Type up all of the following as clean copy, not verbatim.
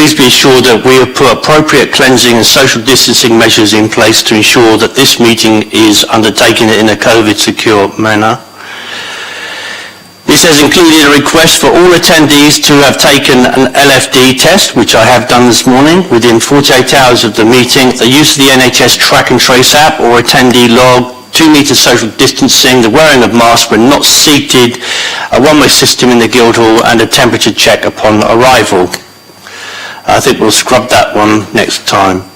Please be assured that we have put appropriate cleansing and social distancing measures in place to ensure that this meeting is undertaken in a COVID-secure manner. This has included a request for all attendees to have taken an LFD test, which I have done this morning, within 48 hours of the meeting, the use of the NHS Track and Trace app or attendee log, 2 metre social distancing, the wearing of masks when not seated, a one-way system in the Guildhall and a temperature check upon arrival. I think we'll scrub that one next time.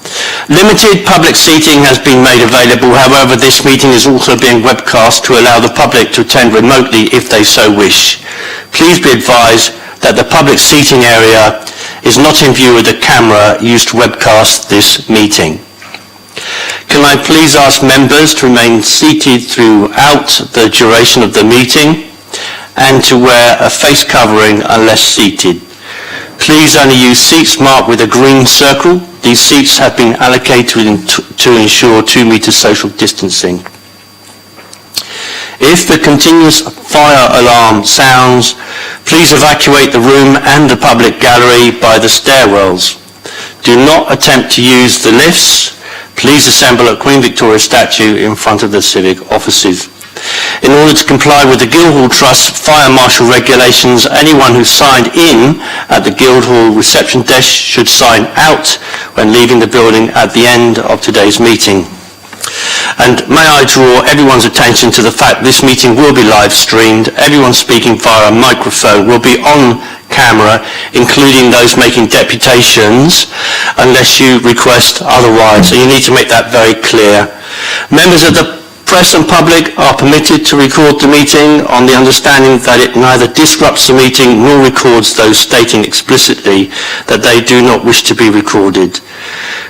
Limited public seating has been made available. However, this meeting is also being webcast to allow the public to attend remotely if they so wish. Please be advised that the public seating area is not in view of the camera used to webcast this meeting. Can I please ask members to remain seated throughout the duration of the meeting and to wear a face covering unless seated. Please only use seats marked with a green circle. These seats have been allocated to ensure 2 metre social distancing. If the continuous fire alarm sounds, please evacuate the room and the public gallery by the stairwells. Do not attempt to use the lifts. Please assemble at Queen Victoria statue in front of the civic offices. In order to comply with the Guildhall Trust fire marshal regulations, anyone who signed in at the Guildhall reception desk should sign out when leaving the building at the end of today's meeting. And may I draw everyone's attention to the fact this meeting will be live streamed. Everyone speaking via a microphone will be on camera, including those making deputations, unless you request otherwise. So you need to make that very clear. Members of the press and public are permitted to record the meeting on the understanding that it neither disrupts the meeting nor records those stating explicitly that they do not wish to be recorded.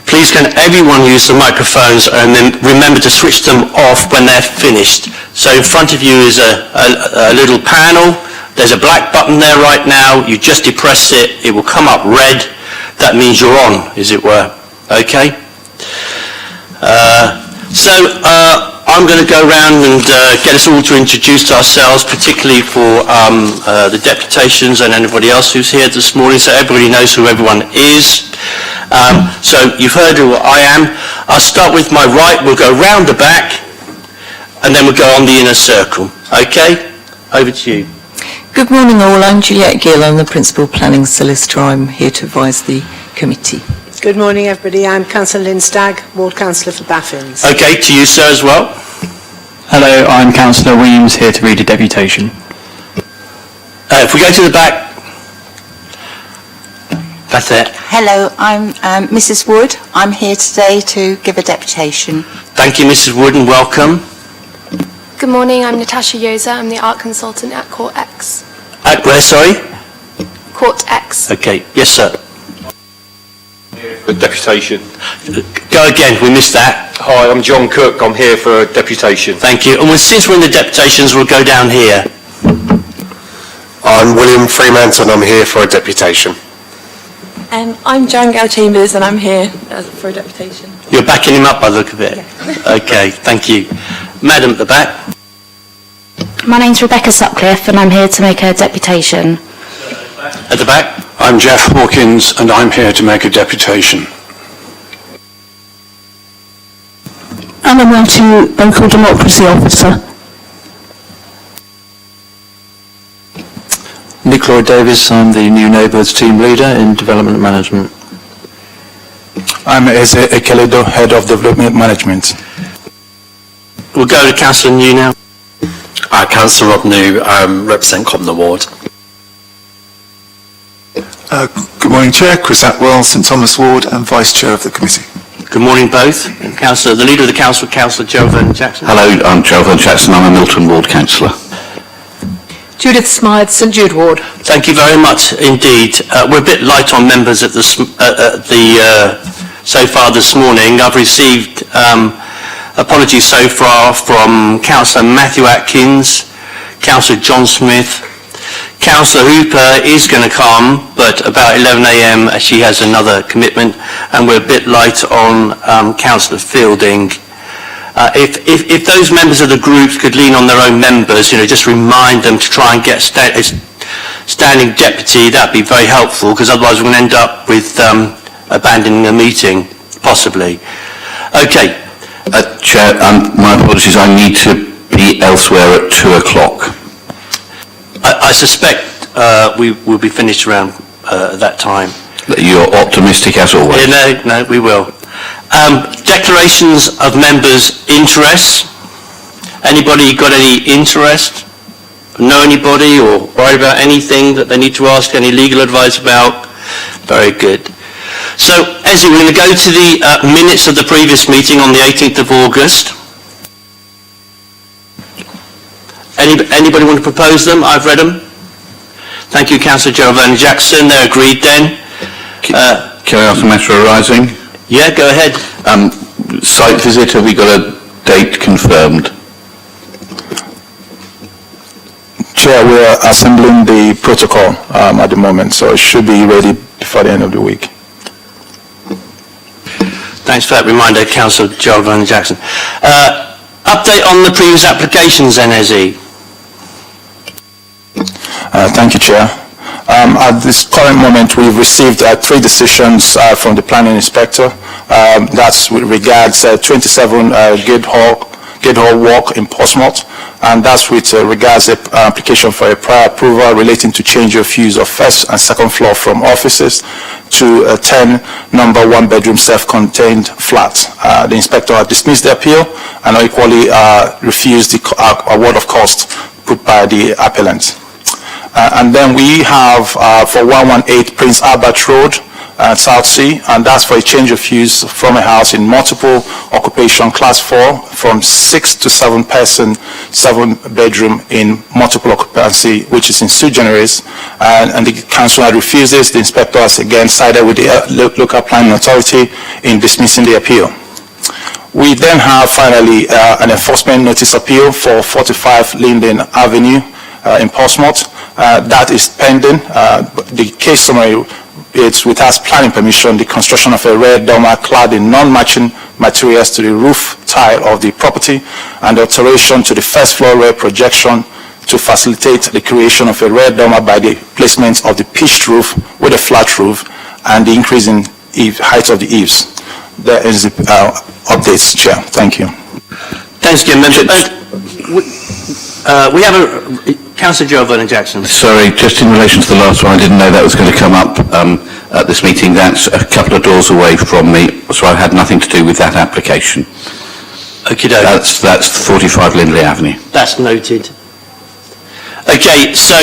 Please can everyone use the microphones and then remember to switch them off when they're finished. So in front of you is a little panel. There's a black button there right now. You just depress it. It will come up red. That means you're on, as it were. Okay? I'm going to go around and get us all to introduce ourselves, particularly for the deputations and anybody else who's here this morning, so everybody knows who everyone is. So you've heard who I am. I'll start with my right, we'll go round the back, and then we'll go on the inner circle. Okay? Over to you. Good morning all, I'm Juliette Gill, I'm the Principal Planning Solicitor. I'm here to advise the committee. Good morning everybody, I'm Councillor Lynn Stagg, Ward Councillor for Baffins. Okay, to you sir as well. Hello, I'm Councillor Williams, here to read a deputation. If we go to the back, that's it. Hello, I'm Mrs Wood. I'm here today to give a deputation. Thank you Mrs Wood and welcome. Good morning, I'm Natasha Yoza. I'm the art consultant at Court X. At where, sorry? Court X. Okay, yes sir. A deputation. Go again, we missed that. Hi, I'm John Cook, I'm here for a deputation. Thank you. And since we're in the deputations, we'll go down here. I'm William Fremantle, I'm here for a deputation. I'm Jan Gow-Chambers and I'm here for a deputation. You're backing him up by the look of it? Yeah. Okay, thank you. Madam at the back. My name's Rebecca Sutcliffe and I'm here to make a deputation. At the back. I'm Jeff Hawkins and I'm here to make a deputation. And I'm Welshing Local Democracy Officer. Nick Lloyd Davis, I'm the New Neighbourhoods Team Leader in Development Management. I'm Eze Ekeledo, Head of Development Management. We'll go to Councillor New now. Councillor Rob New, represent Cobham Ward. Good morning, Chair. Chris Atwell, St Thomas Ward and Vice Chair of the Committee. Good morning, both. And Councillor, the Leader of the Council, Councillor Joe Vernon-Jackson. Hello, I'm Joe Vernon-Jackson. I'm a Milton Ward Councillor. Judith Smythe, St Jude Ward. Thank you very much indeed. We're a bit light on members at so far this morning. I've received apologies so far from Councillor Matthew Atkins, Councillor John Smith. Councillor Hooper is going to come, but about 11 a.m. she has another commitment, and we're a bit light on Councillor Fielding. If those members of the groups could lean on their own members, just remind them to try and get standing deputy, that'd be very helpful, because otherwise we're going to end up with abandoning a meeting, possibly. Okay. Chair, my apologies, I need to be elsewhere at 2 o'clock. I suspect we will be finished around that time. You're optimistic as always. Yeah, no, we will. Declarations of members' interests. Anybody got any interest? Know anybody or worried about anything that they need to ask any legal advice about? Very good. So, Ezzy, we're going to go to the minutes of the previous meeting on the 18th of August. Anybody want to propose them? I've read them. Thank you, Councillor Geraldine Jackson. They're agreed then. Can I ask a matter arising? Yeah, go ahead. Site visit, have we got a date confirmed? Chair, we are assembling the protocol at the moment, so it should be ready before the end of the week. Thanks for that reminder, Councillor Geraldine Jackson. Update on the previous applications, NSE. Thank you, Chair. At this current moment, we've received 3 decisions from the planning inspector. That's with regards 27 Gate Hall Walk in Portsmouth, and that's with regards the application for a prior approval relating to change of use of first and second floor from offices to a 10 number 1 bedroom self-contained flat. The inspector had dismissed the appeal and equally refused the award of cost put by the appellant. And then we have for 118 Prince Albert Road, South Sea, and that's for a change of use from a house in multiple occupation class 4 from 6 to 7 person, 7 bedroom in multiple occupancy, which is in sui generis, and the council had refused this. The inspector has again sided with the local planning authority in dismissing the appeal. We then have finally an enforcement notice appeal for 45 Linden Avenue in Portsmouth. That is pending. The case summary, it's with us planning permission, the construction of a red dormer clad in non-matching materials to the roof tile of the property and the alteration to the first floor rear projection to facilitate the creation of a red dormer by the placement of the pitched roof with a flat roof and the increase in height of the eaves. There is the updates, Chair. Thank you. Thanks, Jim. We have a Councillor Geraldine Jackson. Sorry, just in relation to the last one, I didn't know that was going to come up at this meeting. That's a couple of doors away from me, so I had nothing to do with that application. Okay, that's 45 Lindley Avenue. That's noted. Okay, so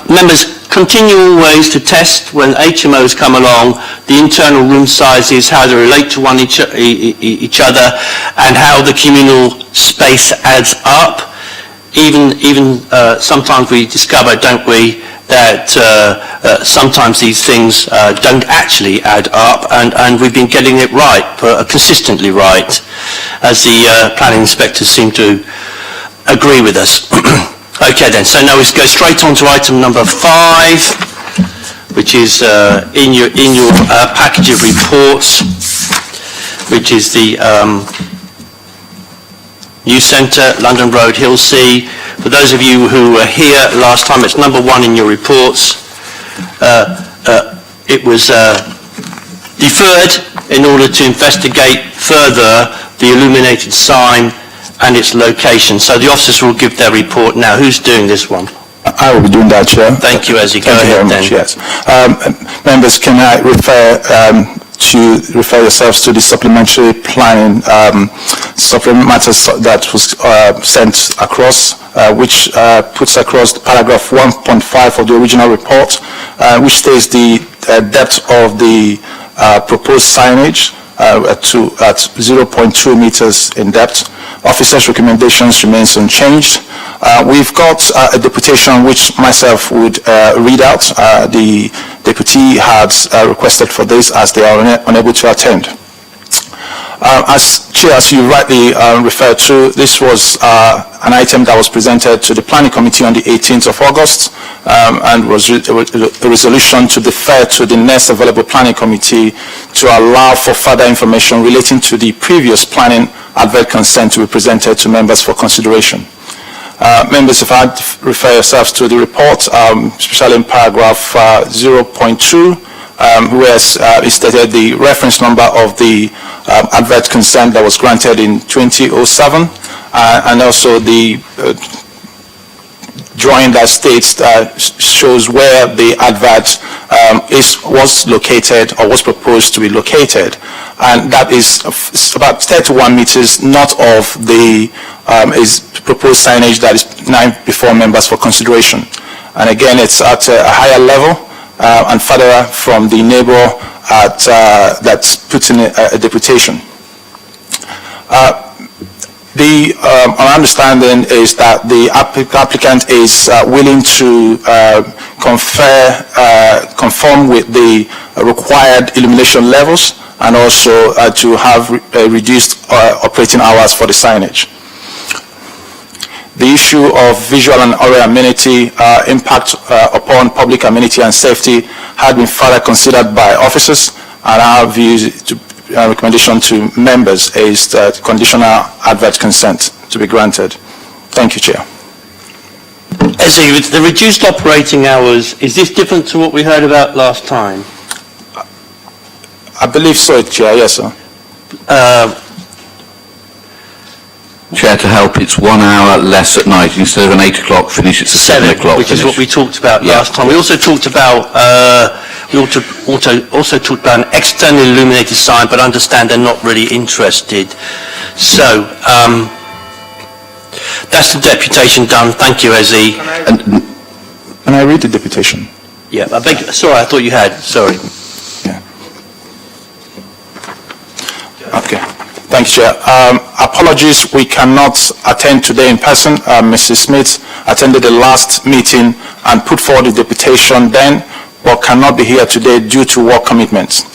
members, continue always to test when HMOs come along the internal room sizes, how they relate to each other, and how the communal space adds up. Even sometimes we discover, don't we, that sometimes these things don't actually add up, and we've been getting it right, consistently right, as the planning inspectors seem to agree with us. Okay then, so now we go straight on to item number 5, which is in your package of reports, which is the New Centre, London Road, Hillsea. For those of you who were here last time, it's number 1 in your reports. It was deferred in order to investigate further the illuminated sign and its location. So the officers will give their report now. Who's doing this one? I will be doing that, Chair. Thank you, Ezzy. Go ahead then. Yes. Members, can I refer yourselves to the supplementary planning supplementary matters that was sent across, which puts across the paragraph 1.5 of the original report, which states the depth of the proposed signage at 0.2 meters in depth. Officers' recommendations remains unchanged. We've got a deputation which myself would read out. The deputy had requested for this as they are unable to attend. As Chair, as you rightly referred to, this was an item that was presented to the Planning Committee on the 18th of August and was a resolution to defer to the next available Planning Committee to allow for further information relating to the previous planning advert consent to be presented to members for consideration. Members, if I'd refer yourselves to the report, especially in paragraph 0.2, where it stated the reference number of the advert consent that was granted in 2007, and also the drawing that states shows where the advert was located or was proposed to be located, and that is about 31 meters north of the is proposed signage that is now before members for consideration. And again, it's at a higher level and further from the neighbor that's put in a deputation. Our understanding is that the applicant is willing to conform with the required illumination levels and also to have reduced operating hours for the signage. The issue of visual and oral amenity impact upon public amenity and safety had been further considered by officers, and our views recommendation to members is that conditional advert consent to be granted. Thank you, Chair. Ezzy, the reduced operating hours, is this different to what we heard about last time? I believe so, Chair. Yes, sir. Chair, to help, it's 1 hour less at night. Instead of an 8 o'clock finish, it's a 7 o'clock which finish. is what we talked about last time. We also talked about also talked about an externally illuminated sign, but understand they're not really interested. So that's the deputation done. Thank you, Ezzy. Can I read the deputation? Yeah, I beg. Sorry, I thought you had. Sorry. Yeah. Okay. Thanks, Chair. Apologies, we cannot attend today in person. Mrs. Smith attended the last meeting and put forward the deputation then, but cannot be here today due to work commitments.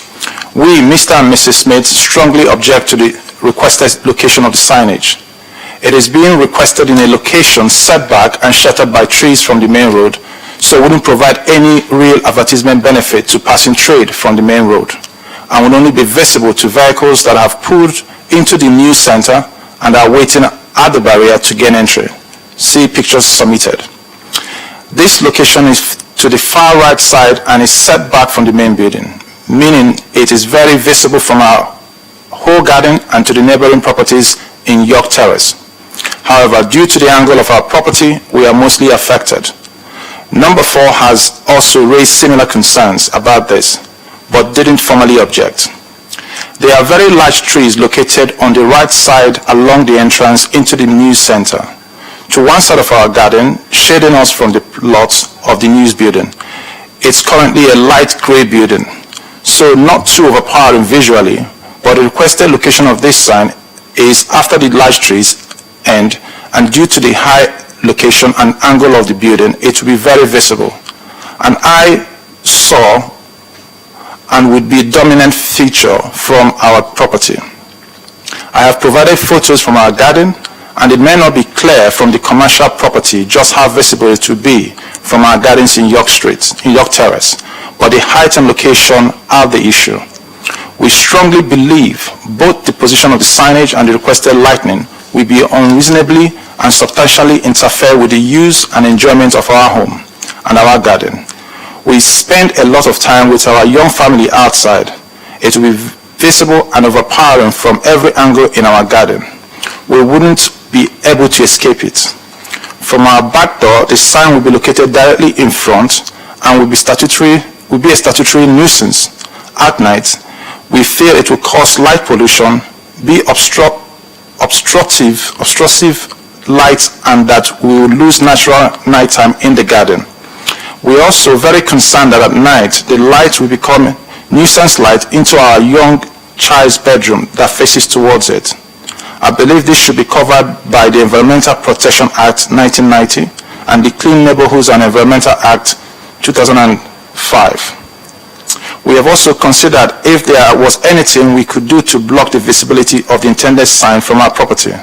We, Mr. and Mrs. Smith, strongly object to the requested location of the signage. It is being requested in a location set back and sheltered by trees from the main road, so it wouldn't provide any real advertisement benefit to passing trade from the main road, and will only be visible to vehicles that have pulled into the news center and are waiting at the barrier to gain entry. See pictures submitted. This location is to the far right side and is set back from the main building, meaning it is very visible from our whole garden and to the neighboring properties in York Terrace. However, due to the angle of our property, we are mostly affected. Number 4 has also raised similar concerns about this, but didn't formally object. There are very large trees located on the right side along the entrance into the news center, to one side of our garden, shading us from the lots of the news building. It's currently a light gray building, so not too overpowering visually, but the requested location of this sign is after the large trees end, and due to the high location and angle of the building, it will be very visible. And I saw and would be a dominant feature from our property. I have provided photos from our garden, and it may not be clear from the commercial property just how visible it will be from our gardens in York Terrace, but the height and location are the issue. We strongly believe both the position of the signage and the requested lighting will be unreasonably and substantially interfere with the use and enjoyment of our home and our garden. We spend a lot of time with our young family outside. It will be visible and overpowering from every angle in our garden. We wouldn't be able to escape it. From our back door, the sign will be located directly in front and will be a statutory nuisance. At night, we fear it will cause light pollution, be obstructive light, and that we will lose natural nighttime in the garden. We are also very concerned that at night, the light will become nuisance light into our young child's bedroom that faces towards it. I believe this should be covered by the Environmental Protection Act 1990 and the Clean Neighborhoods and Environmental Act 2005. We have also considered if there was anything we could do to block the visibility of the intended sign from our property.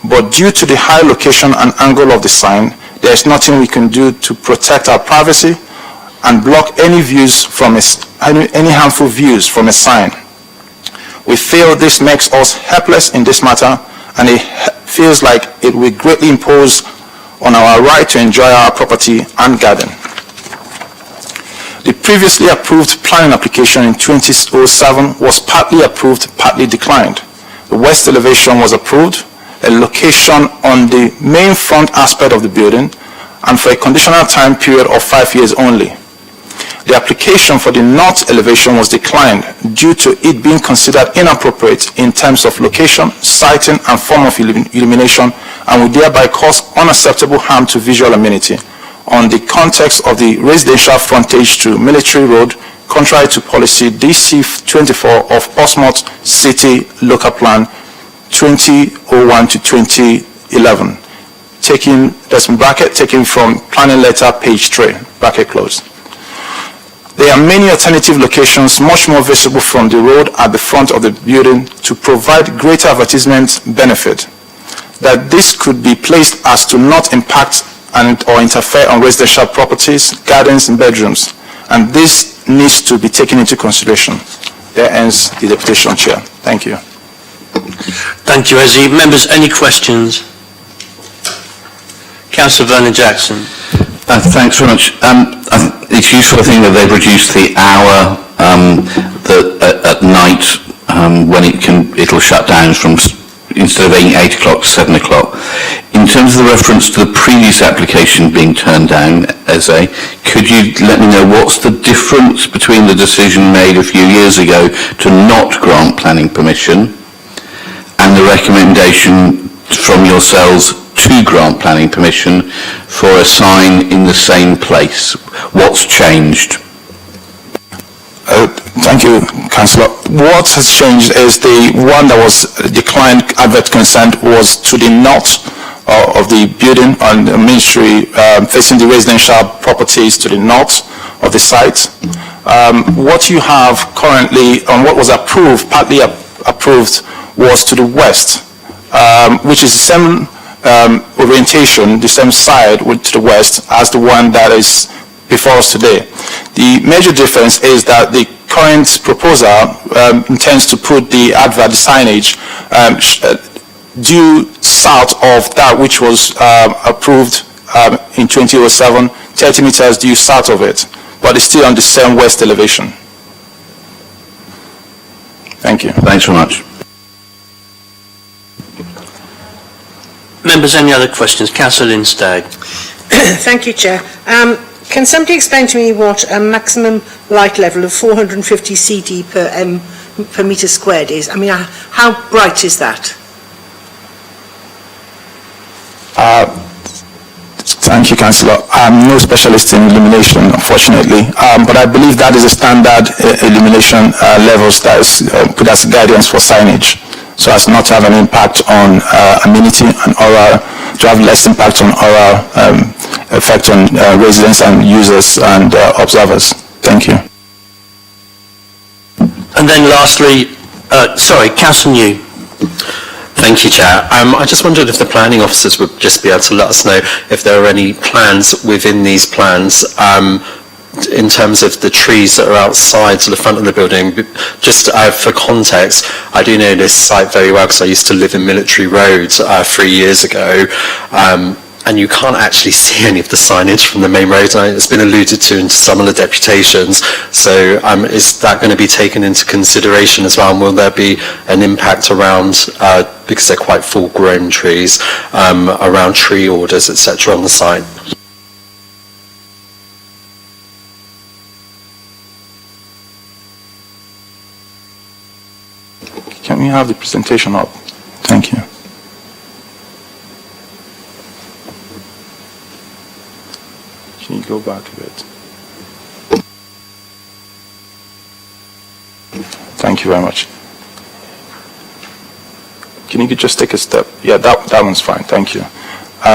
But due to the high location and angle of the sign, there is nothing we can do to protect our privacy and block any harmful views from a sign. We feel this makes us helpless in this matter, and it feels like it will greatly impose on our right to enjoy our property and garden. The previously approved planning application in 2007 was partly approved, partly declined. The west elevation was approved, a location on the main front aspect of the building, and for a conditional time period of 5 years only. The application for the north elevation was declined due to it being considered inappropriate in terms of location, siting, and form of illumination, and would thereby cause unacceptable harm to visual amenity on the context of the residential frontage to Military Road, contrary to policy DC-24 of Portsmouth City Local Plan 2001 to 2011. There's a bracket taken from planning letter page 3, bracket closed. There are many alternative locations much more visible from the road at the front of the building to provide greater advertisement benefit. That this could be placed as to not impact or interfere on residential properties, gardens, and bedrooms, and this needs to be taken into consideration. There ends the deputation, Chair. Thank you. Thank you, Ezzy. Members, any questions? Councillor Vernon Jackson. Thanks very much. It's useful, I think, that they've reduced the hour at night when it'll shut down from, instead of being 8 o'clock to 7 o'clock. In terms of the reference to the previous application being turned down, could you let me know what's the difference between the decision made a few years ago to not grant planning permission and the recommendation from yourselves to grant planning permission for a sign in the same place? What's changed? Thank you, Councillor. What has changed is the one that was declined advert consent was to the north of the building on the Ministry, facing the residential properties to the north of the site. What you have currently, on what was approved, partly approved, was to the west, which is the same orientation, the same side to the west as the one that is before us today. The major difference is that the current proposal intends to put the advert signage due south of that which was approved in 2007, 30 meters due south of it, but it's still on the same west elevation. Thank you. Thanks very much. Members, any other questions? Councillor Lindstag. Thank you, Chair. Can somebody explain to me what a maximum light level of 450 CD per metre squared is? I mean, how bright is that? Thank you, Councillor. I'm no specialist in illumination, unfortunately, but I believe that is a standard illumination levels that is put as guidance for signage, so as not to have an impact on amenity and oral, to have less impact on oral effect on residents and users and observers. Thank you. And then lastly, Councillor New. Thank you, Chair. I just wondered if the planning officers would just be able to let us know if there are any plans within these plans in terms of the trees that are outside to the front of the building. Just for context, I do know this site very well because I used to live in Military Road 3 years ago, and you can't actually see any of the signage from the main road. It's been alluded to in some of the deputations. So is that going to be taken into consideration as well? And will there be an impact around, because they're quite full-grown trees, around tree orders, etc. on the site? Can we have the presentation up? Thank you. Can you go back a bit? Thank you very much. Can you just take a step? Yeah, that one's fine. Thank you.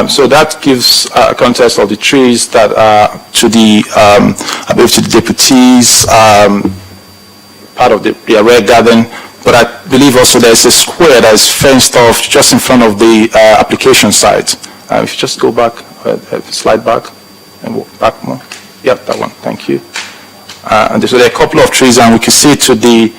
So that gives a context of the trees that are to the, I believe to the deputies, part of the rear garden. But I believe also there's a square that is fenced off just in front of the application site. If you just go back, slide back, and walk back more. Yep, that one. Thank you. And so there are a couple of trees, and we can see to the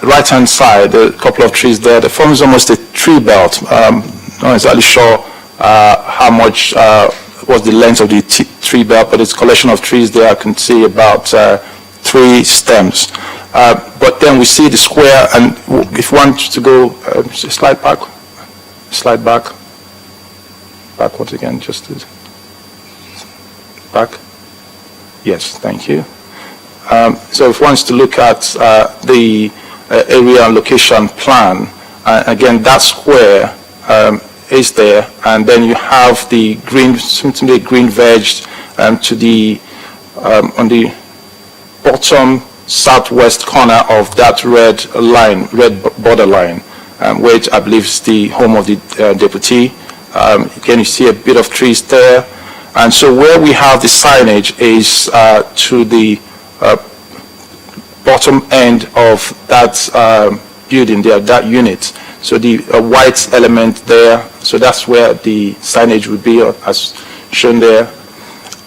right-hand side, there are a couple of trees there. The form is almost a tree belt. Not exactly sure how much was the length of the tree belt, but it's a collection of trees there. I can see about 3 stems. But then we see the square, and if you want to go, slide back, backwards again, just back. Yes, thank you. So if one wants to look at the area and location plan, again, that square is there, and then you have the green, simply green veg to the on the bottom southwest corner of that red border line, which I believe is the home of the deputy. Again, you see a bit of trees there, and so where we have the signage is to the bottom end of that building there, that unit. So the white element there, so that's where the signage would be as shown there.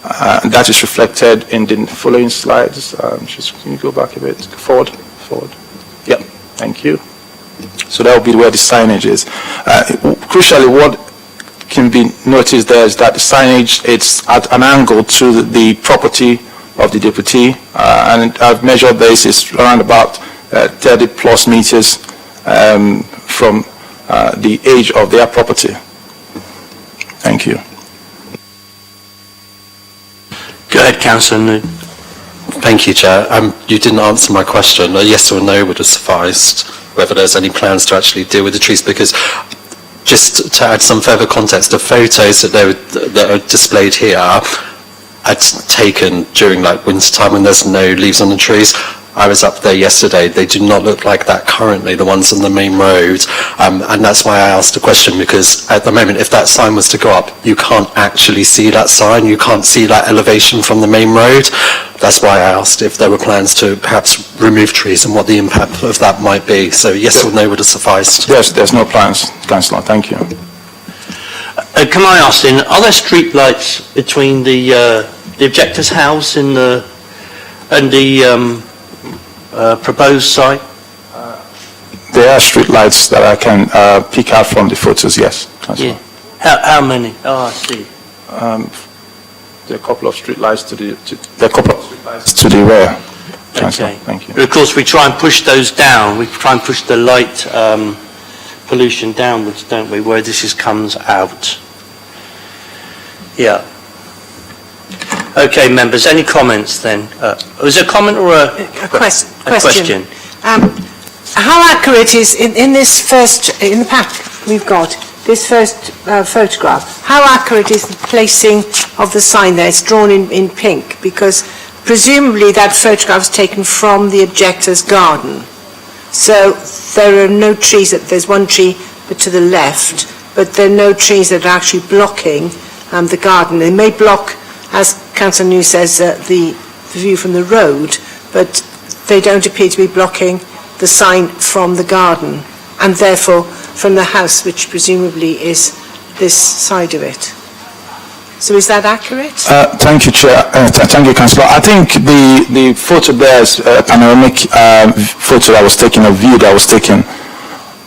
That is reflected in the following slides. Can you go back a bit? Forward. Yep, thank you. So that will be where the signage is. Crucially, what can be noticed there is that the signage, it's at an angle to the property of the deputy, and I've measured this, it's around about 30 plus meters from the edge of their property. Thank you. Go ahead, Councillor New. Thank you, Chair. You didn't answer my question. A yes or no would have sufficed, whether there's any plans to actually deal with the trees, because just to add some further context, the photos that are displayed here I'd taken during winter time when there's no leaves on the trees. I was up there yesterday. They do not look like that currently, the ones on the main road. And that's why I asked the question, because at the moment, if that sign was to go up, you can't actually see that sign. You can't see that elevation from the main road. That's why I asked if there were plans to perhaps remove trees and what the impact of that might be. So yes or no would have sufficed. Yes, there's no plans, Councillor. Thank you. Can I ask then, are there street lights between the objector's house and the proposed site? There are street lights that I can pick out from the photos, yes. Yeah. How many? Oh, I see. There are a couple of street lights to the rear. Okay. Thank you. But of course, we try and push those down. We try and push the light pollution downwards, don't we, where this comes out. Yeah. Okay, members, any comments then? Was there a comment or a question? How accurate is, in the pack we've got, this first photograph, how accurate is the placing of the sign there? It's drawn in pink, because presumably that photograph is taken from the objector's garden. So there are no trees, there's one tree but to the left, but there are no trees that are actually blocking the garden. They may block, as Councillor New says, the view from the road, but they don't appear to be blocking the sign from the garden, and therefore from the house, which presumably is this side of it. So is that accurate? Thank you, Chair. Thank you, Councillor. I think the photo there is a panoramic photo that was taken, a view that was taken.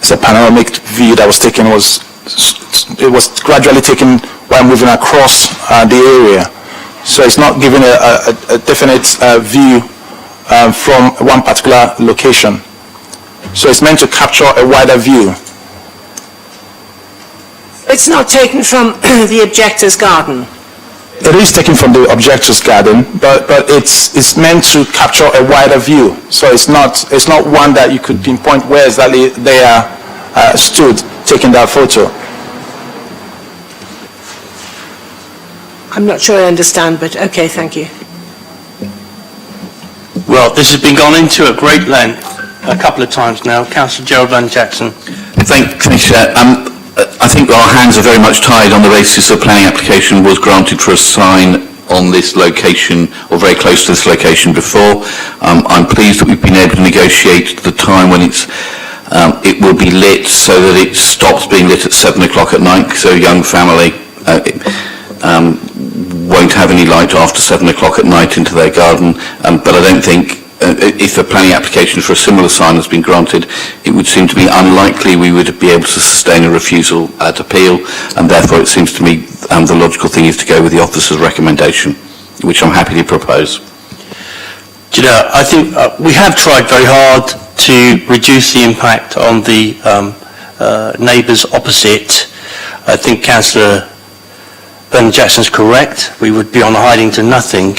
It's a panoramic view that was taken. It was gradually taken while moving across the area. So it's not giving a definite view from one particular location. So it's meant to capture a wider view. It's not taken from the objector's garden? It is taken from the objector's garden, but it's meant to capture a wider view. So it's not one that you could pinpoint where exactly they are stood taking that photo. I'm not sure I understand, but okay, thank you. Well, this has been gone into at great length a couple of times now. Councillor Gerald Jackson. Thank you, Chair. I think our hands are very much tied on the basis the planning application was granted for a sign on this location, or very close to this location before. I'm pleased that we've been able to negotiate the time when it will be lit so that it stops being lit at 7 o'clock at night, so a young family won't have any light after 7 o'clock at night into their garden, but I don't think if a planning application for a similar sign has been granted, it would seem to be unlikely we would be able to sustain a refusal at appeal, and therefore it seems to me the logical thing is to go with the officer's recommendation, which I'm happy to propose. Do you know, I think we have tried very hard to reduce the impact on the neighbours opposite. I think Councillor Bernard Jackson's correct. We would be on hiding to nothing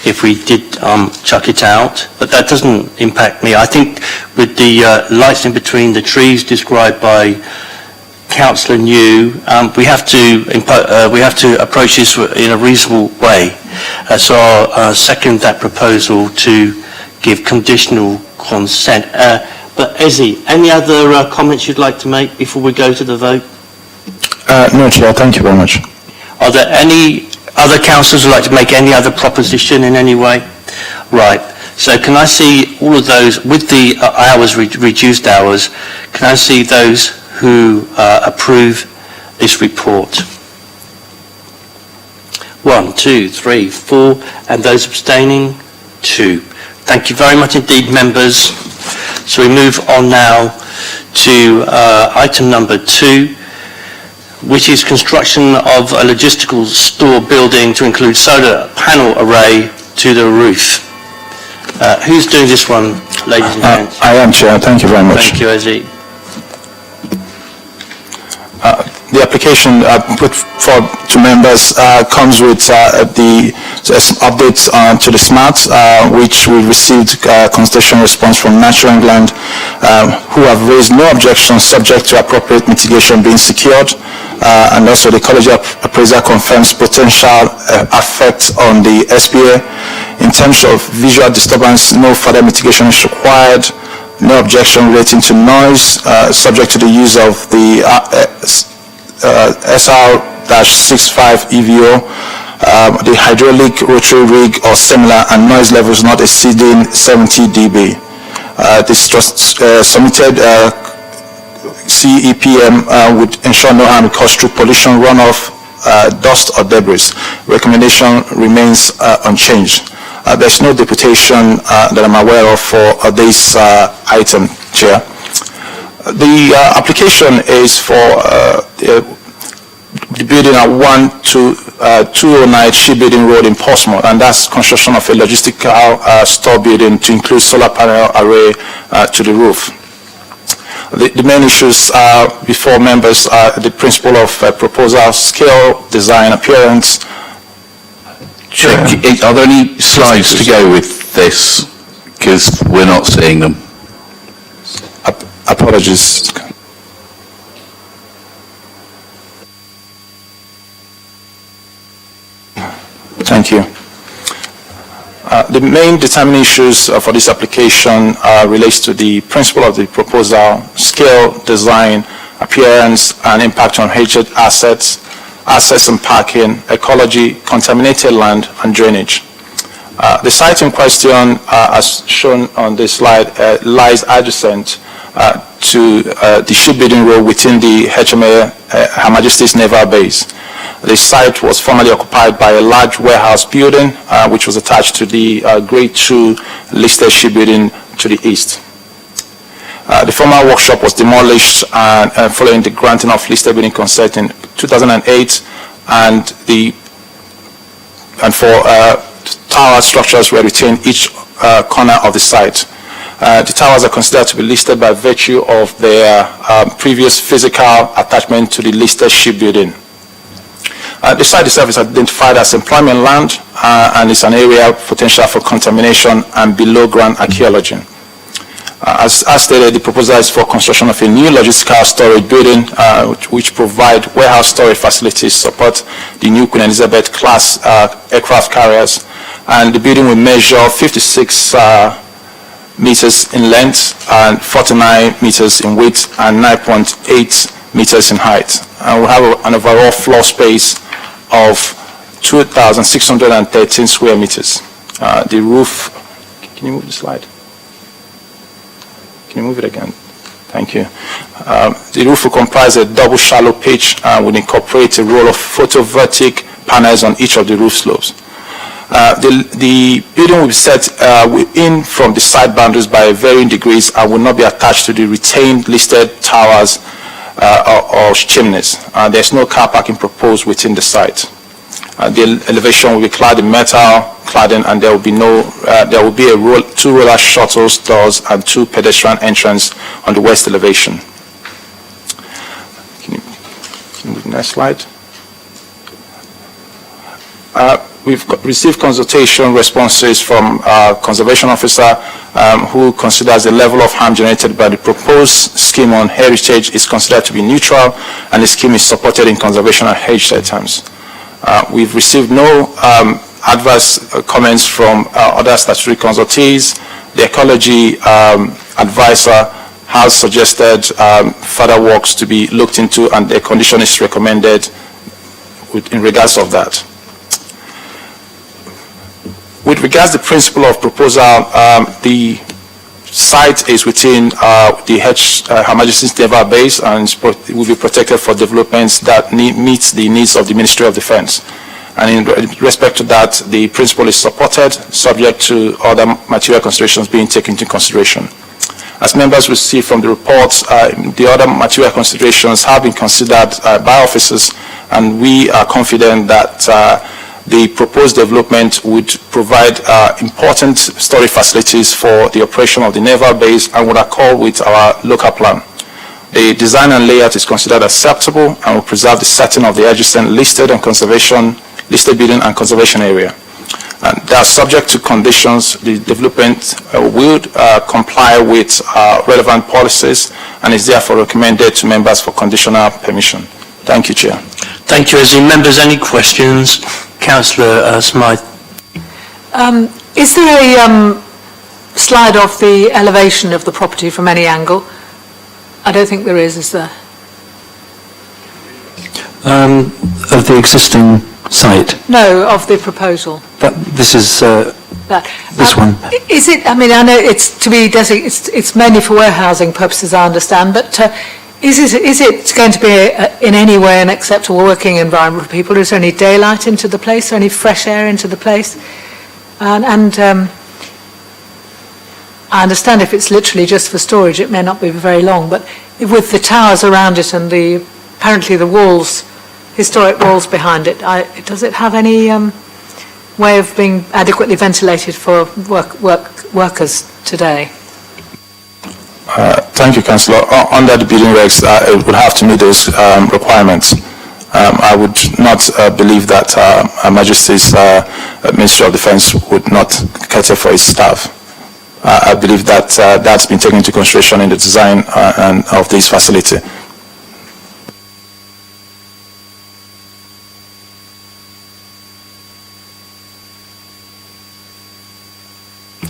if we did chuck it out, but that doesn't impact me. I think with the lights in between the trees described by Councillor New, we have to approach this in a reasonable way. So I'll second that proposal to give conditional consent. But Ezzy, any other comments you'd like to make before we go to the vote? No, Chair, thank you very much. Are there any other councillors who would like to make any other proposition in any way? Right. So can I see all of those with the hours, reduced hours, can I see those who approve this report? 1, 2, 3, 4, and those abstaining? 2. Thank you very much indeed, members. So we move on now to item number 2, which is construction of a logistical store building to include solar panel array to the roof. Who's doing this one, ladies and gents? I am, Chair. Thank you very much. Thank you, Ezzy. The application put forward to members comes with the updates to the SMART, which we received consultation response from Natural England, who have raised no objections subject to appropriate mitigation being secured. And also the College Appraiser confirms potential effect on the SPA. In terms of visual disturbance, no further mitigation is required. No objection relating to noise, subject to the use of the SR-65 EVO, the hydraulic rotary rig or similar, and noise levels not exceeding 70 dB. This just submitted CEPM would ensure no harm caused through pollution, runoff, dust or debris. Recommendation remains unchanged. There's no deputation that I'm aware of for this item, Chair. The application is for the building at 209 Shipbuilding Road in Portsmouth, and that's construction of a logistical store building to include solar panel array to the roof. The main issues before members are the principle of proposal, scale, design, appearance. Are there any slides to go with this? Because we're not seeing them. Apologies. Thank you. The main determining issues for this application relates to the principle of the proposal, scale, design, appearance, and impact on heritage assets and parking, ecology, contaminated land, and drainage. The site in question, as shown on this slide, lies adjacent to the shipbuilding road within the HMA Her Majesty's Naval Base. The site was formerly occupied by a large warehouse building, which was attached to the Grade 2 listed shipbuilding to the east. The former workshop was demolished following the granting of listed building consent in 2008, and for tower structures were retained each corner of the site. The towers are considered to be listed by virtue of their previous physical attachment to the listed shipbuilding. The site itself is identified as employment land and is an area of potential for contamination and below-ground archaeology. As stated, the proposal is for construction of a new logistical storage building which provide warehouse storage facilities, support the new Queen Elizabeth class aircraft carriers, and the building will measure 56 meters in length and 49 meters in width and 9.8 meters in height. And we'll have an overall floor space of 2,613 square meters. The roof, can you move the slide? Can you move it again? Thank you. The roof will comprise a double shallow pitch and will incorporate a row of photovoltaic panels on each of the roof slopes. The building will be set in from the side boundaries by varying degrees and will not be attached to the retained listed towers or chimneys. There's no car parking proposed within the site. The elevation will be clad in metal cladding, and there will be two roller shuttle doors and 2 pedestrian entrances on the west elevation. Can you move the next slide? We've received consultation responses from our conservation officer who considers the level of harm generated by the proposed scheme on heritage is considered to be neutral, and the scheme is supported in conservation and heritage terms. We've received no adverse comments from other statutory consultees. The ecology advisor has suggested further works to be looked into, and a condition is recommended in regards of that. With regards to the principle of proposal, the site is within Her Majesty's Naval Base and will be protected for developments that meets the needs of the Ministry of Defence. And in respect to that, the principle is supported, subject to other material considerations being taken into consideration. As members will see from the reports, the other material considerations have been considered by officers, and we are confident that the proposed development would provide important storage facilities for the operation of the naval base and would accord with our local plan. The design and layout is considered acceptable and will preserve the setting of the adjacent listed building and conservation area. And that, subject to conditions, the development would comply with relevant policies and is therefore recommended to members for conditional permission. Thank you, Chair. Thank you. As in members, any questions? Councillor Smythe. Is there a slide of the elevation of the property from any angle? I don't think there is there? Of the existing site? No, of the proposal. This is this one. Is it? I mean, I know it's to be it's mainly for warehousing purposes, I understand, but is it going to be in any way an acceptable working environment for people? Is there any daylight into the place, or any fresh air into the place? And I understand if it's literally just for storage, it may not be very long, but with the towers around it and apparently the walls, historic walls behind it, does it have any way of being adequately ventilated for workers today? Thank you, Councillor. Under the building regs, it would have to meet those requirements. I would not believe that Her Majesty's Ministry of Defence would not cater for its staff. I believe that that's been taken into consideration in the design of this facility.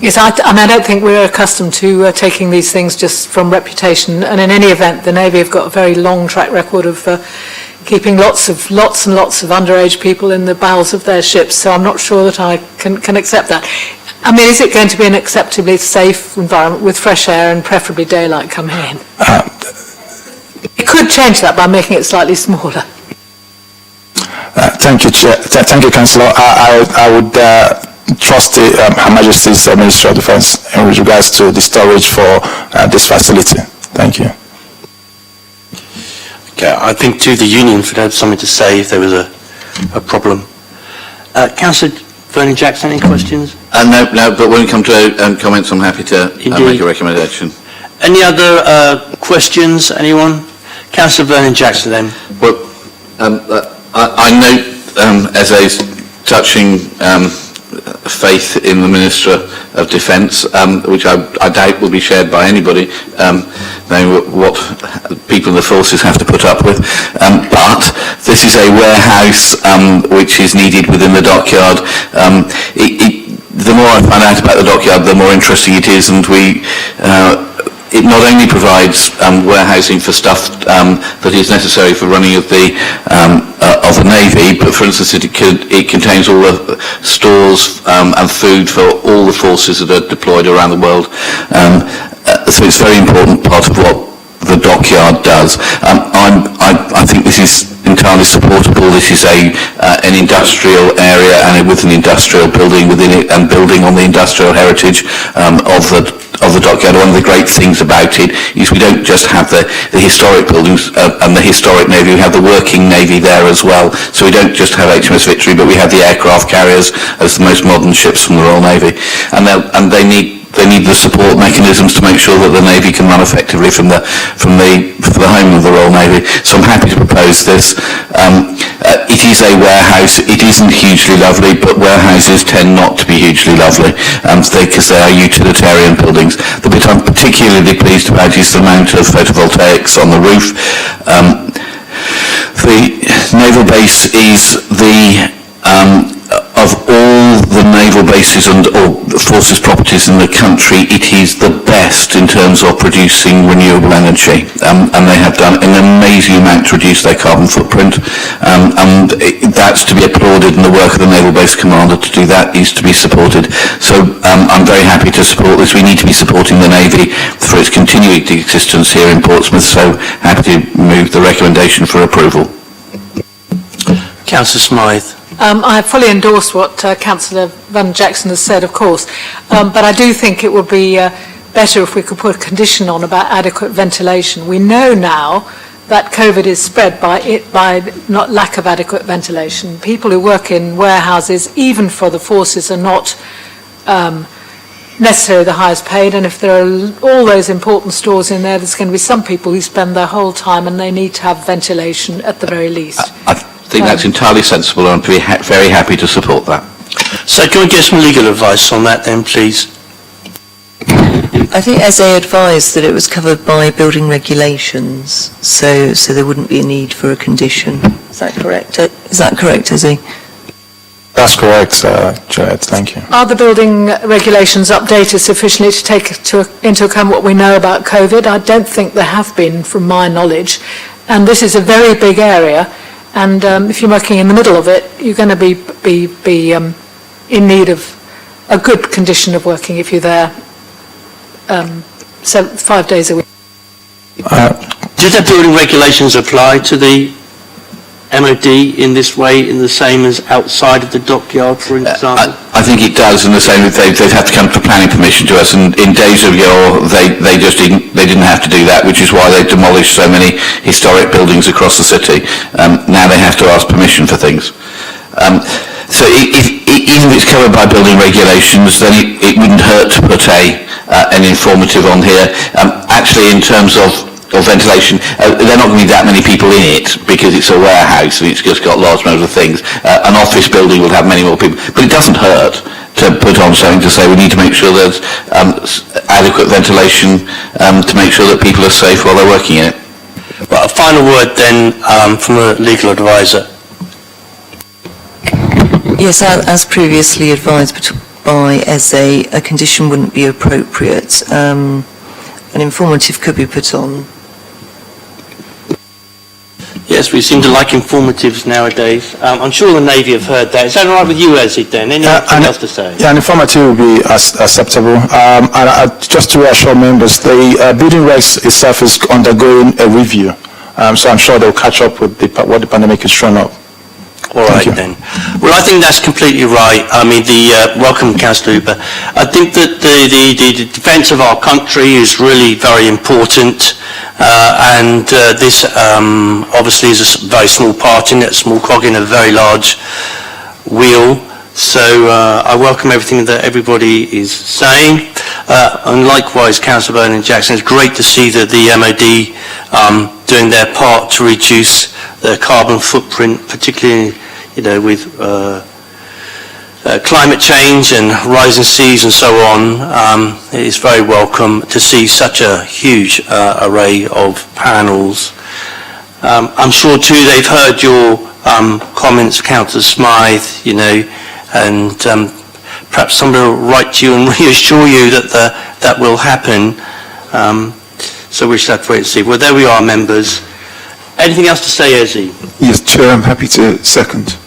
Yes, I don't think we're accustomed to taking these things just from reputation. And in any event, the Navy have got a very long track record of keeping lots and lots of underage people in the bowels of their ships. So I'm not sure that I can accept that. I mean, is it going to be an acceptably safe environment with fresh air and preferably daylight coming in? It could change that by making it slightly smaller. Thank you, Chair. Thank you, Councillor. I would trust Her Majesty's Ministry of Defence in regards to the storage for this facility. Thank you. Okay, I think to the union would have something to say if there was a problem. Councillor Vernon Jackson, any questions? No, but when it comes to comments, I'm happy to make a recommendation. Any other questions, anyone? Councillor Vernon Jackson then. Well, I note as a touching faith in the Minister of Defence, which I doubt will be shared by anybody, knowing what people in the forces have to put up with. But this is a warehouse which is needed within the dockyard. The more I find out about the dockyard, the more interesting it is, and it not only provides warehousing for stuff that is necessary for running of the Navy, but for instance it contains all the stores and food for all the forces that are deployed around the world. So it's a very important part of what the dockyard does. I think this is entirely entirely supportable. This is an industrial area and with an industrial building within it and building on the industrial heritage of the dockyard. One of the great things about it is we don't just have the historic buildings and the historic Navy, we have the working Navy there as well. So we don't just have HMS Victory, but we have the aircraft carriers as the most modern ships from the Royal Navy. And they need the support mechanisms to make sure that the Navy can run effectively from the home of the Royal Navy. So I'm happy to propose this. It is a warehouse. It isn't hugely lovely, but warehouses tend not to be hugely lovely because they are utilitarian buildings. The bit I'm particularly pleased about is the amount of photovoltaics on the roof. The naval base is of all the naval bases and all forces properties in the country, it is the best in terms of producing renewable energy, and they have done an amazing amount to reduce their carbon footprint, and that's to be applauded, and the work of the Naval Base Commander to do that is to be supported. So I'm very happy to support this. We need to be supporting the Navy for its continuing existence here in Portsmouth, so happy to move the recommendation for approval. Councillor Smythe. I fully endorse what Councillor Van Jackson has said, of course, but I do think it would be better if we could put a condition on about adequate ventilation. We know now that COVID is spread by not lack of adequate ventilation. People who work in warehouses, even for the forces, are not necessarily the highest paid, and if there are all those important stores in there, there's going to be some people who spend their whole time and they need to have ventilation at the very least. I think that's entirely sensible, and I'm very happy to support that. So can we get some legal advice on that then, please? I think as they advised that it was covered by building regulations, so there wouldn't be a need for a condition. Is that correct? Is that correct, Izzy? That's correct, Chair. Thank you. Are the building regulations updated sufficiently to take into account what we know about COVID? I don't think there have been, from my knowledge, and this is a very big area. And if you're working in the middle of it, you're going to be in need of a good condition of working if you're there 5 days a week. Do the building regulations apply to the MOD in this way, in the same as outside of the dockyard, for example? I think it does, in the same way they've had to come for planning permission to us, and in days of yore they didn't have to do that, which is why they demolished so many historic buildings across the city. Now they have to ask permission for things. So even if it's covered by building regulations, then it wouldn't hurt to put an informative on here. Actually, in terms of ventilation, there are not going to be that many people in it because it's a warehouse and it's just got large numbers of things. An office building will have many more people, but it doesn't hurt to put on something to say we need to make sure there's adequate ventilation to make sure that people are safe while they're working in it. Well, a final word then from a legal advisor. Yes, as previously advised by ESE, a condition wouldn't be appropriate. An informative could be put on. Yes, we seem to like informatives nowadays. I'm sure the Navy have heard that. Is that all right with you, Ezzy, then? Anything else to say? Yeah, an informative will be acceptable. Just to reassure members, the building regs itself is undergoing a review, so I'm sure they'll catch up with what the pandemic is thrown up. All right then. Well, I think that's completely right. I mean, welcome, Councillor Hooper. I think that the defence of our country is really very important, and this obviously is a very small part in it, a small cog in a very large wheel. So I welcome everything that everybody is saying. And likewise, Councillor Bernard Jackson, it's great to see that the MOD doing their part to reduce their carbon footprint, particularly, with climate change and rising seas and so on. It is very welcome to see such a huge array of panels. I'm sure too they've heard your comments, Councillor Smythe, and perhaps somebody will write to you and reassure you that that will happen. So we shall have to wait and see. Well, there we are, members. Anything else to say, Ezzy? Yes, Chair, I'm happy to second.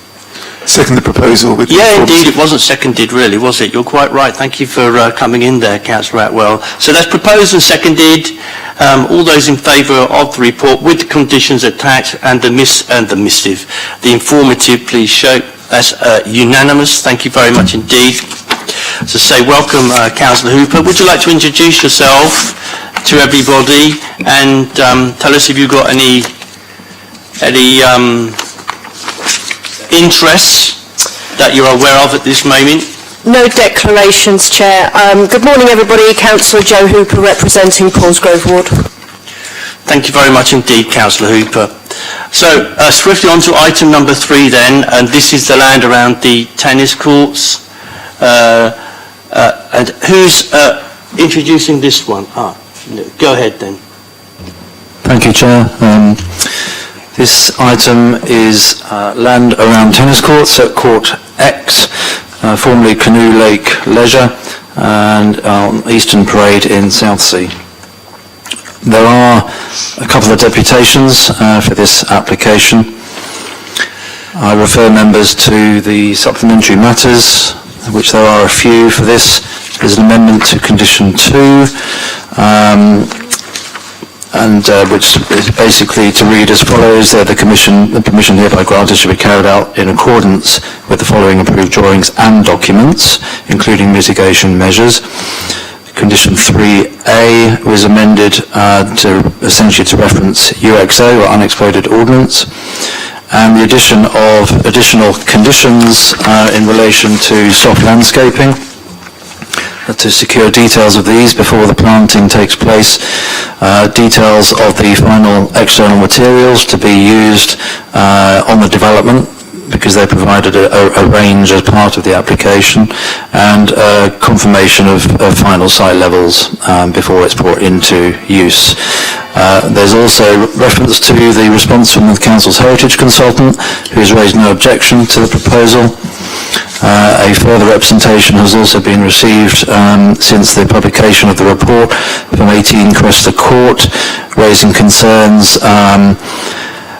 Second the proposal with... Yeah, indeed, it wasn't seconded really, was it? You're quite right. Thank you for coming in there, Councillor Atwell. So that's proposed and seconded. All those in favour of the report with the conditions attached and the informative, please show. That's unanimous. Thank you very much indeed. So say welcome, Councillor Hooper. Would you like to introduce yourself to everybody and tell us if you've got any interests that you're aware of at this moment? No declarations, Chair. Good morning, everybody. Councillor Joe Hooper, representing Paulsgrove Ward. Thank you very much indeed, Councillor Hooper. So, swiftly on to item number 3 then, and this is the land around the tennis courts. And who's introducing this one? Go ahead then. Thank you, Chair. This item is land around tennis courts at Court X, formerly Canoe Lake Leisure, and on Eastern Parade in Southsea. There are a couple of deputations for this application. I refer members to the Supplementary Matters, which there are a few for this. There's an amendment to Condition 2, which is basically to read as follows: the permission hereby granted should be carried out in accordance with the following approved drawings and documents, including mitigation measures. Condition 3A was amended to essentially to reference UXO, or unexploded ordnance, and the addition of additional conditions in relation to soft landscaping. To secure details of these before the planting takes place, details of the final external materials to be used on the development, because they provided a range as part of the application, and confirmation of final site levels before it's brought into use. There's also reference to the response from the Council's Heritage Consultant, who has raised no objection to the proposal. A further representation has also been received since the publication of the report from 18 Cresta Court, raising concerns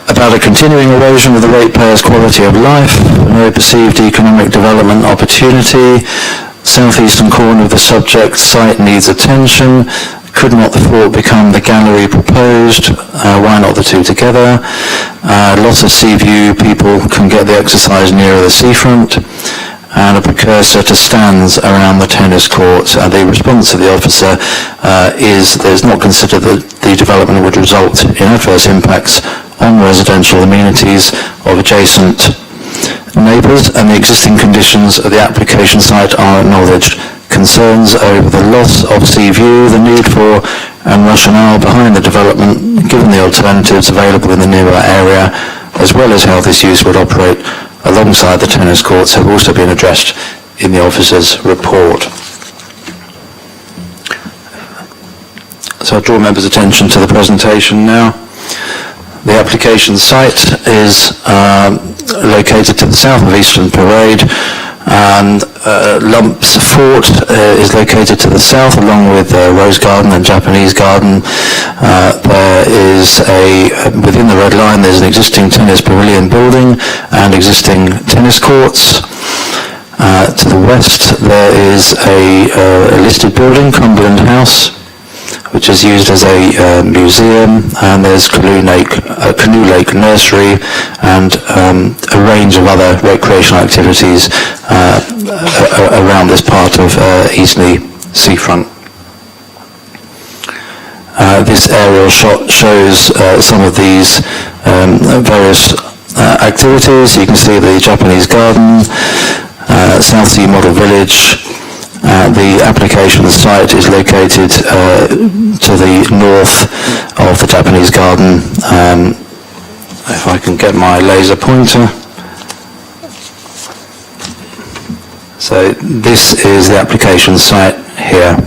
about a continuing erosion of the ratepayers' quality of life, no perceived economic development opportunity, southeastern corner of the subject site needs attention, could not the fort become the gallery proposed, why not the two together, lots of sea view, people can get the exercise nearer the seafront, and a precursor to stands around the tennis courts. The response of the officer is there's not considered that the development would result in adverse impacts on residential amenities of adjacent neighbours, and the existing conditions of the application site are acknowledged. Concerns over the loss of sea view, the need for and rationale behind the development, given the alternatives available in the nearby area, as well as how this use would operate alongside the tennis courts, have also been addressed in the officer's report. So I'll draw members' attention to the presentation now. The application site is located to the south of Eastern Parade, and Lumps Fort is located to the south, along with Rose Garden and Japanese Garden. There is within the red line, there's an existing tennis pavilion building and existing tennis courts. To the west, there is a listed building, Cumberland House, which is used as a museum, and there's Canoe Lake Nursery, and a range of other recreational activities around this part of Eastleigh seafront. This aerial shot shows some of these various activities. You can see the Japanese Garden, Southsea Model Village. The application site is located to the north of the Japanese Garden. If I can get my laser pointer. So this is the application site here.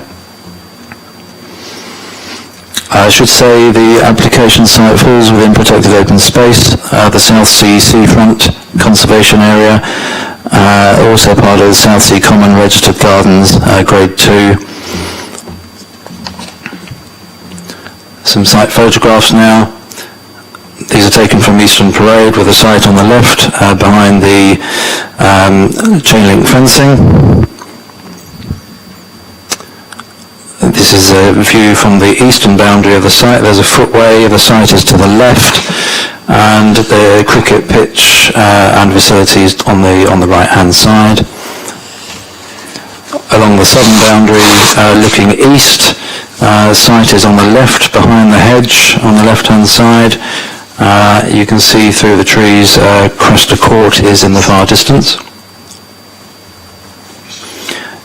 I should say the application site falls within protected open space, the Southsea Seafront Conservation Area, also part of the Southsea Common Registered Gardens, Grade 2. Some site photographs now. These are taken from Eastern Parade, with the site on the left, behind the chain link fencing. This is a view from the eastern boundary of the site. There's a footway, the site is to the left, and the cricket pitch and facilities on the right-hand side. Along the southern boundary, looking east, the site is on the left, behind the hedge, on the left-hand side. You can see through the trees, Cresta Court is in the far distance.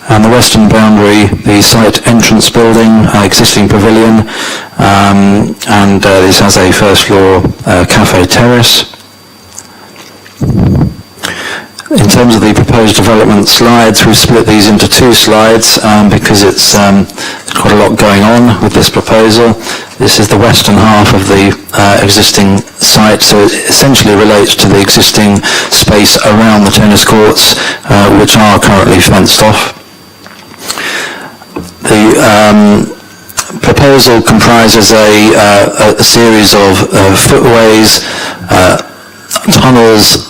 And the western boundary, the site entrance building, existing pavilion, and this has a first floor cafe terrace. In terms of the proposed development slides, we've split these into two slides because it's quite a lot going on with this proposal. This is the western half of the existing site, so it essentially relates to the existing space around the tennis courts, which are currently fenced off. The proposal comprises a series of footways, tunnels,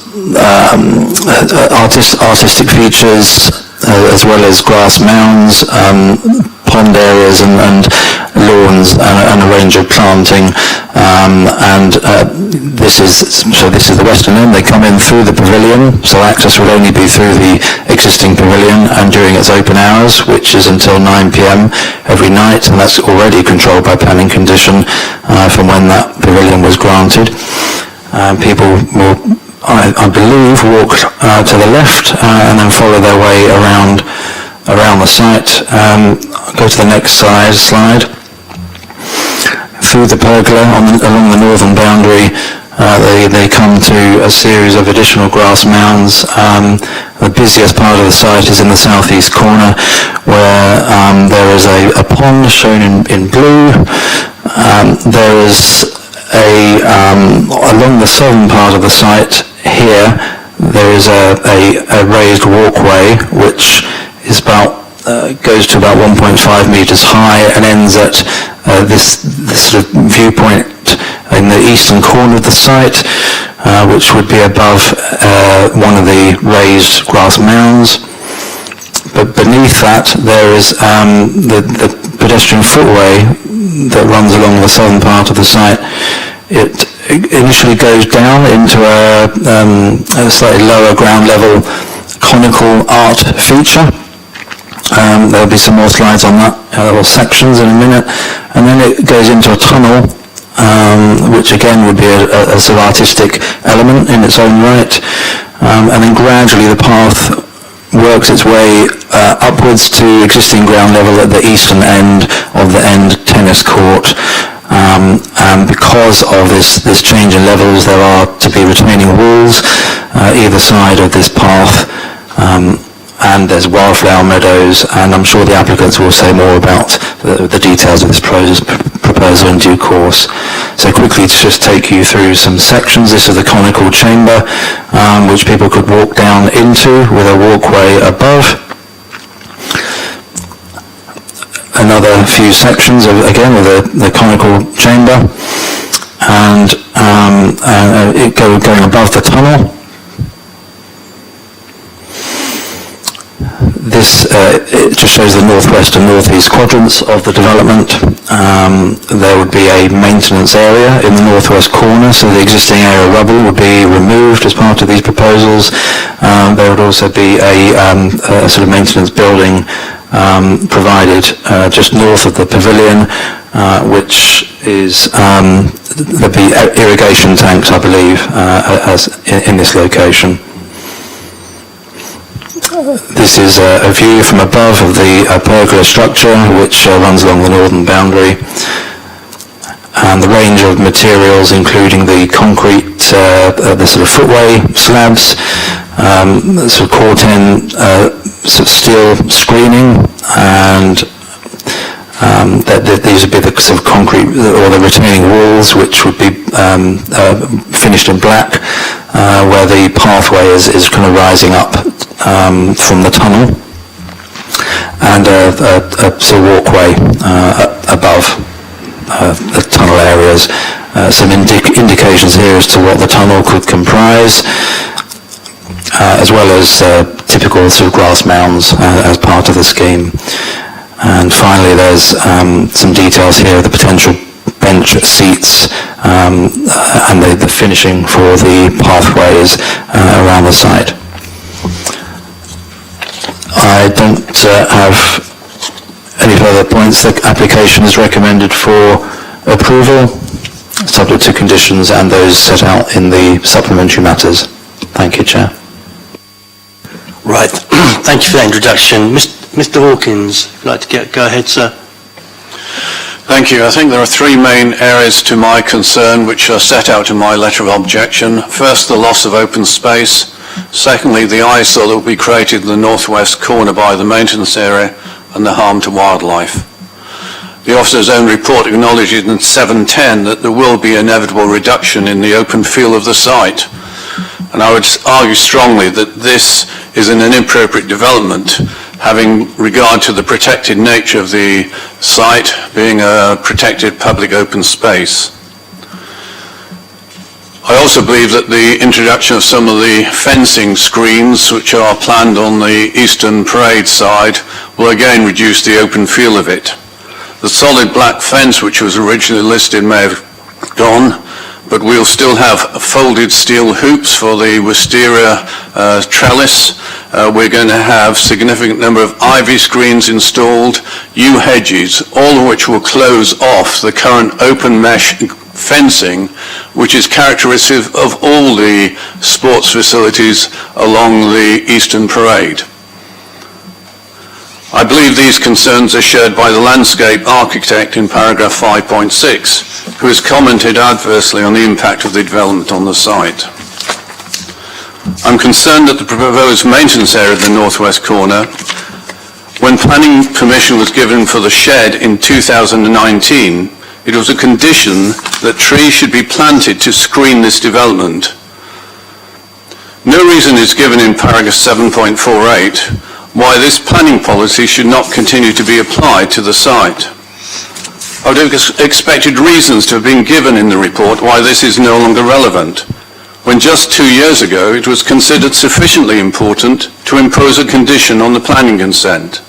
artistic features, as well as grass mounds, pond areas and lawns, and a range of planting. This is the western end. They come in through the pavilion, so access would only be through the existing pavilion and during its open hours, which is until 9 p.m. every night, and that's already controlled by planning condition from when that pavilion was granted. People will, I believe, walk to the left and then follow their way around the site. Go to the next slide. Through the pergola along the northern boundary, they come to a series of additional grass mounds. The busiest part of the site is in the southeast corner, where there is a pond shown in blue. There is along the southern part of the site here, there is a raised walkway which is goes to about 1.5 meters high and ends at this sort of viewpoint in the eastern corner of the site, which would be above one of the raised grass mounds. But beneath that, there is the pedestrian footway that runs along the southern part of the site. It initially goes down into a slightly lower ground level conical art feature. There'll be some more slides on that, or sections in a minute, and then it goes into a tunnel, which again would be a sort of artistic element in its own right, and then gradually the path works its way upwards to existing ground level at the eastern end of the end tennis court. And because of this change in levels, there are to be retaining walls either side of this path, and there's wildflower meadows, and I'm sure the applicants will say more about the details of this proposal in due course. So quickly to just take you through some sections. This is the conical chamber, which people could walk down into with a walkway above. Another few sections of the conical chamber, and it going above the tunnel. This it just shows the northwest and northeast quadrants of the development. There would be a maintenance area in the northwest corner, so the existing area of rubble would be removed as part of these proposals. There would also be a sort of maintenance building provided just north of the pavilion, which is there'd be irrigation tanks, I believe, as in this location. This is a view from above of the pergola structure, which runs along the northern boundary, and the range of materials, including the concrete, the sort of footway slabs, sort of caught-in sort of steel screening, and these would be the sort of concrete or the retaining walls, which would be finished in black, where the pathway is kind of rising up from the tunnel, and a sort of walkway above the tunnel areas. Some indications here as to what the tunnel could comprise. as well as typical sort of grass mounds as part of the scheme. And finally, there's some details here of the potential bench seats and the finishing for the pathways around the site. I don't have any further points. The application is recommended for approval, subject to conditions and those set out in the supplementary matters. Thank you, Chair. Right. Thank you for that introduction. Mr. Hawkins, if you'd like to go ahead, sir. Thank you. I think there are three main areas to my concern which are set out in my letter of objection. First, the loss of open space. Secondly, the eyesore that will be created in the northwest corner by the maintenance area and the harm to wildlife. The officer's own report acknowledges in 710 that there will be inevitable reduction in the open feel of the site. And I would argue strongly that this is an inappropriate development, having regard to the protected nature of the site being a protected public open space. I also believe that the introduction of some of the fencing screens which are planned on the eastern parade side will again reduce the open feel of it. The solid black fence which was originally listed may have gone, but we'll still have folded steel hoops for the wisteria trellis. We're going to have significant number of ivy screens installed, yew hedges, all of which will close off the current open mesh fencing, which is characteristic of all the sports facilities along the eastern parade. I believe these concerns are shared by the landscape architect in paragraph 5.6, who has commented adversely on the impact of the development on the site. I'm concerned that the proposed maintenance area of the northwest corner, when planning permission was given for the shed in 2019, it was a condition that trees should be planted to screen this development. No reason is given in paragraph 7.48 why this planning policy should not continue to be applied to the site. I would have expected reasons to have been given in the report why this is no longer relevant, when just 2 years ago it was considered sufficiently important to impose a condition on the planning consent.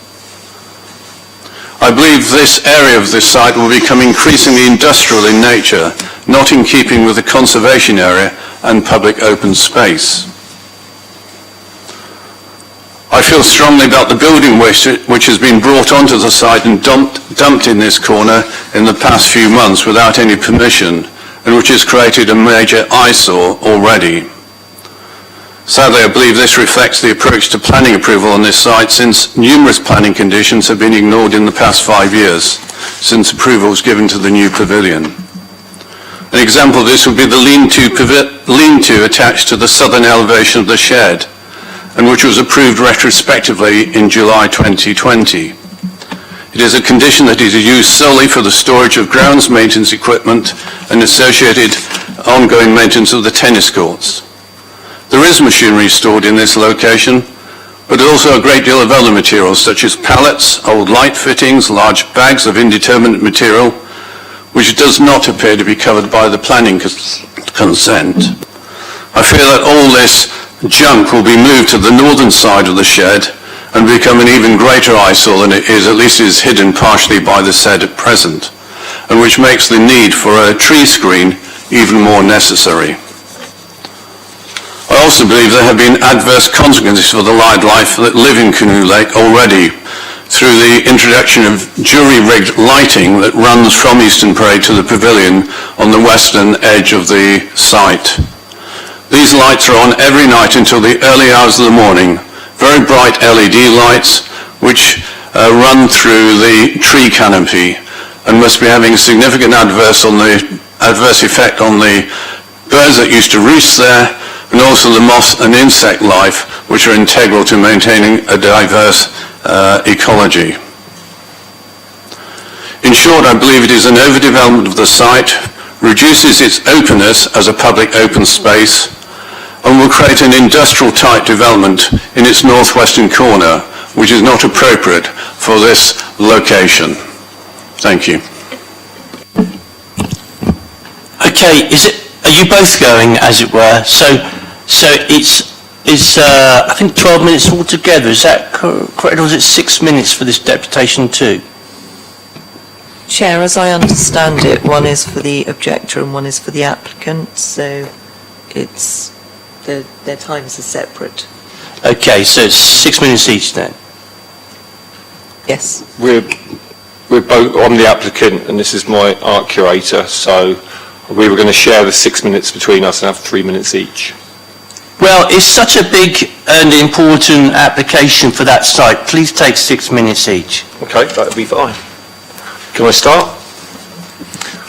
I believe this area of this site will become increasingly industrial in nature, not in keeping with the conservation area and public open space. I feel strongly about the building waste which has been brought onto the site and dumped in this corner in the past few months without any permission, and which has created a major eyesore already. Sadly, I believe this reflects the approach to planning approval on this site, since numerous planning conditions have been ignored in the past 5 years since approval was given to the new pavilion. An example of this would be the lean-to attached to the southern elevation of the shed, and which was approved retrospectively in July 2020. It is a condition that is used solely for the storage of grounds maintenance equipment and associated ongoing maintenance of the tennis courts. There is machinery stored in this location, but also a great deal of other materials such as pallets, old light fittings, large bags of indeterminate material, which does not appear to be covered by the planning consent. I fear that all this junk will be moved to the northern side of the shed and become an even greater eyesore than it is, at least it is hidden partially by the shed at present, and which makes the need for a tree screen even more necessary. I also believe there have been adverse consequences for the wildlife that live in Canoe Lake already through the introduction of jury-rigged lighting that runs from Eastern Parade to the pavilion on the western edge of the site. These lights are on every night until the early hours of the morning, very bright LED lights which run through the tree canopy and must be having a significant adverse effect on the birds that used to roost there, and also the moth and insect life which are integral to maintaining a diverse ecology. In short, I believe it is an overdevelopment of the site, reduces its openness as a public open space, and will create an industrial-type development in its northwestern corner, which is not appropriate for this location. Thank you. Okay, are you both going, as it were? So it's is, I think, 12 minutes altogether. Is that correct, or is it 6 minutes for this deputation too? Chair, as I understand it, one is for the objector and one is for the applicant, so it's, their times are separate. Okay, so it's 6 minutes each then? Yes. We're both, I'm the applicant and this is my art curator, so we were going to share the 6 minutes between us and have 3 minutes each. Well, it's such a big and important application for that site. Please take 6 minutes each. Okay, that'll be fine. Can I start?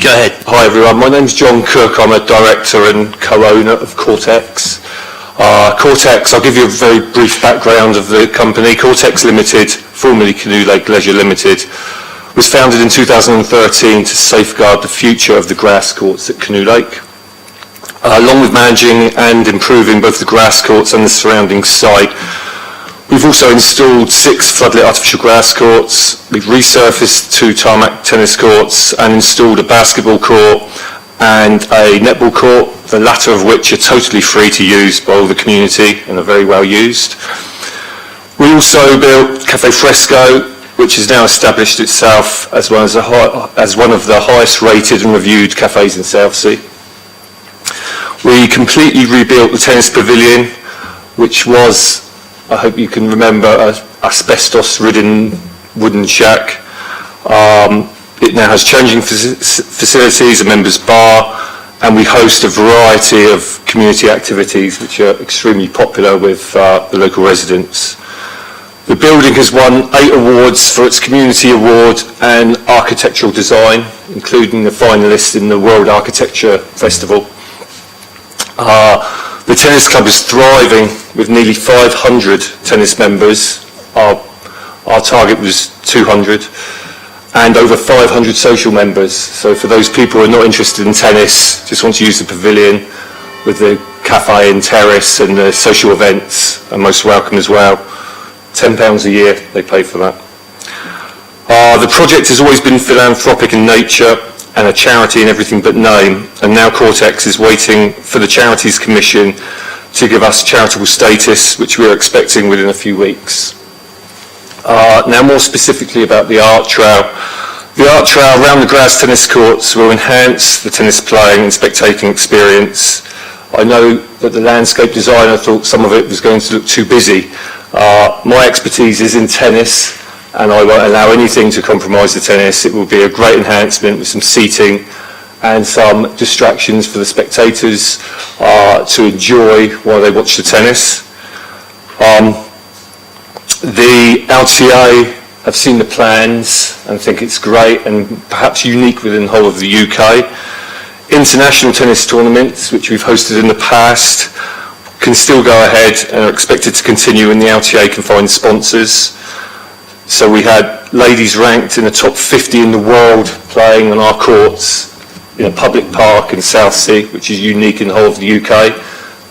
Go ahead. Hi everyone, my name's John Cook. I'm a director and co-owner of Cortex. Cortex, I'll give you a very brief background of the company. Cortex Limited, formerly Canoe Lake Leisure Limited, was founded in 2013 to safeguard the future of the grass courts at Canoe Lake. Along with managing and improving both the grass courts and the surrounding site, we've also installed 6 floodlit artificial grass courts. We've resurfaced 2 tarmac tennis courts and installed a basketball court and a netball court, the latter of which are totally free to use by all the community and are very well used. We also built Cafe Fresco, which has now established itself as one of the highest rated and reviewed cafes in Southsea. We completely rebuilt the tennis pavilion, which was, I hope you can remember, an asbestos-ridden wooden shack. It now has changing facilities, a members bar, and we host a variety of community activities which are extremely popular with the local residents. The building has won 8 awards for its Community Award and Architectural Design, including the finalist in the World Architecture Festival. The tennis club is thriving with nearly 500 tennis members. Our target was 200, and over 500 social members. So for those people who are not interested in tennis, just want to use the pavilion with the cafe and terrace and the social events, are most welcome as well. £10 a year they pay for that. The project has always been philanthropic in nature and a charity in everything but name, and now Cortex is waiting for the Charities Commission to give us charitable status, which we're expecting within a few weeks. Now more specifically about the art trail. The art trail around the grass tennis courts will enhance the tennis playing and spectating experience. I know that the landscape designer thought some of it was going to look too busy. My expertise is in tennis, and I won't allow anything to compromise the tennis. It will be a great enhancement with some seating and some distractions for the spectators to enjoy while they watch the tennis. The LTA have seen the plans and think it's great and perhaps unique within the whole of the UK. International tennis tournaments, which we've hosted in the past, can still go ahead and are expected to continue when the LTA can find sponsors. So we had ladies ranked in the top 50 in the world playing on our courts in a public park in Southsea, which is unique in the whole of the UK.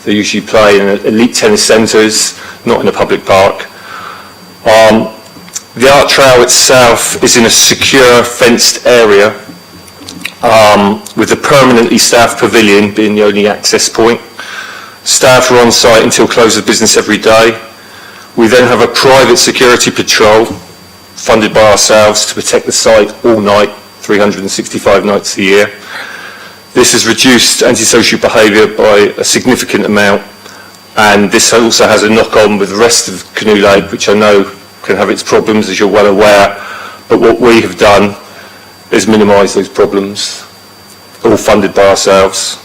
They usually play in elite tennis centres, not in a public park. The art trail itself is in a secure fenced area with a permanently staffed pavilion being the only access point. Staff are on site until close of business every day. We then have a private security patrol funded by ourselves to protect the site all night, 365 nights a year. This has reduced antisocial behaviour by a significant amount, and this also has a knock-on with the rest of Canoe Lake, which I know can have its problems, as you're well aware, but what we have done is minimise those problems, all funded by ourselves.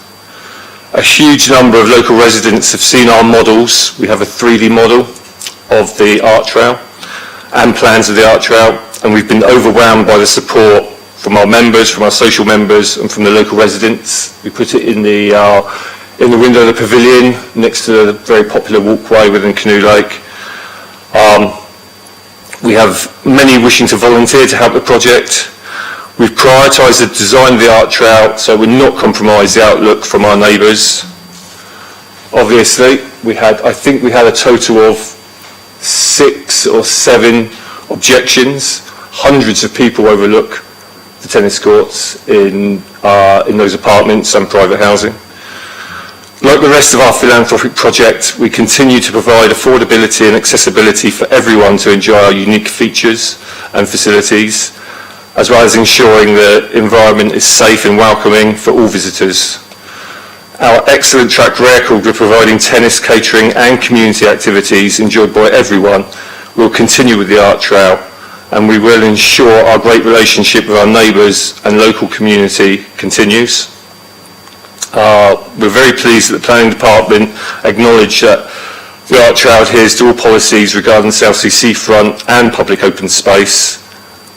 A huge number of local residents have seen our models. We have a 3D model of the art trail and plans of the art trail, and we've been overwhelmed by the support from our members, from our social members, and from the local residents. We put it in the window of the pavilion next to the very popular walkway within Canoe Lake. We have many wishing to volunteer to help the project. We've prioritised the design of the art trail so we're not compromise the outlook from our neighbours. Obviously, I think we had a total of 6 or 7 objections. Hundreds of people overlook the tennis courts in those apartments and private housing. Like the rest of our philanthropic project, we continue to provide affordability and accessibility for everyone to enjoy our unique features and facilities, as well as ensuring the environment is safe and welcoming for all visitors. Our excellent track record of providing tennis, catering and community activities enjoyed by everyone will continue with the art trail, and we will ensure our great relationship with our neighbours and local community continues. We're very pleased that the Planning Department acknowledged that the art trail adheres to all policies regarding South Sea seafront and public open space,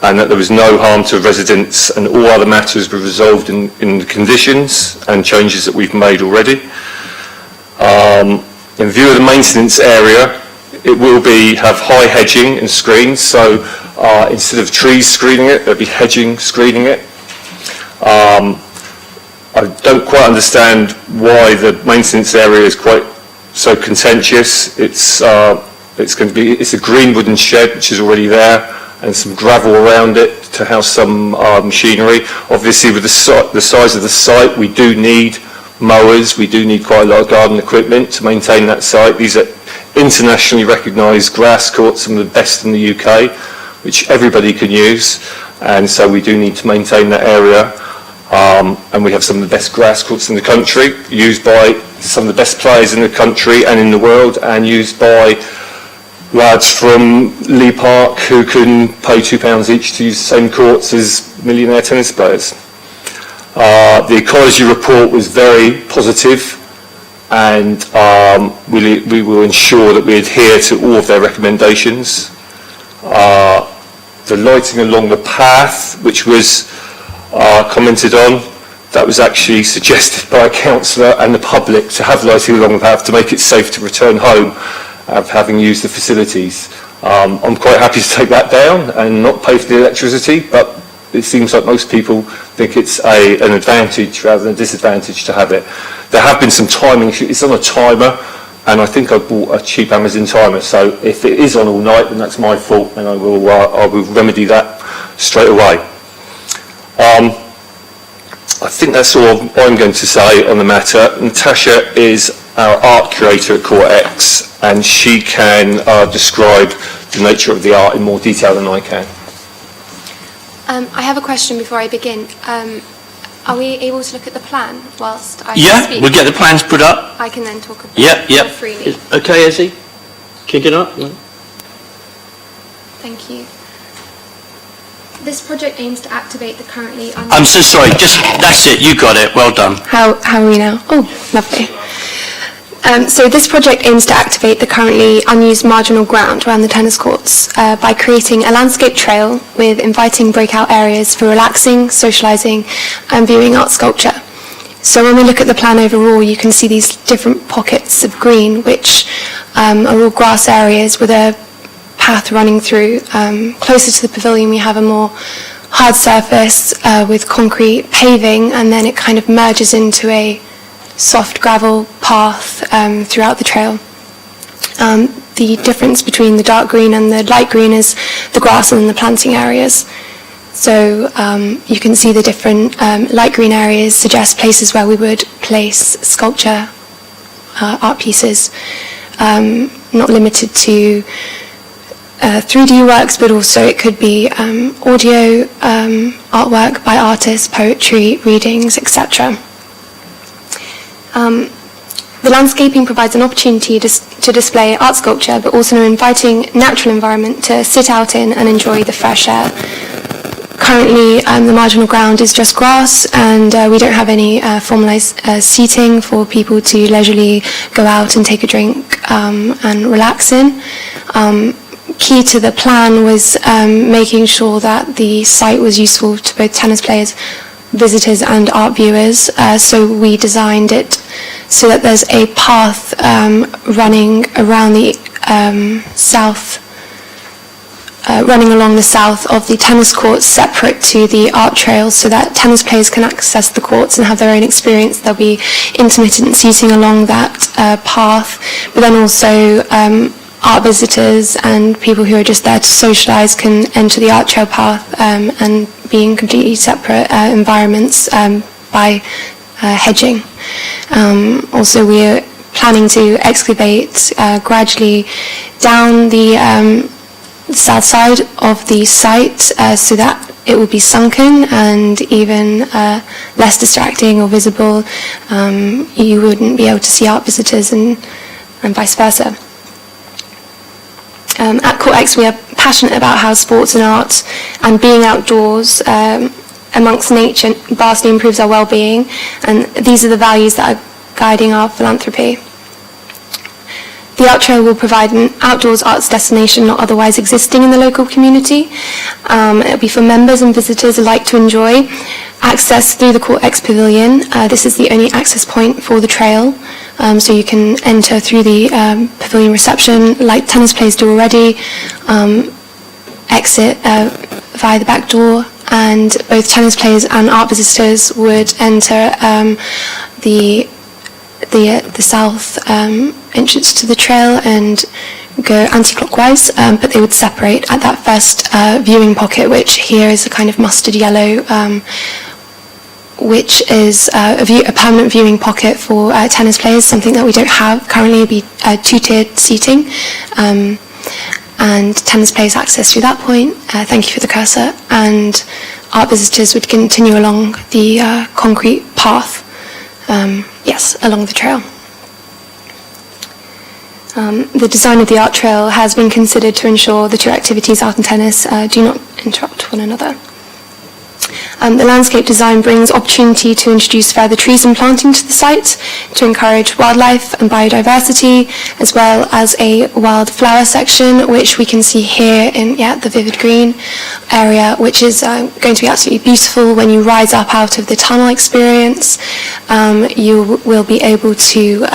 and that there was no harm to residents, and all other matters were resolved in the conditions and changes that we've made already. In view of the maintenance area, it will have high hedging and screens, so instead of trees screening it, there'll be hedging screening it. I don't quite understand why the maintenance area is quite so contentious. It's a green wooden shed which is already there, and some gravel around it to house some machinery. Obviously, with the size of the site, we do need mowers, we do need quite a lot of garden equipment to maintain that site. These are internationally recognised grass courts, some of the best in the UK, which everybody can use, and so we do need to maintain that area. And we have some of the best grass courts in the country, used by some of the best players in the country and in the world, and used by lads from Lee Park who can pay £2 each to use the same courts as millionaire tennis players. The ecology report was very positive, and we will ensure that we adhere to all of their recommendations. The lighting along the path, which was commented on, that was actually suggested by a councillor and the public to have lighting along the path to make it safe to return home after having used the facilities. I'm quite happy to take that down and not pay for the electricity, but it seems like most people think it's an advantage rather than a disadvantage to have it. There have been some timing issues. It's on a timer, and I think I bought a cheap Amazon timer, so if it is on all night, then that's my fault, and I will remedy that straight away. I think that's all I'm going to say on the matter. Natasha is our art curator at Cortex, and she can describe the nature of the art in more detail than I can. I have a question before I begin. Are we able to look at the plan whilst I speak? We'll get the plans put up. I can then talk about it more freely. Okay, Ezzy? Kick it up. Thank you. This project aims to activate the currently... I'm so sorry, that's it, you got it, well done. How are we now? Oh, lovely. So this project aims to activate the currently unused marginal ground around the tennis courts by creating a landscape trail with inviting breakout areas for relaxing, socialising and viewing art sculpture. So when we look at the plan overall, you can see these different pockets of green, which are all grass areas with a path running through. Closer to the pavilion, we have a more hard surface with concrete paving, and then it kind of merges into a soft gravel path throughout the trail. The difference between the dark green and the light green is the grass and the planting areas. So you can see the different light green areas suggest places where we would place sculpture art pieces, not limited to 3D works, but also it could be audio artwork by artists, poetry, readings, etc. The landscaping provides an opportunity to display art sculpture, but also an inviting natural environment to sit out in and enjoy the fresh air. Currently, the marginal ground is just grass, and we don't have any formalised seating for people to leisurely go out and take a drink and relax in. Key to the plan was making sure that the site was useful to both tennis players, visitors and art viewers, so we designed it so that there's a path running around the running along the south of the tennis courts, separate to the art trail, so that tennis players can access the courts and have their own experience. There'll be intermittent seating along that path, but then also art visitors and people who are just there to socialise can enter the art trail path and be in completely separate environments by hedging. Also, we're planning to excavate gradually down the south side of the site so that it will be sunken and even less distracting or visible. You wouldn't be able to see art visitors and vice versa. At Cortex, we are passionate about how sports and art and being outdoors amongst nature vastly improves our well-being, and these are the values that are guiding our philanthropy. The Art Trail will provide an outdoors arts destination not otherwise existing in the local community. It will be for members and visitors alike to enjoy. Access through the Cortex Pavilion. This is the only access point for the trail, so you can enter through the pavilion reception like tennis players do already, exit via the back door, and both tennis players and art visitors would enter the south entrance to the trail and go anti-clockwise, but they would separate at that first viewing pocket, which here is a kind of mustard yellow, which is a permanent viewing pocket for tennis players, something that we don't have currently. Would be two-tiered seating, and tennis players access through that point. Thank you for the cursor. And art visitors would continue along the concrete path, along the trail. The design of the art trail has been considered to ensure the two activities, art and tennis, do not interrupt one another. The landscape design brings opportunity to introduce further trees and planting to the site to encourage wildlife and biodiversity, as well as a wildflower section, which we can see here in the vivid green area, which is going to be absolutely beautiful. When you rise up out of the tunnel experience, you will be able to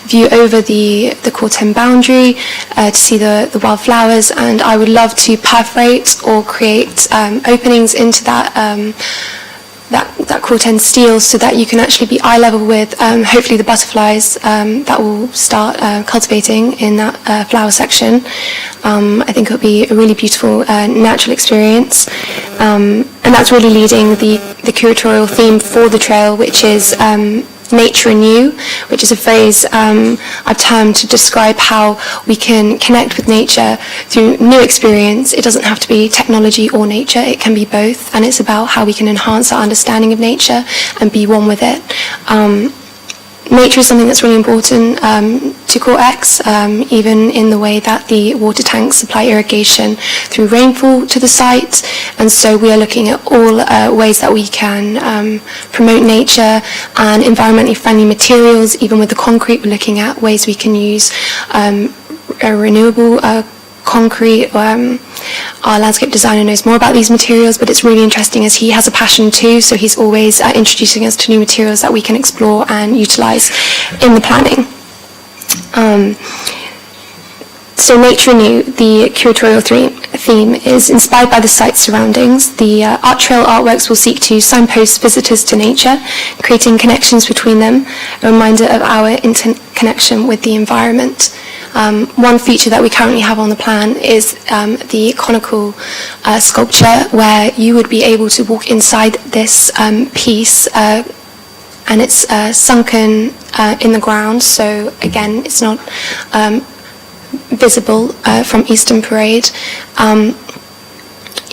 view over the Corten boundary to see the wildflowers, and I would love to perforate or create openings into that Corten steel so that you can actually be eye level with hopefully the butterflies that will start cultivating in that flower section. I think it will be a really beautiful natural experience, and that's really leading the curatorial theme for the trail, which is nature anew, which is a phrase I've termed to describe how we can connect with nature through new experience. It doesn't have to be technology or nature, it can be both, and it's about how we can enhance our understanding of nature and be one with it. Nature is something that's really important to Cortex, even in the way that the water tanks supply irrigation through rainfall to the site, and so we are looking at all ways that we can promote nature and environmentally friendly materials. Even with the concrete, we're looking at ways we can use a renewable concrete. Our landscape designer knows more about these materials, but it's really interesting as he has a passion too, so he's always introducing us to new materials that we can explore and utilise in the planning. So Nature Anew, the curatorial theme, is inspired by the site's surroundings. The art trail artworks will seek to signpost visitors to nature, creating connections between them, a reminder of our interconnection with the environment. One feature that we currently have on the plan is the Conical Sculpture, where you would be able to walk inside this piece, and it's sunken in the ground, so again it's not visible from Eastern Parade.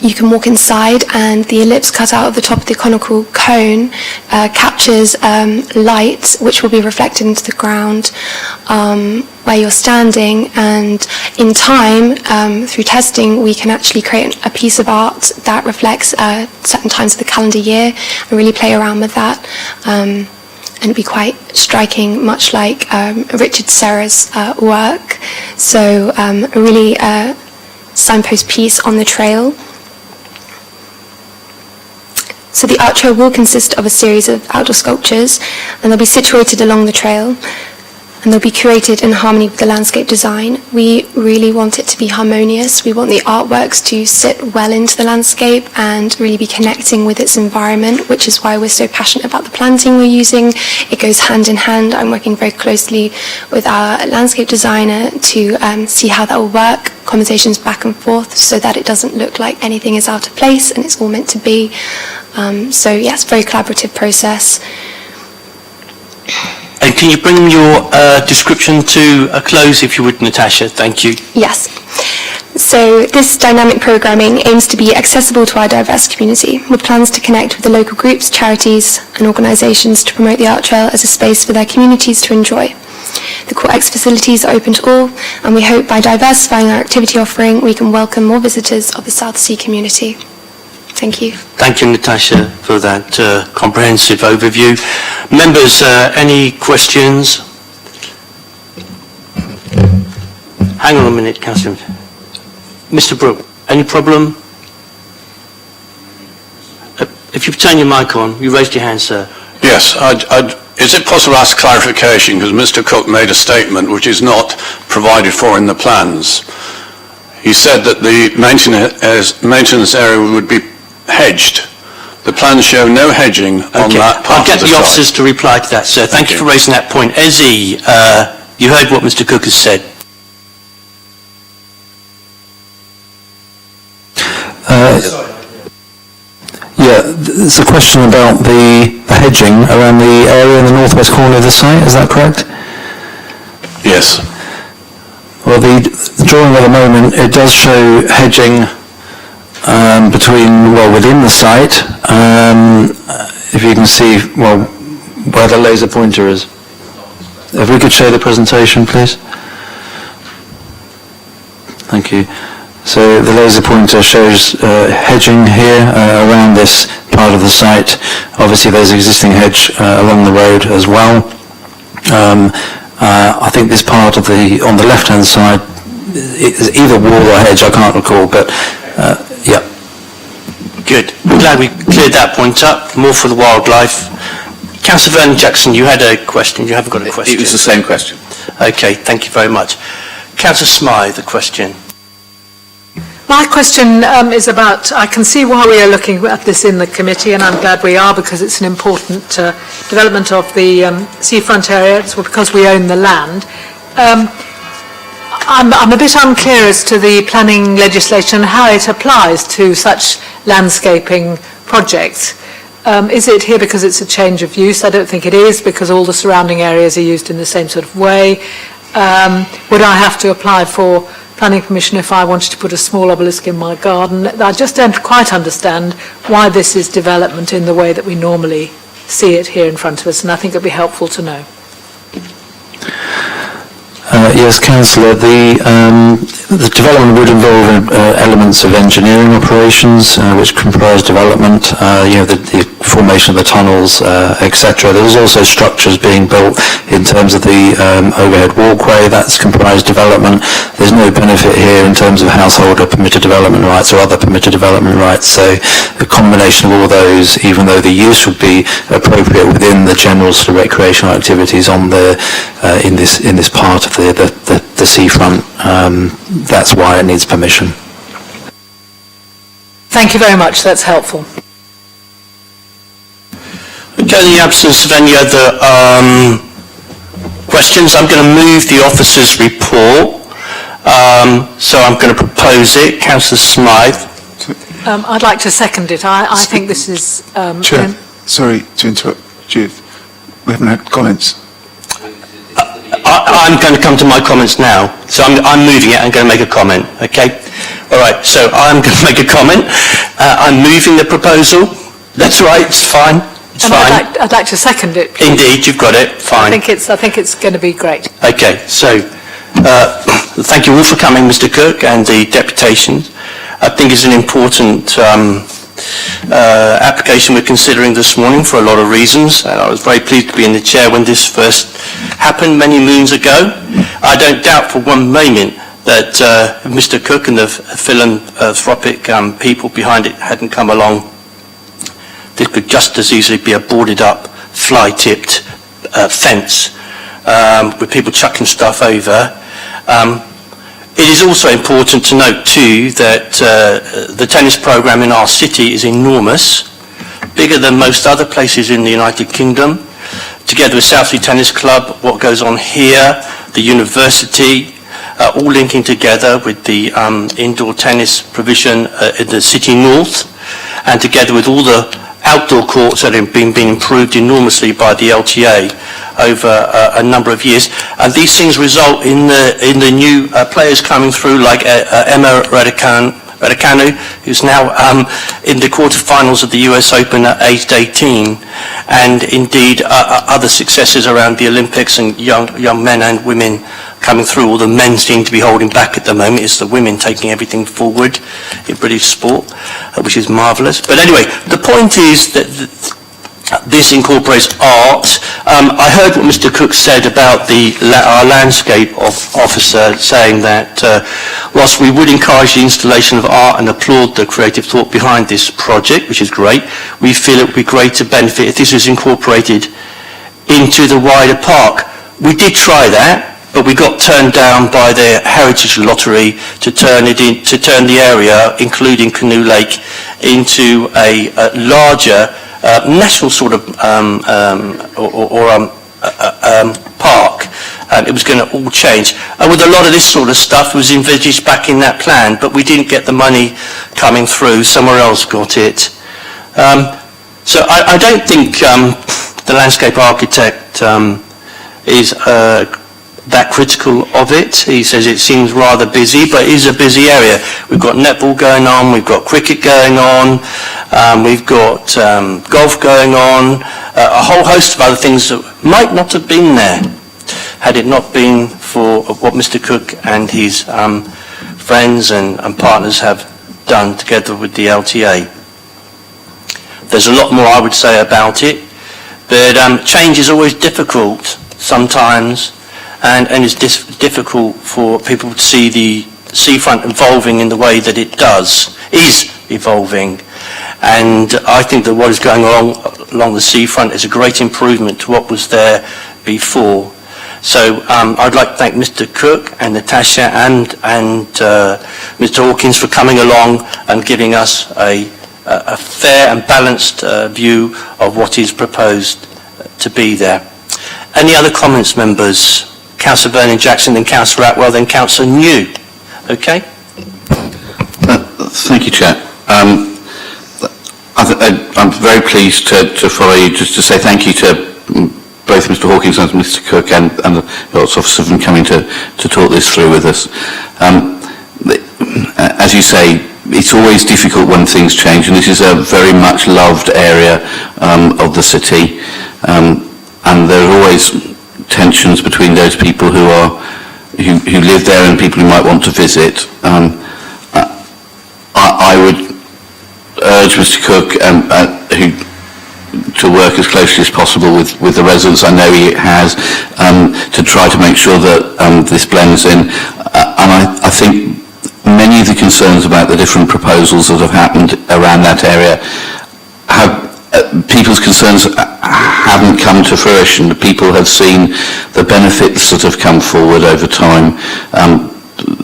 You can walk inside, and the ellipse cut out of the top of the conical cone captures light, which will be reflected into the ground where you're standing. And in time, through testing, we can actually create a piece of art that reflects certain times of the calendar year and really play around with that. And it'd be quite striking, much like Richard Serra's work. So a really signpost piece on the trail. So the art trail will consist of a series of outdoor sculptures, and they'll be situated along the trail, and they'll be curated in harmony with the landscape design. We really want it to be harmonious. We want the artworks to sit well into the landscape and really be connecting with its environment, which is why we're so passionate about the planting we're using. It goes hand in hand. I'm working very closely with our landscape designer to see how that will work, conversations back and forth, so that it doesn't look like anything is out of place and it's all meant to be. So yes, very collaborative process. And can you bring your description to a close, if you would, Natasha? Thank you. Yes. So this dynamic programming aims to be accessible to our diverse community, with plans to connect with the local groups, charities and organisations to promote the art trail as a space for their communities to enjoy. The Cortex facilities are open to all, and we hope by diversifying our activity offering we can welcome more visitors of the South Sea community. Thank you. Thank you, Natasha, for that comprehensive overview. Members, any questions? Hang on a minute, Councillor. Mr. Brooke, any problem? If you turn your mic on, you raised your hand, sir. Yes, is it possible to ask clarification, because Mr. Cook made a statement which is not provided for in the plans. He said that the maintenance area would be hedged. The plans show no hedging on that part I'll get of the site. officers to reply to that, sir. Thank you for raising that point. Ezzy, you heard what Mr. Cook has said. There's a question about the hedging around the area in the northwest corner of the site, is that correct? Yes. Well, the drawing at the moment, it does show hedging within the site. If you can see, where the laser pointer is. If we could show the presentation, please. Thank you. So the laser pointer shows hedging here around this part of the site. Obviously there's existing hedge along the road as well. I think this part of on the left hand side is either wall or hedge, I can't recall, but yeah. Good. We're glad we cleared that point up. More for the wildlife. Councillor Vernon Jackson, you had a question. You haven't got a question. It was the same question. Okay, thank you very much. Councillor Smythe, a question. My question is about, I can see why we are looking at this in the committee, and I'm glad we are, because it's an important development of the seafront area. It's because we own the land. I'm a bit unclear as to the planning legislation and how it applies to such landscaping projects. Is it here because it's a change of use? I don't think it is, because all the surrounding areas are used in the same sort of way. Would I have to apply for planning permission if I wanted to put a small obelisk in my garden? I just don't quite understand why this is development in the way that we normally see it here in front of us, and I think it would be helpful to know. Yes, Councillor, the development would involve elements of engineering operations, which comprise development, the formation of the tunnels, etc. There's also structures being built in terms of the overhead walkway, that's comprised development. There's no benefit here in terms of household or permitted development rights or other permitted development rights, so the combination of all those, even though the use would be appropriate within the general sort of recreational activities on the in this part of the seafront, that's why it needs permission. Thank you very much, that's helpful. Okay, in the absence of any other questions, I'm going to move the officer's report. So I'm going to propose it. Councillor Smythe. I'd like to second it. I think this is... Chair, sorry to interrupt, Judith. We haven't had comments. I'm going to come to my comments now. So I'm moving it. I'm going to make a comment. Okay? All right. So I'm going to make a comment. I'm moving the proposal. That's right. It's fine. It's fine. I'd like to second it, please. Indeed, you've got it. Fine. I think it's going to be great. Okay. So thank you all for coming, Mr. Cook, and the deputations. I think it's an important application we're considering this morning for a lot of reasons. And I was very pleased to be in the chair when this first happened many moons ago. I don't doubt for one moment that if Mr. Cook and the philanthropic people behind it hadn't come along, this could just as easily be a boarded up, fly-tipped fence with people chucking stuff over. It is also important to note too that the tennis program in our city is enormous, bigger than most other places in the United Kingdom. Together with South Sea Tennis Club, what goes on here, the university, all linking together with the indoor tennis provision in the city north, and together with all the outdoor courts that have been improved enormously by the LTA over a number of years. And these things result in the new players coming through, like Emma Raducanu, who's now in the quarterfinals of the US Open at aged 18, and indeed other successes around the Olympics, and young men and women coming through. All the men seem to be holding back at the moment. It's the women taking everything forward in British sport, which is marvellous. But anyway, the point is that this incorporates art. I heard what Mr. Cook said about our landscape officer, saying that whilst we would encourage the installation of art and applaud the creative thought behind this project, which is great, we feel it would be great to benefit if this was incorporated into the wider park. We did try that, but we got turned down by the Heritage Lottery to turn the area, including Canoe Lake, into a larger national sort of park. It was going to all change. And with a lot of this sort of stuff was envisaged back in that plan, but we didn't get the money coming through. Somewhere else got it. So I don't think the landscape architect is that critical of it. He says it seems rather busy, but it is a busy area. We've got netball going on, we've got cricket going on, we've got golf going on, a whole host of other things that might not have been there had it not been for what Mr. Cook and his friends and partners have done together with the LTA. There's a lot more I would say about it, but change is always difficult sometimes, and it's difficult for people to see the seafront evolving in the way that it is evolving. And I think that what is going on along the seafront is a great improvement to what was there before. So I'd like to thank Mr. Cook and Natasha and Mr. Hawkins for coming along and giving us a fair and balanced view of what is proposed to be there. Any other comments, members? Councillor Vernon Jackson, then Councillor Atwell, then Councillor New. Okay? Thank you, Chair. I'm very pleased to follow you, just to say thank you to both Mr. Hawkins and Mr. Cook and the lots of officers for coming to talk this through with us. As you say, it's always difficult when things change, and this is a very much loved area of the city, and there are always tensions between those people who live there and people who might want to visit. I would urge Mr. Cook to work as closely as possible with the residents. I know he has, to try to make sure that this blends in. And I think many of the concerns about the different proposals that have happened around that area people's concerns haven't come to fruition. People have seen the benefits that have come forward over time.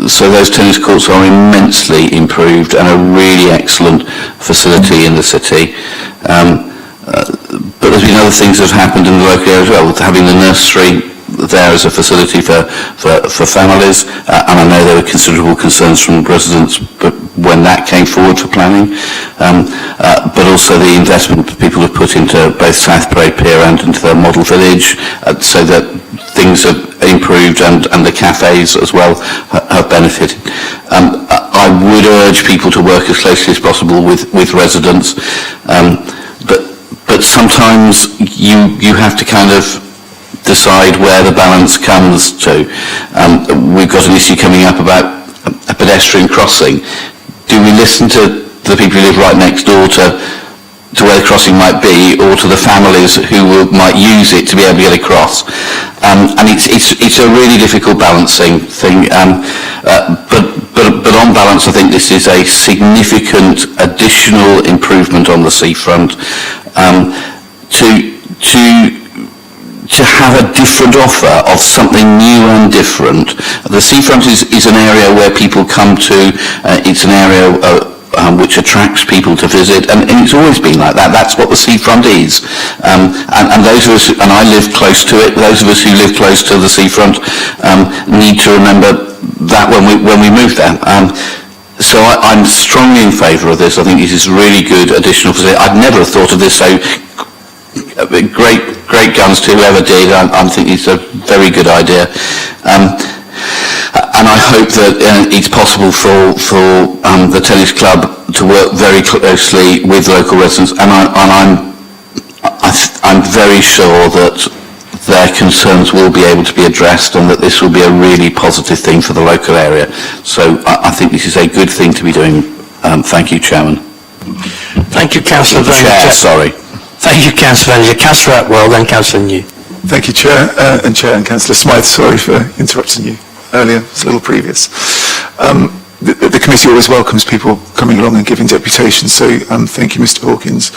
So those tennis courts are immensely improved and a really excellent facility in the city. But there's been other things that have happened in the local area as well, with having the nursery there as a facility for families, and I know there were considerable concerns from residents when that came forward for planning, but also the investment people have put into both South Parade Pier and into the model village, so that things have improved and the cafes as well have benefited. I would urge people to work as closely as possible with residents, but sometimes you have to kind of decide where the balance comes to. We've got an issue coming up about a pedestrian crossing. Do we listen to the people who live right next door to where the crossing might be, or to the families who might use it to be able to get across? And it's a really difficult balancing thing. But on balance, I think this is a significant additional improvement on the seafront to have a different offer of something new and different. The seafront is an area where people come to. It's an area which attracts people to visit, and it's always been like that. That's what the seafront is. And those of us, and I live close to it, those of us who live close to the seafront need to remember that when we move there. So I'm strongly in favour of this. I think it is a really good additional facility. I'd never have thought of this, so great guns to whoever did. I think it's a very good idea. And I hope that it's possible for the tennis club to work very closely with local residents, and I'm very sure that their concerns will be able to be addressed and that this will be a really positive thing for the local area. So I think this is a good thing to be doing. Thank you, Chairman. Thank you, Councillor Chair, sorry. Thank you, Councillor Venger. Councillor Atwell, then Councillor New. Thank you, Chair, and Councillor Smythe. Sorry for interrupting you earlier. It's a little previous. The committee always welcomes people coming along and giving deputation, so thank you, Mr Hawkins.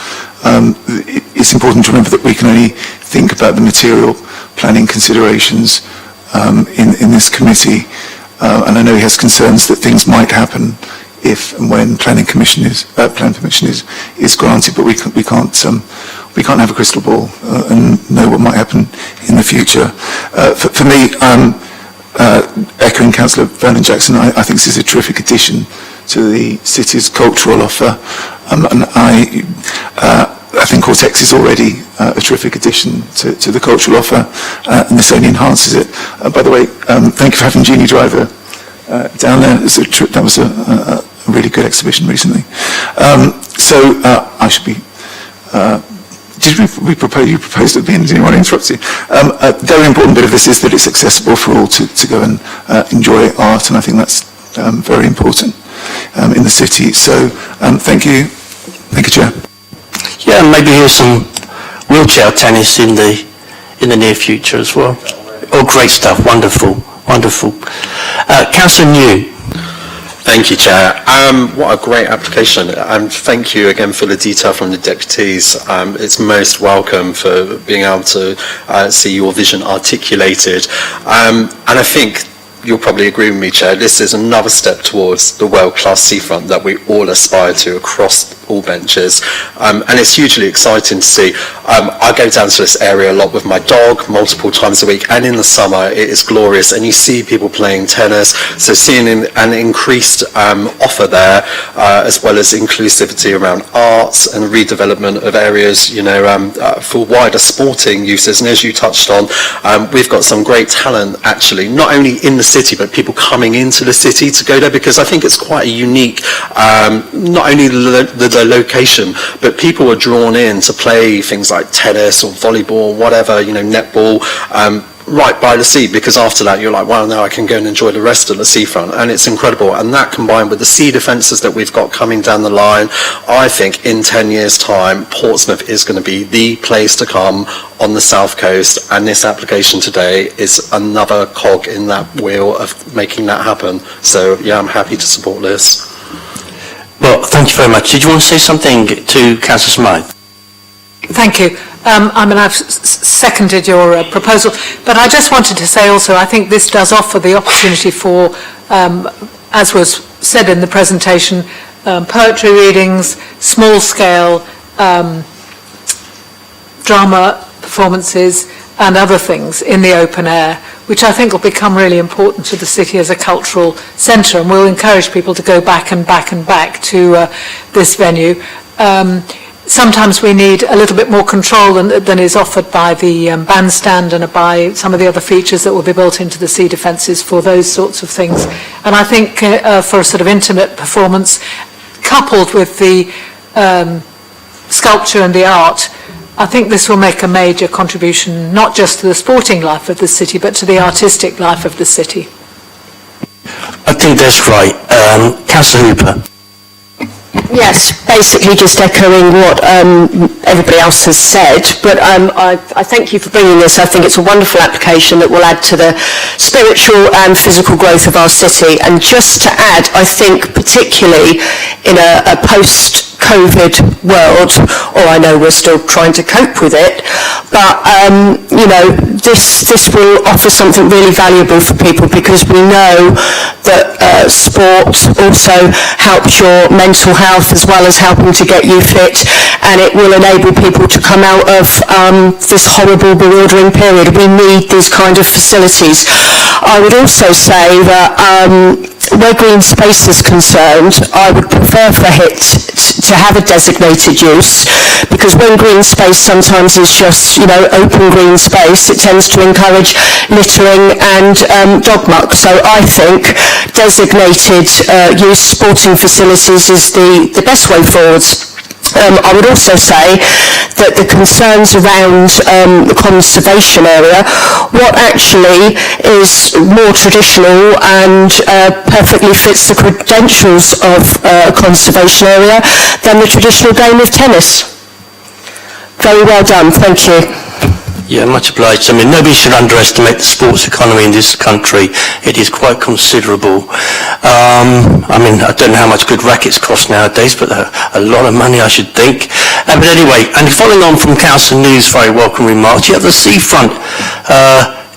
It's important to remember that we can only think about the material planning considerations in this committee, and I know he has concerns that things might happen if and when plan permission is granted, but we can't have a crystal ball and know what might happen in the future. For me, echoing Councillor Vernon Jackson, I think this is a terrific addition to the city's cultural offer, and I think Cortex is already a terrific addition to the cultural offer, and this only enhances it. By the way, thank you for having Genie Driver down there. That was a really good exhibition recently. I should be... you proposed at the end, did anyone interrupt you? A very important bit of this is that it's accessible for all to go and enjoy art, and I think that's very important in the city. So thank you, Chair. Yeah, and maybe here's some wheelchair tennis in the near future as well. Oh, great stuff, wonderful. Councillor New. Thank you, Chair. What a great application, and thank you again for the detail from the deputies. It's most welcome for being able to see your vision articulated. And I think you'll probably agree with me, Chair, this is another step towards the world-class seafront that we all aspire to across all benches. And it's hugely exciting to see. I go down to this area a lot with my dog multiple times a week, and in the summer it is glorious, and you see people playing tennis. So seeing an increased offer there, as well as inclusivity around arts and redevelopment of areas, for wider sporting uses. And as you touched on, we've got some great talent actually, not only in the city, but people coming into the city to go there, because I think it's quite a unique, not only the location, but people are drawn in to play things like tennis or volleyball, whatever, netball, right by the sea, because after that you're like, wow, now I can go and enjoy the rest of the seafront, and it's incredible. And that combined with the sea defences that we've got coming down the line, I think in 10 years time Portsmouth is going to be the place to come on the south coast, and this application today is another cog in that wheel of making that happen. So yeah, I'm happy to support this. Well, thank you very much. Did you want to say something to Councillor Smythe? Thank you. I've seconded your proposal, but I just wanted to say also, I think this does offer the opportunity for, as was said in the presentation, poetry readings, small-scale drama performances, and other things in the open air, which I think will become really important to the city as a cultural centre, and will encourage people to go back and back and back to this venue. Sometimes we need a little bit more control than is offered by the bandstand and by some of the other features that will be built into the sea defences for those sorts of things. And I think for a sort of intimate performance, coupled with the sculpture and the art, I think this will make a major contribution, not just to the sporting life of the city, but to the artistic life of the city. I think that's right. Councillor Hooper. Yes, basically just echoing what everybody else has said, but I thank you for bringing this. I think it's a wonderful application that will add to the spiritual and physical growth of our city. And just to add, I think particularly in a post-COVID world, or I know we're still trying to cope with it, but this will offer something really valuable for people, because we know that sport also helps your mental health as well as helping to get you fit, and it will enable people to come out of this horrible, bewildering period. We need these kind of facilities. I would also say that where green space is concerned, I would prefer for it to have a designated use, because when green space sometimes is just, open green space, it tends to encourage littering and dog muck. So I think designated use sporting facilities is the best way forwards. I would also say that the concerns around the conservation area, what actually is more traditional and perfectly fits the credentials of a conservation area than the traditional game of tennis. Very well done, thank you. Yeah, much obliged. I mean, nobody should underestimate the sports economy in this country. It is quite considerable. I don't know how much good rackets cost nowadays, but a lot of money, I should think. But anyway, and following on from Councillor News' very welcome remarks, the seafront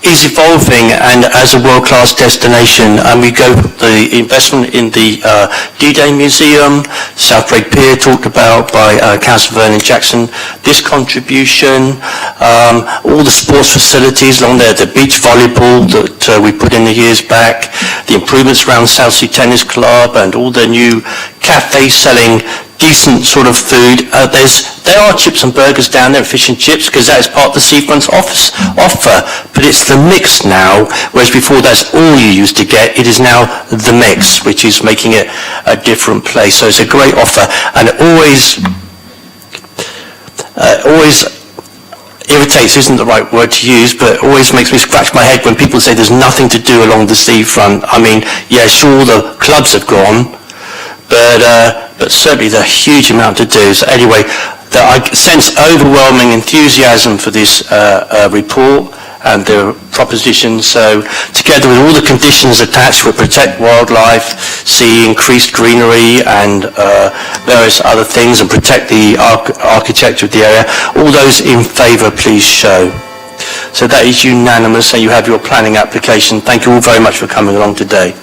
is evolving and as a world-class destination. And we go the investment in the D-Day Museum, South Drake Pier talked about by Councillor Vernon Jackson, this contribution, all the sports facilities along there, the beach volleyball that we put in the years back, the improvements around South Sea Tennis Club and all the new cafes selling decent sort of food. There are chips and burgers down there, fish and chips, because that is part of the seafront's offer. But it's the mix now, whereas before that's all you used to get. It is now the mix, which is making it a different place. So it's a great offer, and it always irritates isn't the right word to use, but it always makes me scratch my head when people say there's nothing to do along the seafront. I mean, yeah, sure, the clubs have gone, but certainly there's a huge amount to do. So anyway, I sense overwhelming enthusiasm for this report and the proposition. So together with all the conditions attached to protect wildlife, see increased greenery and various other things, and protect the architecture of the area, all those in favour, please show. So that is unanimous, and you have your planning application. Thank you all very much for coming along today.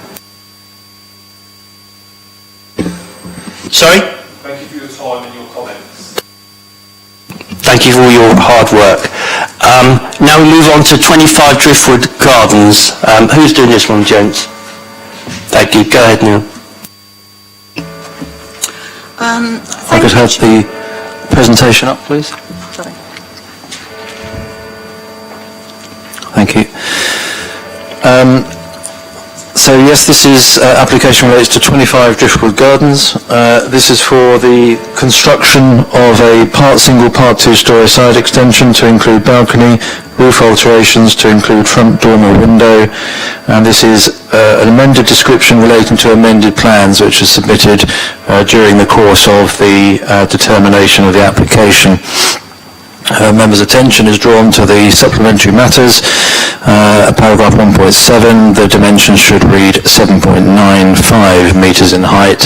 Sorry? Thank you for your time and your comments. Thank you for all your hard work. Now we move on to 25 Driftwood Gardens. Who's doing this one, gents? Thank you. Go ahead, Neil. I could have the presentation up, please. Sorry. Thank you. So yes, this is application relates to 25 Driftwood Gardens. This is for the construction of a part single, part two-storey side extension to include balcony, roof alterations to include front dormer window, and this is an amended description relating to amended plans which are submitted during the course of the determination of the application. Members' attention is drawn to the Supplementary Matters, paragraph 1.7. The dimensions should read 7.95 metres in height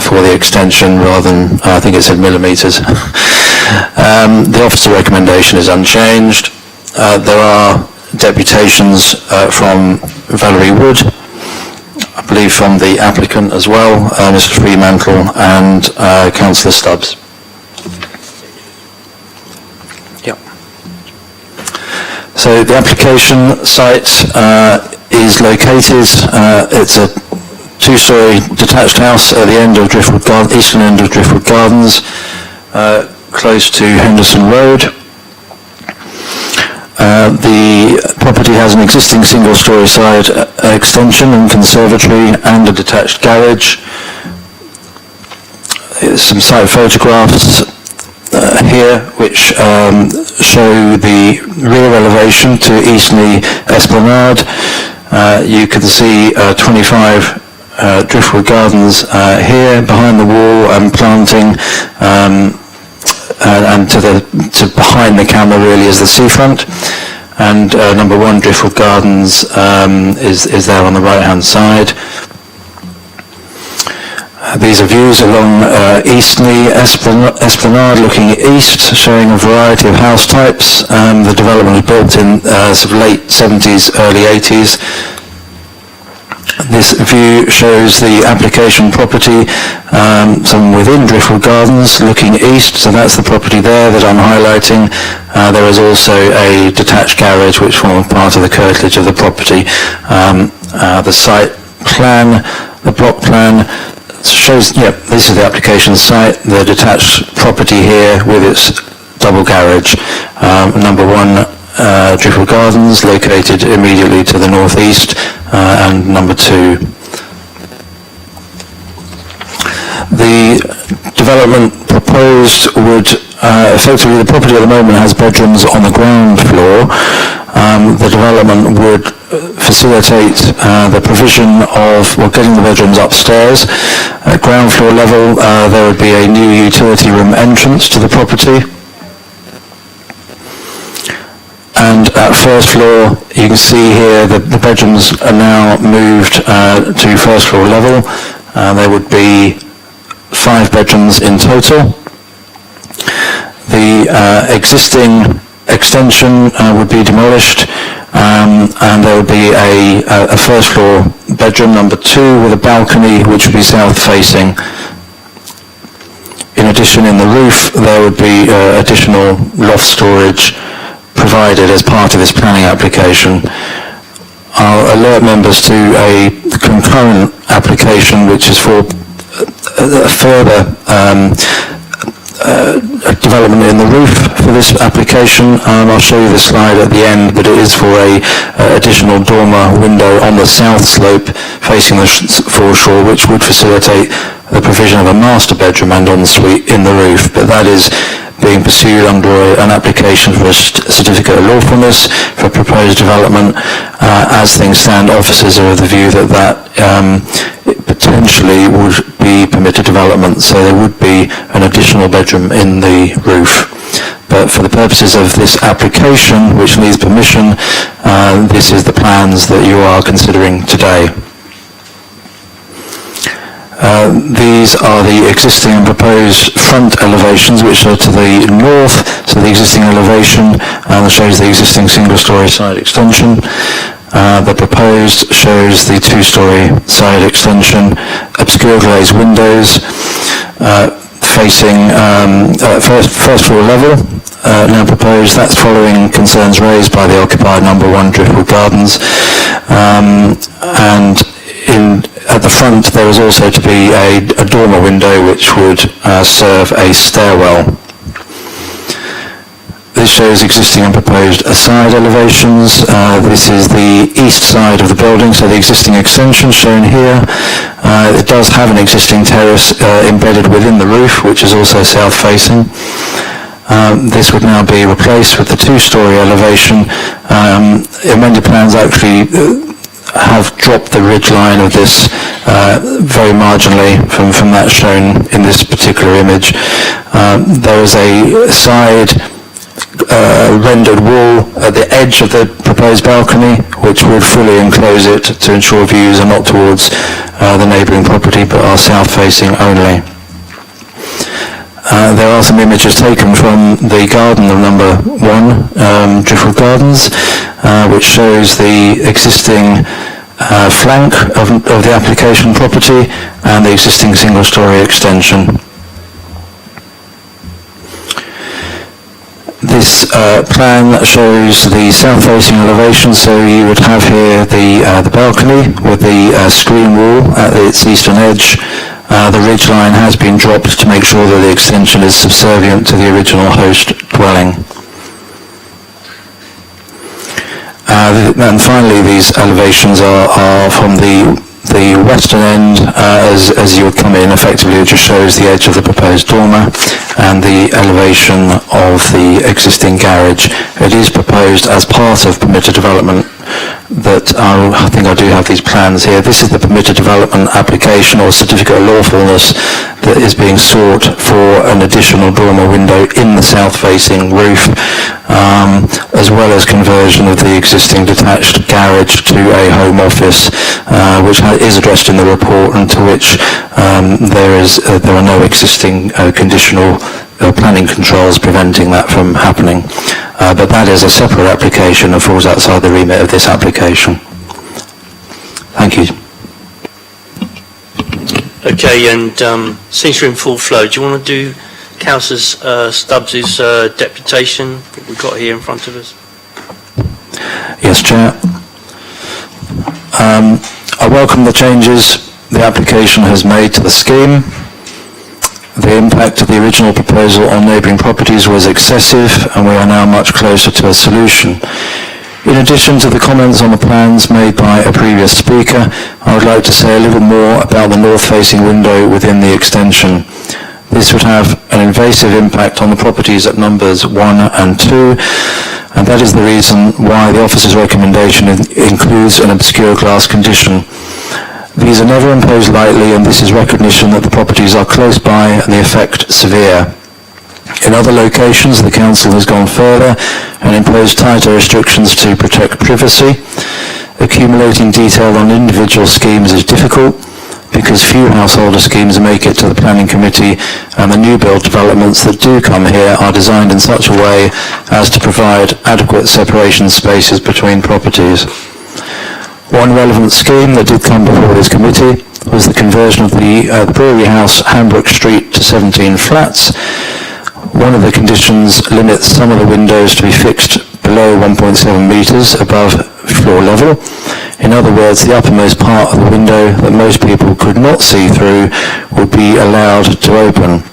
for the extension rather than, I think it said millimetres. The officer recommendation is unchanged. There are deputations from Valerie Wood, I believe from the applicant as well, Mr Fremantle and Councillor Stubbs. So the application site is located, it's a two-storey detached house at the end of Driftwood Gardens, eastern end of Driftwood Gardens, close to Henderson Road. The property has an existing single-storey side extension and conservatory and a detached garage. Some site photographs here which show the rear elevation to Eastney Esplanade. You can see 25 Driftwood Gardens here behind the wall and planting, and to behind the camera really is the seafront, and number 1 Driftwood Gardens is there on the right hand side. These are views along Eastney Esplanade looking east, showing a variety of house types. The development was built in sort of late 70s, early 80s. This view shows the application property, some within Driftwood Gardens looking east, so that's the property there that I'm highlighting. There is also a detached garage which forms part of the curtilage of the property. The site plan, the block plan, shows, this is the application site, the detached property here with its double garage. Number 1, Driftwood Gardens, located immediately to the northeast, and number 2. The development proposed would, effectively the property at the moment has bedrooms on the ground floor. The development would facilitate the provision of, getting the bedrooms upstairs. At ground floor level, there would be a new utility room entrance to the property. And at first floor, you can see here that the bedrooms are now moved to first floor level. There would be 5 bedrooms in total. The existing extension would be demolished, and there would be a first floor bedroom number 2 with a balcony which would be south facing. In addition, in the roof there would be additional loft storage provided as part of this planning application. I'll alert members to a concurrent application which is for a further development in the roof for this application. I'll show you the slide at the end, but it is for a additional dormer window on the south slope facing the foreshore, which would facilitate the provision of a master bedroom and ensuite in the roof. But that is being pursued under an application for a certificate of lawfulness for proposed development. As things stand, officers are of the view that potentially would be permitted development, so there would be an additional bedroom in the roof. But for the purposes of this application, which needs permission, this is the plans that you are considering today. These are the existing and proposed front elevations, which are to the north. So the existing elevation shows the existing single-storey side extension. The proposed shows the 2-storey side extension, obscure glazed windows facing first floor level. Now proposed. That's following concerns raised by the occupied number 1 Driftwood Gardens, and at the front there is also to be a dormer window which would serve a stairwell. This shows existing and proposed side elevations. This is the east side of the building, so the existing extension shown here. It does have an existing terrace embedded within the roof, which is also south facing. This would now be replaced with the 2-storey elevation. Amended plans actually have dropped the ridge line of this very marginally from that shown in this particular image. There is a side rendered wall at the edge of the proposed balcony, which would fully enclose it to ensure views are not towards the neighbouring property but are south facing only. There are some images taken from the garden of number 1, Driftwood Gardens, which shows the existing flank of the application property and the existing single-storey extension. This plan shows the south-facing elevation, so you would have here the balcony with the screen wall at its eastern edge. The ridge line has been dropped to make sure that the extension is subservient to the original host dwelling. And finally, these elevations are from the western end as you would come in. Effectively, it just shows the edge of the proposed dormer and the elevation of the existing garage. It is proposed as part of permitted development that I think I do have these plans here. This is the permitted development application or certificate of lawfulness that is being sought for an additional dormer window in the south-facing roof, as well as conversion of the existing detached garage to a home office, which is addressed in the report, and to which there are no existing conditional planning controls preventing that from happening. But that is a separate application and falls outside the remit of this application. Thank you. Okay, and since you're in full flow, do you want to do Councillor Stubbs' deputation that we've got here in front of us? Yes, Chair. I welcome the changes the application has made to the scheme. The impact of the original proposal on neighbouring properties was excessive, and we are now much closer to a solution. In addition to the comments on the plans made by a previous speaker, I would like to say a little more about the north-facing window within the extension. This would have an invasive impact on the properties at numbers 1 and 2, and that is the reason why the officer's recommendation includes an obscure glass condition. These are never imposed lightly, and this is recognition that the properties are close by and the effect severe. In other locations, the council has gone further and imposed tighter restrictions to protect privacy. Accumulating detail on individual schemes is difficult because few householder schemes make it to the planning committee, and the new build developments that do come here are designed in such a way as to provide adequate separation spaces between properties. One relevant scheme that did come before this committee was the conversion of the Brewery House, Hambrook Street to 17 flats. One of the conditions limits some of the windows to be fixed below 1.7 metres above floor level. In other words, the uppermost part of the window that most people could not see through would be allowed to open.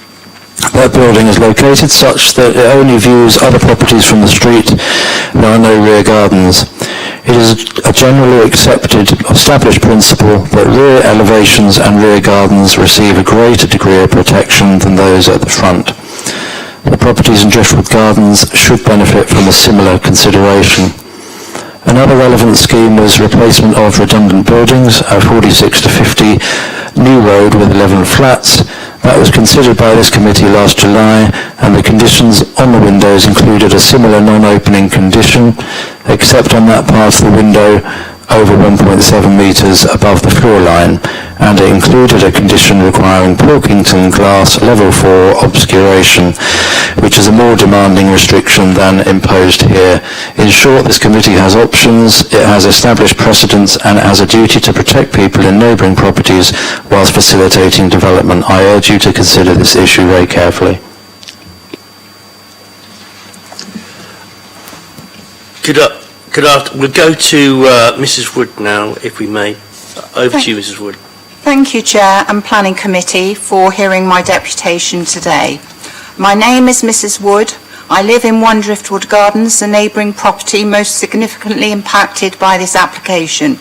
That building is located such that it only views other properties from the street. There are no rear gardens. It is a generally accepted, established principle that rear elevations and rear gardens receive a greater degree of protection than those at the front. The properties in Driftwood Gardens should benefit from a similar consideration. Another relevant scheme was replacement of redundant buildings, a 46 to 50 new road with 11 flats. That was considered by this committee last July, and the conditions on the windows included a similar non-opening condition, except on that part of the window over 1.7 metres above the floor line, and it included a condition requiring Pilkington glass level 4 obscuration, which is a more demanding restriction than imposed here. In short, this committee has options, it has established precedents, and it has a duty to protect people in neighbouring properties whilst facilitating development. I urge you to consider this issue very carefully. We'll go to Mrs. Wood now, if we may. Over to you, Mrs. Wood. Thank you, Chair and Planning Committee, for hearing my deputation today. My name is Mrs. Wood. I live in 1 Driftwood Gardens, the neighbouring property most significantly impacted by this application.